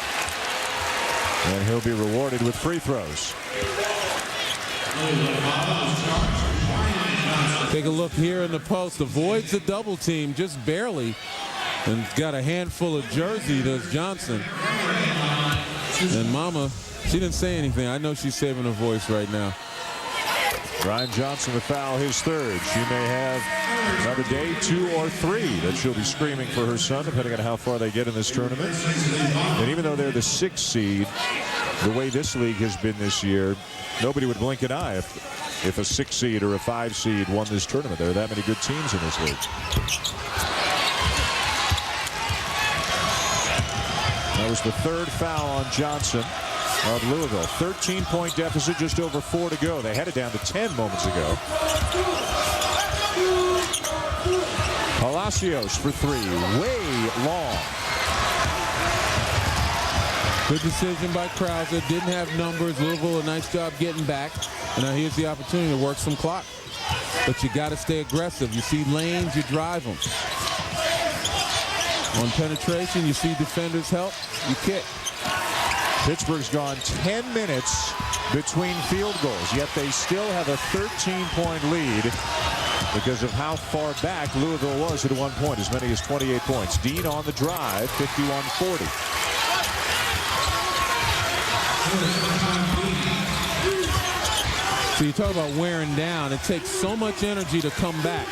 And he'll be rewarded with free throws.
Take a look here in the post. Avoids the double team just barely. And got a handful of jersey, does Johnson. And Mama She didn't say anything. I know she's saving her voice right now.
Ryan Johnson to foul his third. She may have another day, 2 or 3, that she'll be screaming for her son, depending on how far they get in this tournament. And even though they're the 6th seed, the way this league has been this year, nobody would blink an eye if a 6 seed or a 5 seed won this tournament. There are that many good teams in this league. That was the 3rd foul on Johnson of Louisville. 13-point deficit, just over 4 to go. They had it down to 10 moments ago. Palacios for 3, way long.
Good decision by Krauser. Didn't have numbers. Louisville, a nice job getting back. And now here's the opportunity to work some clock. But you got to stay aggressive. You see lanes, you drive them. On penetration, you see defenders help, you kick.
Pittsburgh's gone 10 minutes between field goals, yet they still have a 13-point lead because of how far back Louisville was at one point, as many as 28 points. Dean on the drive, 51-40.
So you talk about wearing down. It takes so much energy to come back.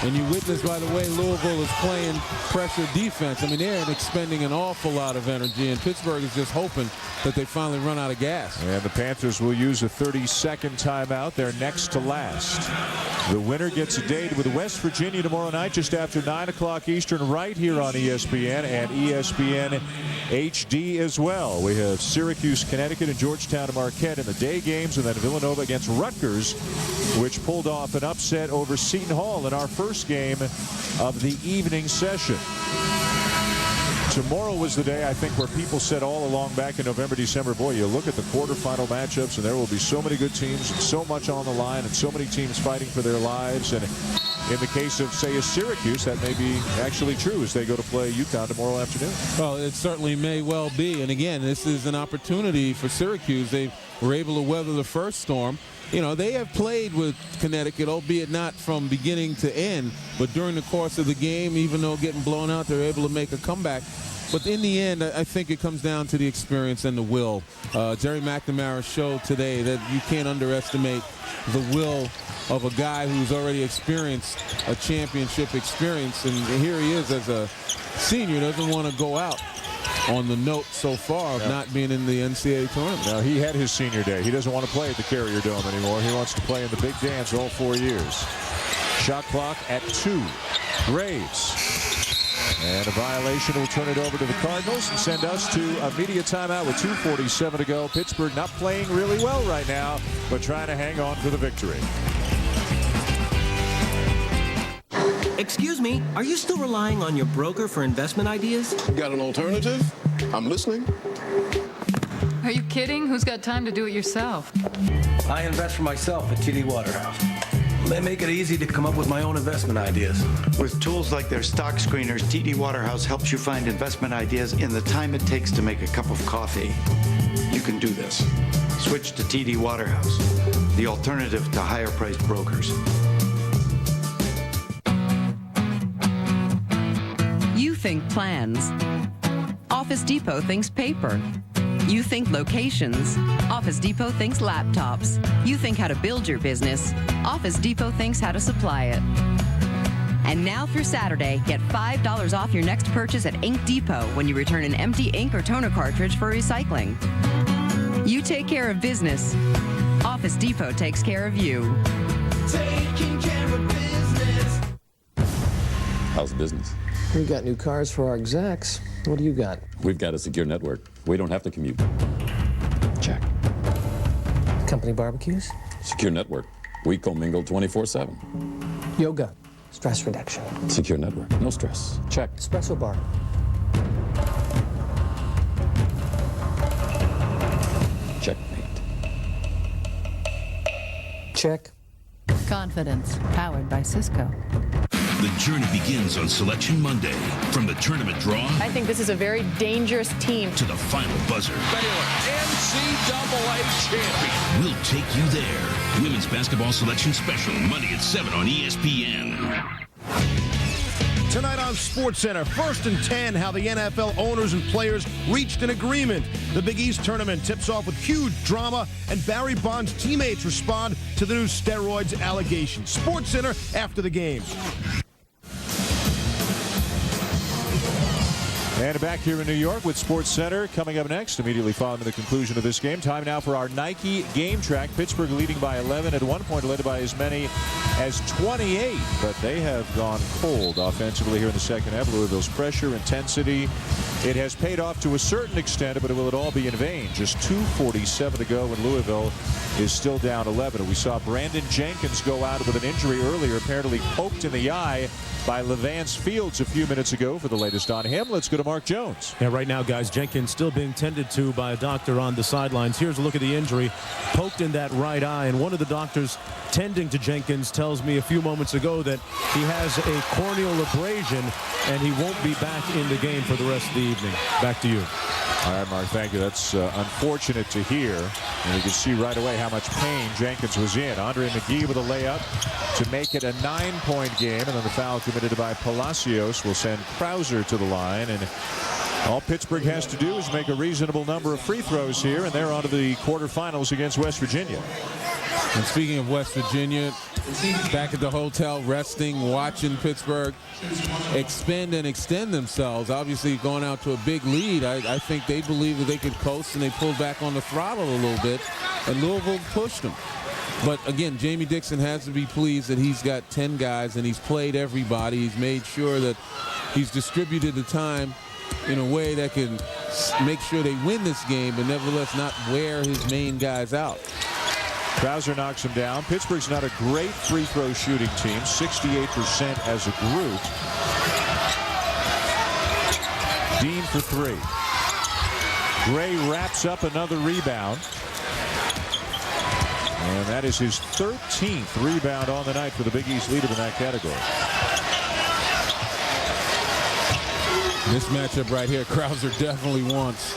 And you witness, by the way, Louisville is playing pressure defense. I mean, they're expending an awful lot of energy, and Pittsburgh is just hoping that they finally run out of gas.
And the Panthers will use a 30-second timeout. They're next to last. The winner gets a date with West Virginia tomorrow night, just after 9 o'clock Eastern, right here on ESPN and ESPN HD as well. We have Syracuse, Connecticut, and Georgetown and Marquette in the day games, and then Villanova against Rutgers, which pulled off an upset over Seton Hall in our first game of the evening session. Tomorrow was the day, I think, where people said all along back in November, December, boy, you look at the quarterfinal matchups and there will be so many good teams and so much on the line and so many teams fighting for their lives. And in the case of, say, a Syracuse, that may be actually true as they go to play UConn tomorrow afternoon.
Well, it certainly may well be. And again, this is an opportunity for Syracuse. They were able to weather the first storm. You know, they have played with Connecticut, albeit not from beginning to end, but during the course of the game, even though getting blown out, they're able to make a comeback. But in the end, I think it comes down to the experience and the will. Jerry McNamara showed today that you can't underestimate the will of a guy who's already experienced a championship experience. And here he is as a senior, doesn't want to go out on the note so far of not being in the NCAA tournament.
Now, he had his senior day. He doesn't want to play at the Carrier Dome anymore. He wants to play in the big dance all 4 years. Shot clock at 2. Graves. And a violation will turn it over to the Cardinals and send us to a media timeout with 2:47 to go. Pittsburgh not playing really well right now, but trying to hang on for the victory.
Excuse me, are you still relying on your broker for investment ideas?
Got an alternative? I'm listening.
Are you kidding? Who's got time to do it yourself?
I invest for myself at TD Waterhouse. They make it easy to come up with my own investment ideas.
With tools like their stock screeners, TD Waterhouse helps you find investment ideas in the time it takes to make a cup of coffee. You can do this. Switch to TD Waterhouse, the alternative to higher-priced brokers.
You think plans. Office Depot thinks paper. You think locations. Office Depot thinks laptops. You think how to build your business. Office Depot thinks how to supply it. And now through Saturday, get $5 off your next purchase at Ink Depot when you return an empty ink or toner cartridge for recycling. You take care of business. Office Depot takes care of you.
Taking care of business.
How's business?
We got new cars for our execs. What do you got?
We've got a secure network. We don't have to commute. Check.
Company barbecues?
Secure network. We commingle 24/7.
Yoga. Stress reduction.
Secure network. No stress. Check.
Espresso bar.
Checkmate.
Check.
Confidence, powered by Cisco.
The journey begins on Selection Monday. From the tournament draw,
I think this is a very dangerous team,
to the final buzzer.
Baylor, NCAA champion.
We'll take you there. Women's Basketball Selection Special, Monday at 7 on ESPN.
Tonight on SportsCenter, 1st and 10, how the NFL owners and players reached an agreement. The Big East tournament tips off with huge drama, and Barry Bonds' teammates respond to the new steroids allegations. SportsCenter after the game.
And back here in New York with SportsCenter coming up next, immediately following the conclusion of this game. Time now for our Nike game track. Pittsburgh leading by 11, at one point led by as many as 28, but they have gone cold offensively here in the second half. Louisville's pressure, intensity, it has paid off to a certain extent, but will it all be in vain? Just 2:47 to go when Louisville is still down 11. We saw Brandon Jenkins go out with an injury earlier, apparently poked in the eye by Levance Fields a few minutes ago. For the latest on him, let's go to Mark Jones.
Yeah, right now, guys, Jenkins still being tended to by a doctor on the sidelines. Here's a look at the injury. Poked in that right eye, and one of the doctors tending to Jenkins tells me a few moments ago that he has a corneal abrasion, and he won't be back in the game for the rest of the evening. Back to you.
All right, Mark, thank you. That's unfortunate to hear. And you can see right away how much pain Jenkins was in. Andre McGee with a layup to make it a 9-point game. And then the foul committed by Palacios will send Krauser to the line. And all Pittsburgh has to do is make a reasonable number of free throws here, and they're on to the quarterfinals against West Virginia.
And speaking of West Virginia, back at the hotel, resting, watching Pittsburgh expend and extend themselves. Obviously going out to a big lead. I think they believe that they could coast, and they pulled back on the throttle a little bit, and Louisville pushed them. But again, Jamie Dixon has to be pleased that he's got 10 guys and he's played everybody. He's made sure that he's distributed the time in a way that can make sure they win this game, but nevertheless not wear his main guys out.
Krauser knocks him down. Pittsburgh's not a great free throw shooting team, 68% as a group. Dean for three. Gray wraps up another rebound. And that is his 13th rebound on the night for the Big East leader in that category.
This matchup right here, Krauser definitely wants.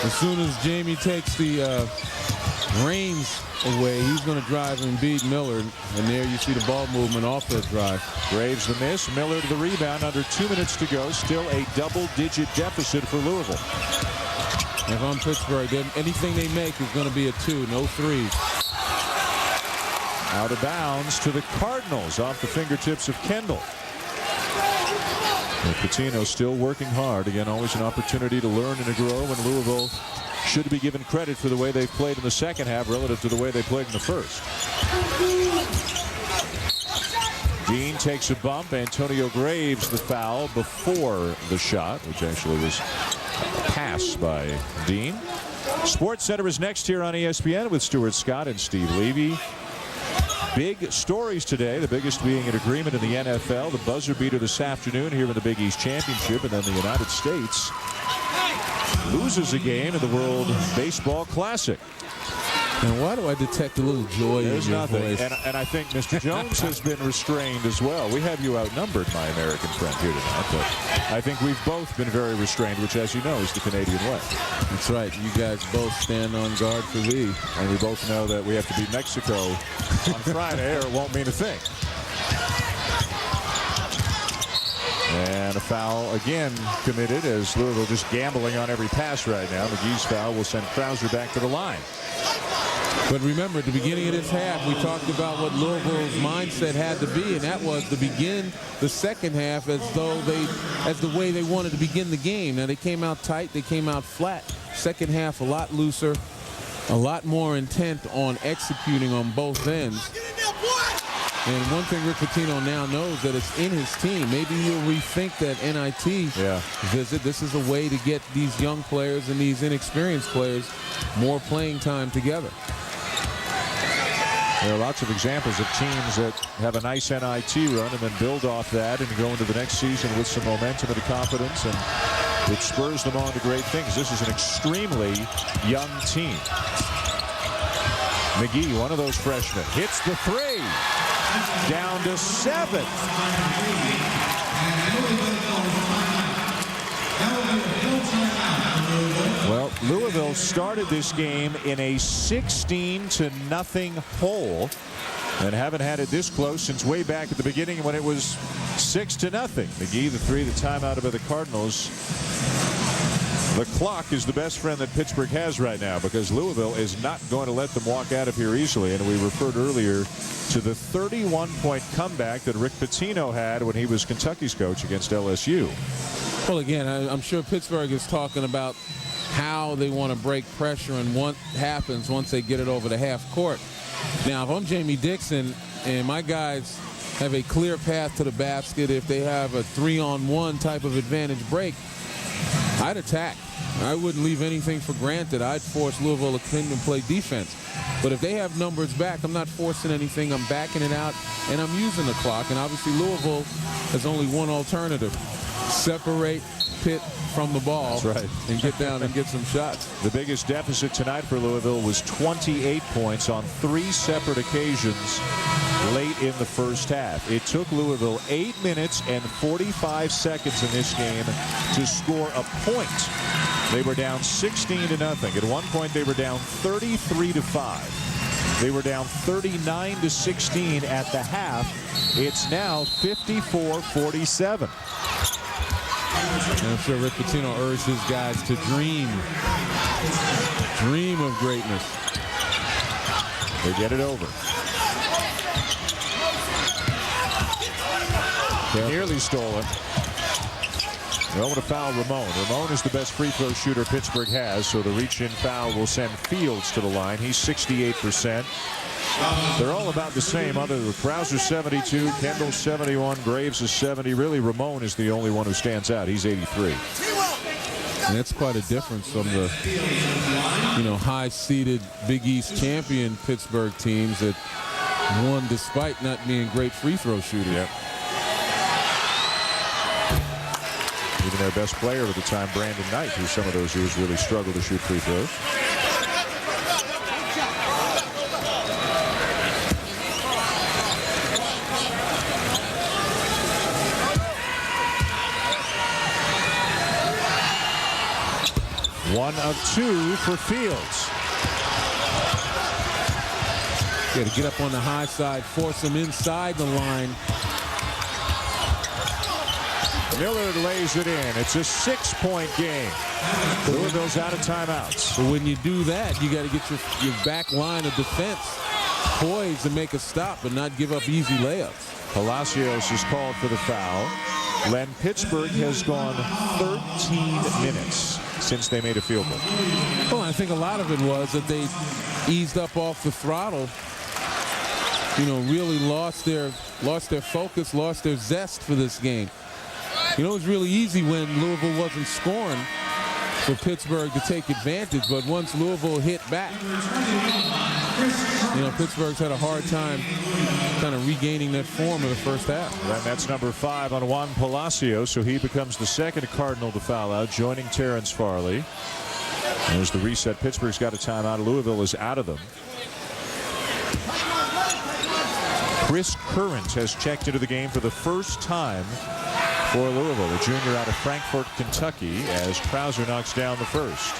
As soon as Jamie takes the reins away, he's going to drive and beat Miller. And there you see the ball movement off that drive.
Graves the miss. Miller to the rebound. Under 2 minutes to go. Still a double-digit deficit for Louisville.
If I'm Pittsburgh, anything they make is going to be a 2, no 3s.
Out of bounds to the Cardinals off the fingertips of Kendall. Patino still working hard. Again, always an opportunity to learn and to grow, and Louisville should be given credit for the way they've played in the second half relative to the way they played in the first. Dean takes a bump. Antonio Graves the foul before the shot, which actually was a pass by Dean. SportsCenter is next here on ESPN with Stuart Scott and Steve Levy. Big stories today, the biggest being an agreement in the NFL, the buzzer beater this afternoon here in the Big East Championship, and then the United States loses a game in the World Baseball Classic.
And why do I detect a little joy
There's
in your
nothing.
voice?
And I think Mr. Jones has been restrained as well. We have you outnumbered, my American friend, here tonight. But I think we've both been very restrained, which, as you know, is the Canadian way.
That's right. You guys both stand on guard for thee.
And we both know that we have to beat Mexico on Friday, or it won't mean a thing. And a foul again committed as Louisville just gambling on every pass right now. McGee's foul will send Krauser back to the line.
But remember, at the beginning of this half, we talked about what Louisville's mindset had to be, and that was to begin the second half as the way they wanted to begin the game. Now, they came out tight, they came out flat. Second half, a lot looser, a lot more intent on executing on both ends. And one thing Rick Pitino now knows that it's in his team. Maybe he'll rethink that NIT visit. This is a way to get these young players and these inexperienced players more playing time together.
There are lots of examples of teams that have a nice NIT run and then build off that and go into the next season with some momentum and confidence, and it spurs them on to great things. This is an extremely young team. McGee, one of those freshmen, hits the three. Down to 7. Well, Louisville started this game in a 16-0 hole and haven't had it this close since way back at the beginning when it was 6-0. McGee, the 3, the timeout by the Cardinals. The clock is the best friend that Pittsburgh has right now because Louisville is not going to let them walk out of here easily. And we referred earlier to the 31-point comeback that Rick Pitino had when he was Kentucky's coach against LSU.
Well, again, I'm sure Pittsburgh is talking about how they want to break pressure and what happens once they get it over the half court. Now, if I'm Jamie Dixon and my guys have a clear path to the basket, if they have a 3-on-1 type of advantage break, I'd attack. I wouldn't leave anything for granted. I'd force Louisville to come and play defense. But if they have numbers back, I'm not forcing anything. I'm backing it out, and I'm using the clock. And obviously Louisville has only one alternative. Separate Pitt from the ball.
That's right.
And get down and get some shots.
The biggest deficit tonight for Louisville was 28 points on 3 separate occasions late in the first half. It took Louisville 8 minutes and 45 seconds in this game to score a point. They were down 16-0. At one point, they were down 33-5. They were down 39-16 at the half. It's now 54-47.
And I'm sure Rick Pitino urged his guys to dream of greatness.
They get it over. Nearly stolen. They're going to foul Ramon. Ramon is the best free throw shooter Pittsburgh has, so the reach-in foul will send Fields to the line. He's 68%. They're all about the same, other than Krauser 72, Kendall 71, Graves is 70. Really, Ramon is the only one who stands out. He's 83.
And that's quite a difference from the, high-seeded Big East champion Pittsburgh teams that won despite not being great free throw shooters.
Yep. Even their best player at the time, Brandon Knight, who some of those years really struggled to shoot free throws. One of 2 for Fields.
Got to get up on the high side, force them inside the line.
Millard lays it in. It's a 6-point game. Louisville's out of timeouts.
But when you do that, you got to get your back line of defense poised to make a stop and not give up easy layups.
Palacios is called for the foul. Len, Pittsburgh has gone 13 minutes since they made a field goal.
Well, I think a lot of it was that they eased up off the throttle. Really lost their focus, lost their zest for this game. It was really easy when Louisville wasn't scoring for Pittsburgh to take advantage, but once Louisville hit back, Pittsburgh's had a hard time kind of regaining that form in the first half.
And that's number 5 on Juan Palacios, so he becomes the second Cardinal to foul out, joining Terrence Farley. There's the reset. Pittsburgh's got a timeout. Louisville is out of them. Chris Current has checked into the game for the first time for Louisville, a junior out of Frankfort, Kentucky, as Krauser knocks down the first.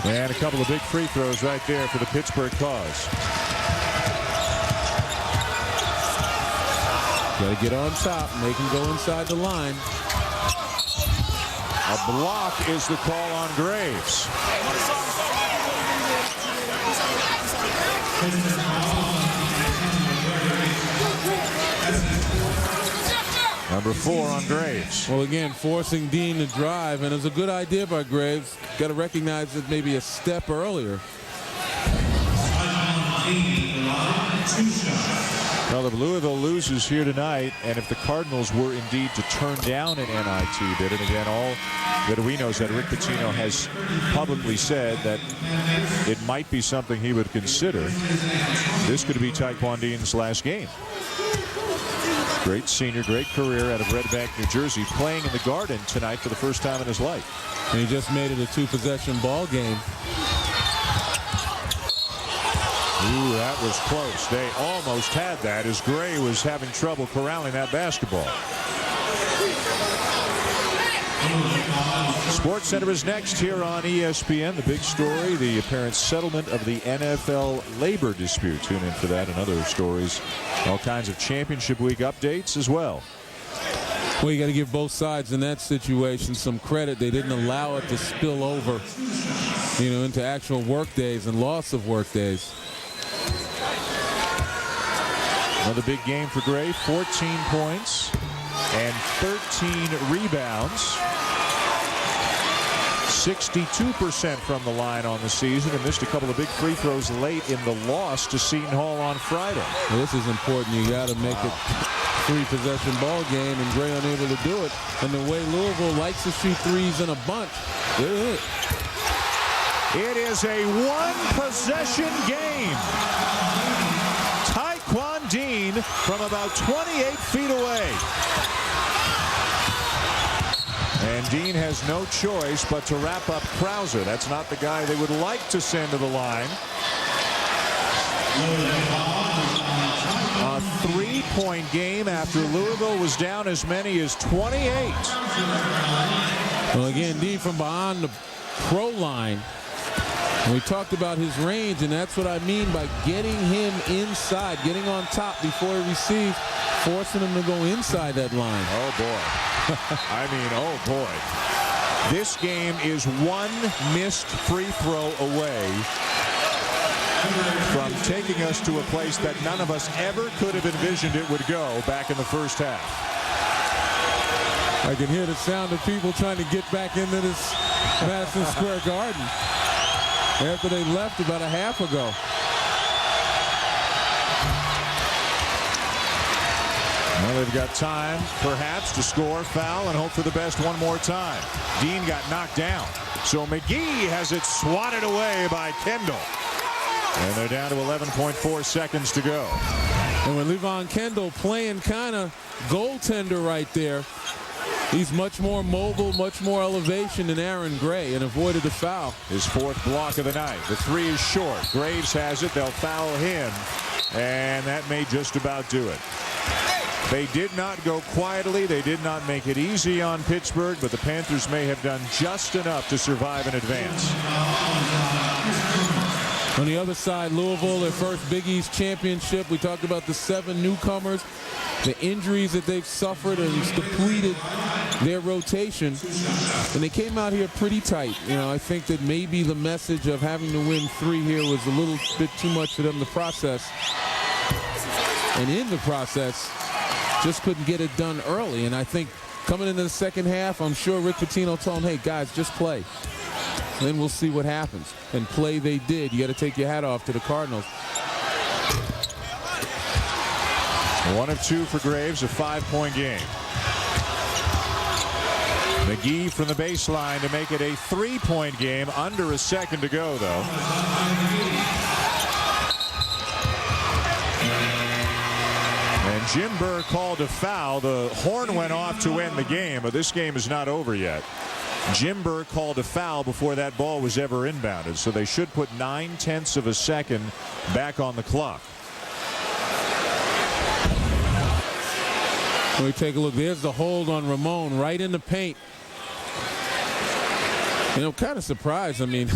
And a couple of big free throws right there for the Pittsburgh cause.
Got to get on top, make him go inside the line.
A block is the call on Graves. Number 4 on Graves.
Well, again, forcing Dean to drive, and it was a good idea by Graves. Got to recognize it maybe a step earlier.
Well, if Louisville loses here tonight, and if the Cardinals were indeed to turn down an NIT bid, and again, all that we know is that Rick Pitino has publicly said that it might be something he would consider, this could be Taekwon Dean's last game. Great senior, great career out of Red Bank, New Jersey, playing in the Garden tonight for the first time in his life.
And he just made it a 2-possession ball game.
Ooh, that was close. They almost had that as Gray was having trouble corralling that basketball. Sports Center is next here on ESPN. The big story, the apparent settlement of the NFL labor dispute. Tune in for that and other stories. All kinds of championship week updates as well.
Well, you got to give both sides in that situation some credit. They didn't allow it to spill over, into actual work days and loss of work days.
Another big game for Gray. 14 points and 13 rebounds. 62% from the line on the season, and missed a couple of big free throws late in the loss to Seton Hall on Friday.
Well, this is important. You got to make it 3-possession ball game, and Gray unable to do it. And the way Louisville likes to shoot threes in a bunch,
it is a one-possession game. Taekwon Dean from about 28 feet away. And Dean has no choice but to wrap up Krauser. That's not the guy they would like to send to the line. A three-point game after Louisville was down as many as 28.
Well, again, Dean from behind the pro line. And we talked about his range, and that's what I mean by getting him inside, getting on top before he receives, forcing him to go inside that line.
Oh, boy. Oh, boy. This game is one missed free throw away from taking us to a place that none of us ever could have envisioned it would go back in the first half.
I can hear the sound of people trying to get back into this Madison Square Garden after they left about a half ago.
Well, they've got time, perhaps, to score, foul, and hope for the best one more time. Dean got knocked down, so McGee has it swatted away by Kendall. And they're down to 11.4 seconds to go.
And with Levon Kendall playing kind of goaltender right there, he's much more mobile, much more elevation than Aaron Gray, and avoided the foul.
His fourth block of the night. The three is short. Graves has it. They'll foul him, and that may just about do it. They did not go quietly. They did not make it easy on Pittsburgh, but the Panthers may have done just enough to survive and advance.
On the other side, Louisville, their first Big East championship. We talked about the 7 newcomers, the injuries that they've suffered, and it's depleted their rotation. And they came out here pretty tight. I think that maybe the message of having to win 3 here was a little bit too much for them to process. And in the process, just couldn't get it done early. And I think coming into the second half, I'm sure Rick Pitino told them, hey, guys, just play. Then we'll see what happens. And play they did. You got to take your hat off to the Cardinals.
1 of 2 for Graves, a 5-point game. McGee from the baseline to make it a 3-point game. Under a second to go, though. And Jim Burr called a foul. The horn went off to end the game, but this game is not over yet. Jim Burr called a foul before that ball was ever inbounded, so they should put 9/10 of a second back on the clock.
When we take a look, there's the hold on Ramon right in the paint. I'm kind of surprised. I mean,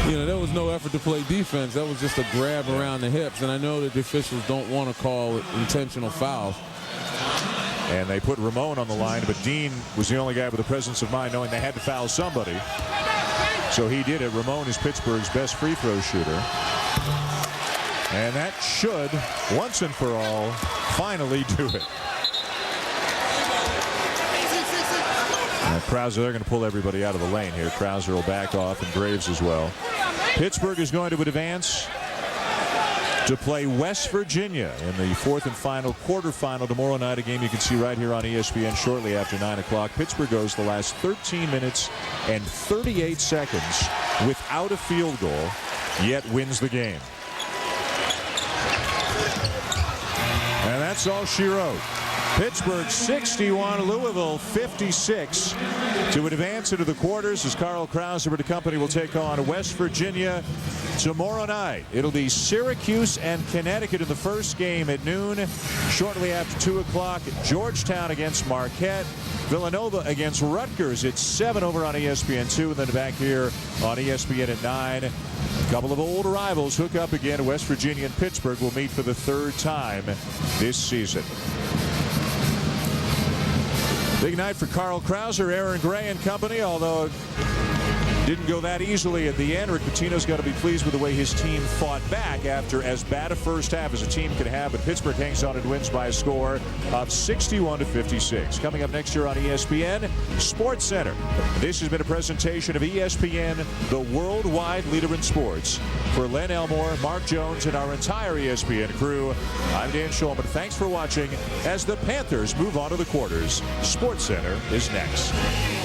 there was no effort to play defense. That was just a grab around the hips, and I know that the officials don't want to call intentional fouls.
And they put Ramon on the line, but Dean was the only guy with the presence of mind knowing they had to foul somebody. So he did it. Ramon is Pittsburgh's best free throw shooter. And that should, once and for all, finally do it. Now, Krauser, they're going to pull everybody out of the lane here. Krauser will back off, and Graves as well. Pittsburgh is going to advance to play West Virginia in the 4th and final quarterfinal tomorrow night, a game you can see right here on ESPN shortly after 9 o'clock. Pittsburgh goes the last 13 minutes and 38 seconds without a field goal, yet wins the game. And that's all she wrote. Pittsburgh 61, Louisville 56 to advance into the quarters as Carl Krauser and company will take on West Virginia tomorrow night. It'll be Syracuse and Connecticut in the first game at noon. Shortly after 2 o'clock, Georgetown against Marquette. Villanova against Rutgers at 7 over on ESPN2, and then back here on ESPN at 9. A couple of old rivals hook up again. West Virginia and Pittsburgh will meet for the third time this season. Big night for Carl Krauser, Aaron Gray and company, although it didn't go that easily at the end. Rick Pitino's got to be pleased with the way his team fought back after as bad a first half as a team can have, but Pittsburgh hangs on and wins by a score of 61-56. Coming up next year on ESPN, Sports Center. This has been a presentation of ESPN, the worldwide leader in sports. For Len Elmore, Mark Jones, and our entire ESPN crew, I'm Dan Shulman. Thanks for watching as the Panthers move on to the quarters. Sports Center is next.